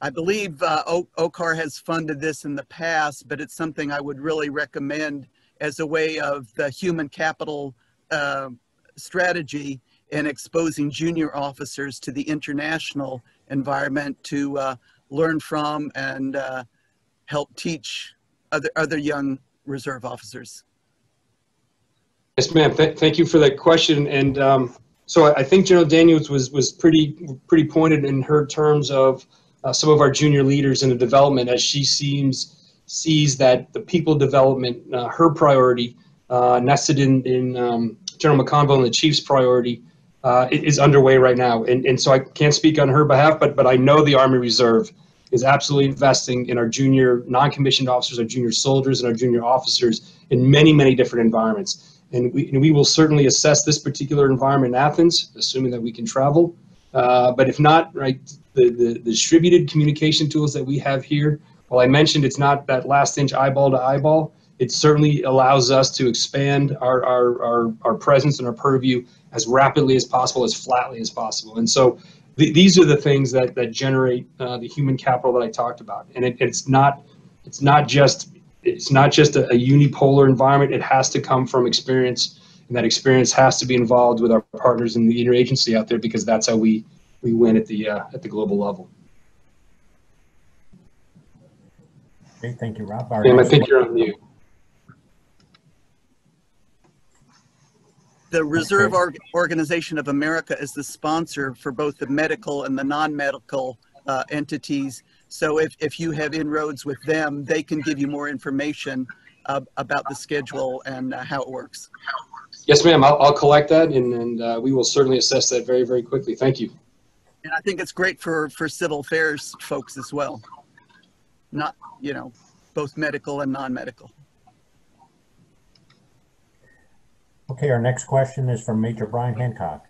I believe OCAR has funded this in the past, but it's something I would really recommend as a way of the human capital strategy in exposing junior officers to the international environment to learn from and help teach other young reserve officers. Yes, ma'am. Thank you for that question. And so I think General Daniels was pretty pointed in her terms of some of our junior leaders in the development, as she sees that the people development, her priority, nested in General McConville and the Chief's priority, is underway right now. And so I can't speak on her behalf, but I know the Army Reserve is absolutely investing in our junior non-commissioned officers, our junior soldiers, and our junior officers in many, many different environments. And we will certainly assess this particular environment in Athens, assuming that we can travel. But if not, right, the distributed communication tools that we have here, while I mentioned it's not that last inch eyeball to eyeball, it certainly allows us to expand our presence and our purview as rapidly as possible, as flatly as possible. And so these are the things that generate the human capital that I talked about. And it's not just a unipolar environment. It has to come from experience, and that experience has to be involved with our partners in the interagency out there, because that's how we win at the global level. Okay, thank you, Rob. Sam, I think you're on mute. The Reserve Organization of America is the sponsor for both the medical and the non-medical entities. So if you have inroads with them, they can give you more information about the schedule and how it works. Yes, ma'am. I'll collect that, and we will certainly assess that very, very quickly. Thank you. And I think it's great for civil affairs folks as well. Not, both medical and non-medical. Okay, our next question is from Major Brian Hancock.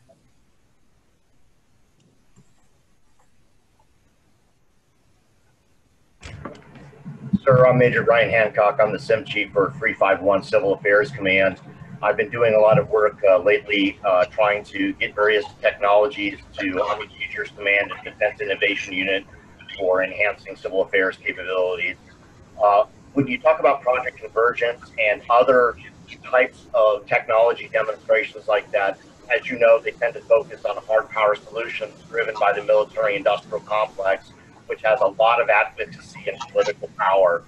Sir, I'm Major Brian Hancock. I'm the SIM Chief for 351 Civil Affairs Command. I've been doing a lot of work lately trying to get various technologies to Army Futures Command and Defense Innovation Unit for enhancing civil affairs capabilities. When you talk about Project Convergence and other types of technology demonstrations like that, as you know, they tend to focus on hard power solutions driven by the military-industrial complex, which has a lot of advocacy and political power.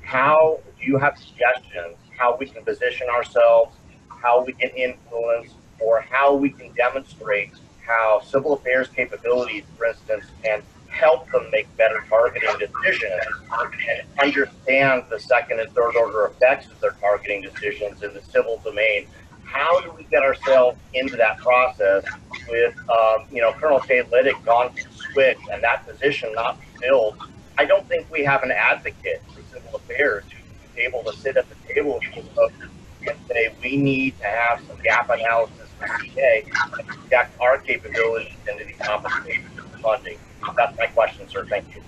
How do you have suggestions how we can position ourselves, how we can influence, or how we can demonstrate how civil affairs capabilities, for instance, can help them make better targeting decisions and understand the second and third order effects of their targeting decisions in the civil domain? How do we get ourselves into that process with, Colonel Tate Liddick gone to switch and that position not filled? I don't think we have an advocate for civil affairs who's able to sit at the table with these folks and say, we need to have some gap analysis for CA and project our capabilities into the compensation funding. That's my question, sir. Thank you.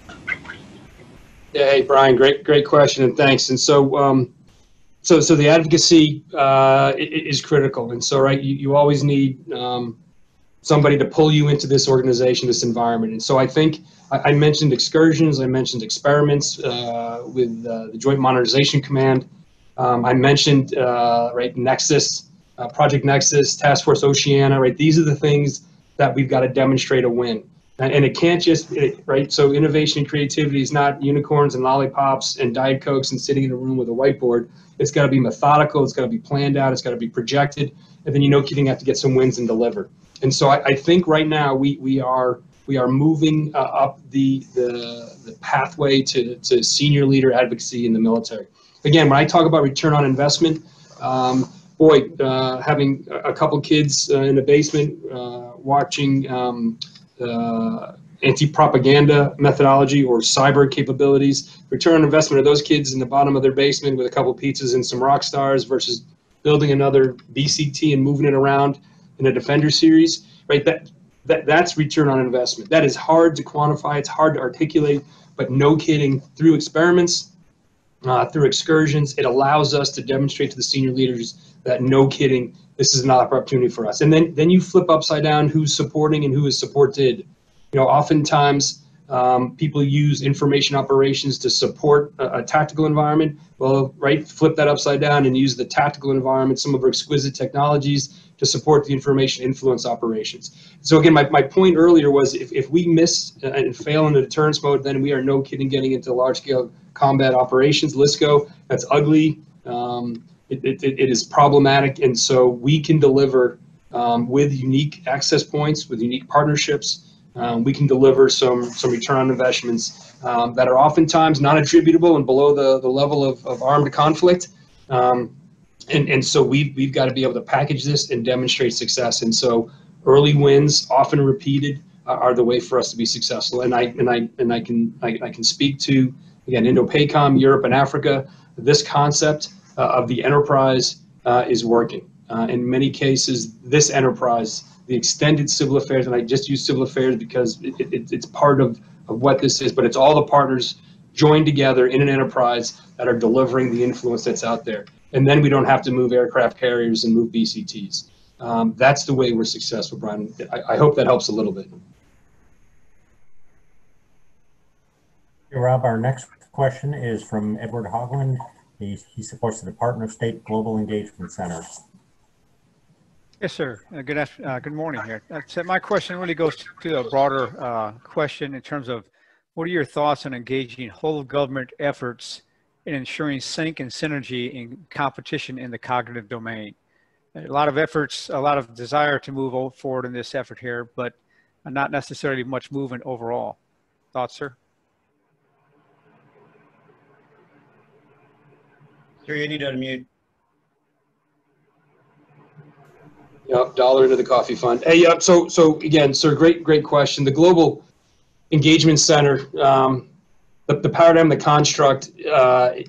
Yeah, hey, Brian, great question, and thanks. And so, so the advocacy is critical, and so you always need somebody to pull you into this organization, this environment. And so I think I mentioned excursions, I mentioned experiments with the Joint Modernization Command. I mentioned Nexus, Project Nexus, Task Force Oceana. Right, these are the things that we've got to demonstrate a win. And it can't just, so innovation and creativity is not unicorns and lollipops and Diet Cokes and sitting in a room with a whiteboard. It's got to be methodical, it's got to be planned out, it's got to be projected, and then kidding, have to get some wins and deliver. And so I think right now we are moving up the pathway to senior leader advocacy in the military. Again, when I talk about return on investment, having a couple kids in the basement watching anti-propaganda methodology or cyber capabilities, return on investment of those kids in the bottom of their basement with a couple pizzas and some rock stars versus building another BCT and moving it around in a Defender series, right? That's return on investment. That is hard to quantify, it's hard to articulate, but no kidding, through experiments, through excursions, it allows us to demonstrate to the senior leaders that no kidding, this is an opportunity for us. And then you flip upside down who's supporting and who is supported. Oftentimes people use information operations to support a tactical environment. Well, flip that upside down and use the tactical environment, some of our exquisite technologies to support the information influence operations. So again, my point earlier was if we miss and fail in the deterrence mode, then we are no kidding getting into large scale combat operations, LISCO. That's ugly. It is problematic, and so we can deliver with unique access points, with unique partnerships. We can deliver some return on investments that are oftentimes not attributable and below the level of armed conflict. And so we've got to be able to package this and demonstrate success. And so early wins, often repeated, are the way for us to be successful. And I can speak to, again, Indo-PACOM, Europe and Africa. This concept of the enterprise is working. In many cases, this enterprise, the extended civil affairs, and I just use civil affairs because it's part of what this is, but it's all the partners joined together in an enterprise that are delivering the influence that's out there. And then we don't have to move aircraft carriers and move BCTs. That's the way we're successful, Brian. I hope that helps a little bit. Hey, Rob, our next question is from Edward Hogland. He supports the Department of State Global Engagement Center. Yes, sir. Good morning here. So my question really goes to a broader question in terms of what are your thoughts on engaging whole government efforts in ensuring sync and synergy in competition in the cognitive domain? A lot of efforts, a lot of desire to move forward in this effort here, but not necessarily much movement overall. Thoughts, sir? Sir, you need to unmute. Yep, dollar into the coffee fund. Hey, yep. So again, sir, great question. The Global Engagement Center, the paradigm, the construct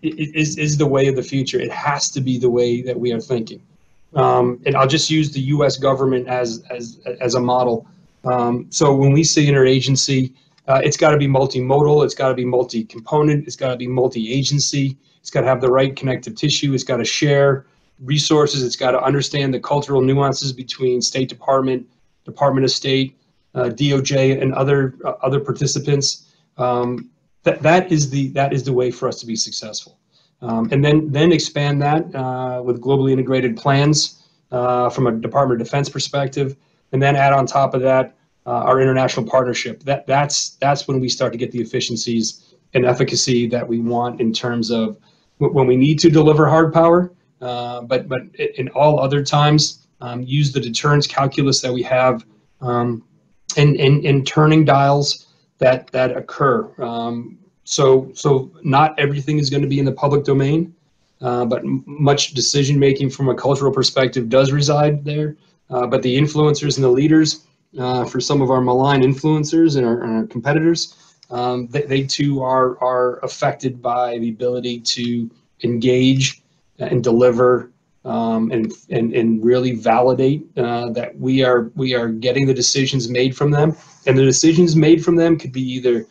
is the way of the future. It has to be the way that we are thinking. And I'll just use the U.S. government as a model. So when we say interagency, it's got to be multimodal. It's got to be multi-component. It's got to be multi-agency. It's got to have the right connective tissue. It's got to share resources. It's got to understand the cultural nuances between State Department, Department of State, DOJ, and other participants. That is the way for us to be successful. And then expand that with globally integrated plans from a Department of Defense perspective, and then add on top of that our international partnership. That's when we start to get the efficiencies and efficacy that we want in terms of when we need to deliver hard power, but in all other times, use the deterrence calculus that we have and turning dials that occur. So not everything is going to be in the public domain, but much decision making from a cultural perspective does reside there. But the influencers and the leaders, for some of our malign influencers and our competitors, they too are affected by the ability to engage and deliver and really validate that we are getting the decisions made from them. And the decisions made from them could be either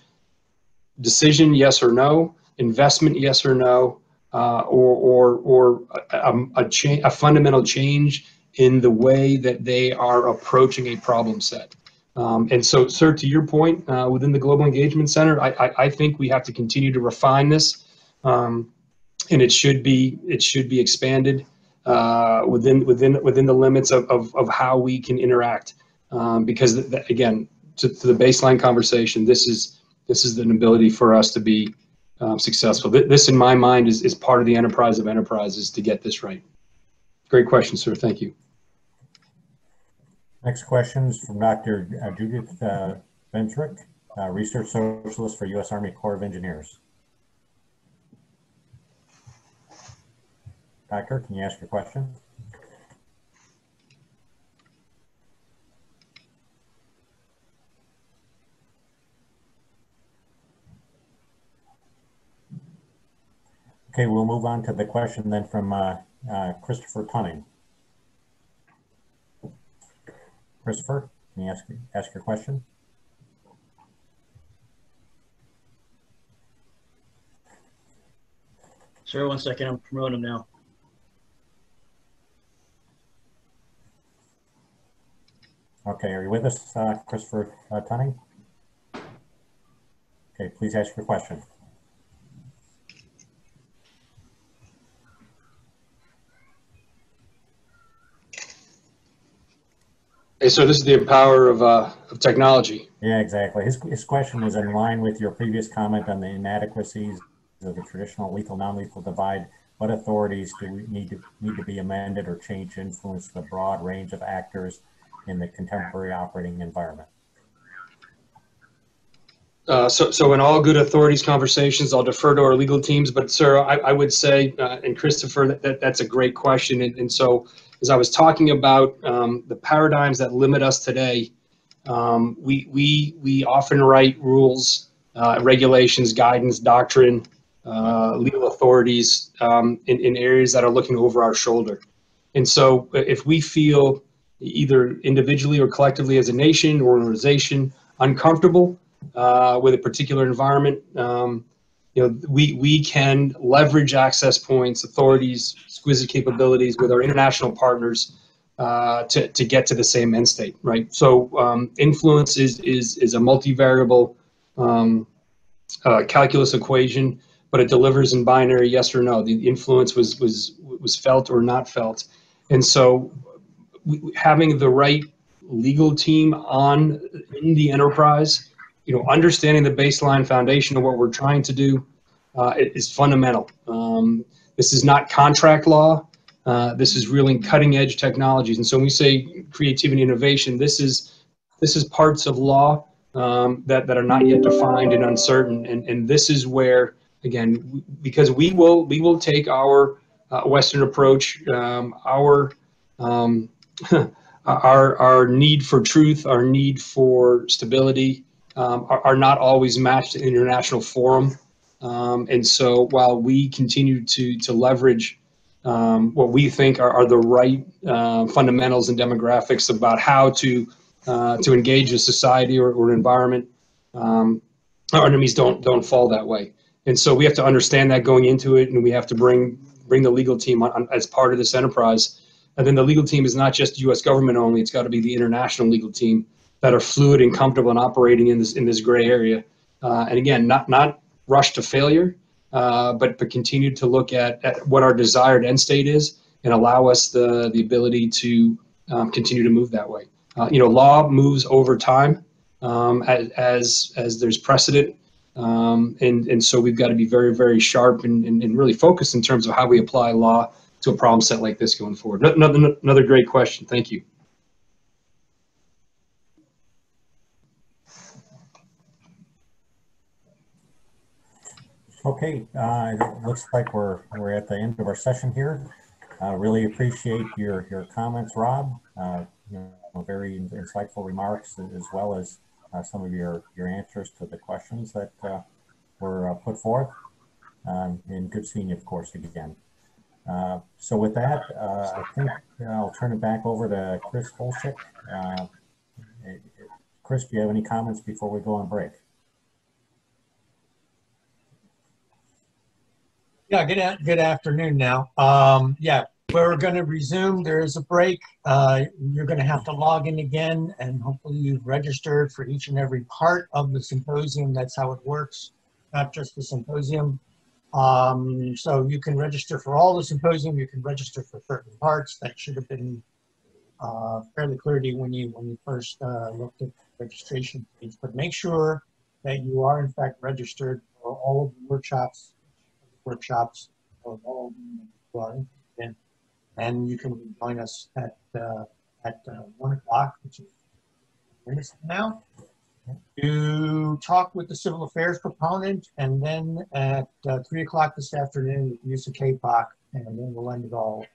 decision yes or no, investment yes or no, or a fundamental change in the way that they are approaching a problem set. And so, sir, to your point, within the Global Engagement Center, I think we have to continue to refine this, and it should be expanded within the limits of how we can interact. Because again, to the baseline conversation, this is an ability for us to be successful. This, in my mind, is part of the enterprise of enterprises to get this right. Great question, sir. Thank you. Next question is from Dr. Judith Bentrick, Research Socialist for U.S. Army Corps of Engineers. Doctor, can you ask your question? Okay, we'll move on to the question then from Christopher Tunning. Christopher, can you ask your question? Sir, 1 second, I'm promoting him now. Okay, are you with us, Christopher Tunning? Okay, please ask your question. Hey, so this is the power of technology. Yeah, exactly. His question was in line with your previous comment on the inadequacies of the traditional lethal-non-lethal divide. What authorities do we need to be amended or changed to influence the broad range of actors in the contemporary operating environment? So in all good authorities conversations, I'll defer to our legal teams. But sir, I would say, and Christopher, that's a great question. And so as I was talking about the paradigms that limit us today, we often write rules, regulations, guidance, doctrine legal authorities in areas that are looking over our shoulder. And so if we feel either individually or collectively as a nation or organization uncomfortable with a particular environment, we can leverage access points, authorities, exquisite capabilities with our international partners to get to the same end state, right? So influence is a multivariable calculus equation, but it delivers in binary yes or no. The influence was felt or not felt. And so having the right legal team in the enterprise, understanding the baseline foundation of what we're trying to do is fundamental. This is not contract law. This is really cutting edge technologies. And so when we say creativity and innovation, this is parts of law that are not yet defined and uncertain. And this is where, again, because we will take our Western approach, our need for truth, our need for stability are not always matched in international forum. And so while we continue to leverage what we think are the right fundamentals and demographics about how to engage a society or an environment, our enemies don't fall that way. And so we have to understand that going into it, and we have to bring the legal team on as part of this enterprise. And then the legal team is not just U.S. government only; it's got to be the international legal team that are fluid and comfortable in operating in this gray area. And again, not rush to failure, but continue to look at what our desired end state is and allow us the ability to continue to move that way. Law moves over time as there's precedent. And so we've got to be very, very sharp and really focused in terms of how we apply law to a problem set like this going forward. Another great question. Thank you. Okay, it looks like we're at the end of our session here. Really appreciate your comments, Rob. Very insightful remarks, as well as some of your answers to the questions that were put forth. And good seeing you, of course, again. So with that, I think I'll turn it back over to Chris Holshek. Chris, do you have any comments before we go on break? Yeah, good afternoon now. Yeah, we're going to resume. There is a break. You're going to have to log in again, and hopefully you've registered for each and every part of the symposium. That's how it works, not just the symposium. So you can register for all the symposium. You can register for certain parts. That should have been fairly clear to you when you first looked at the registration page. But make sure that you are in fact registered for all of the workshops of all of them who are interested in. And you can join us at 1 o'clock, which is minutes from now, to talk with the civil affairs proponent, and then at 3 o'clock this afternoon with USACAPOC, and then we'll end it all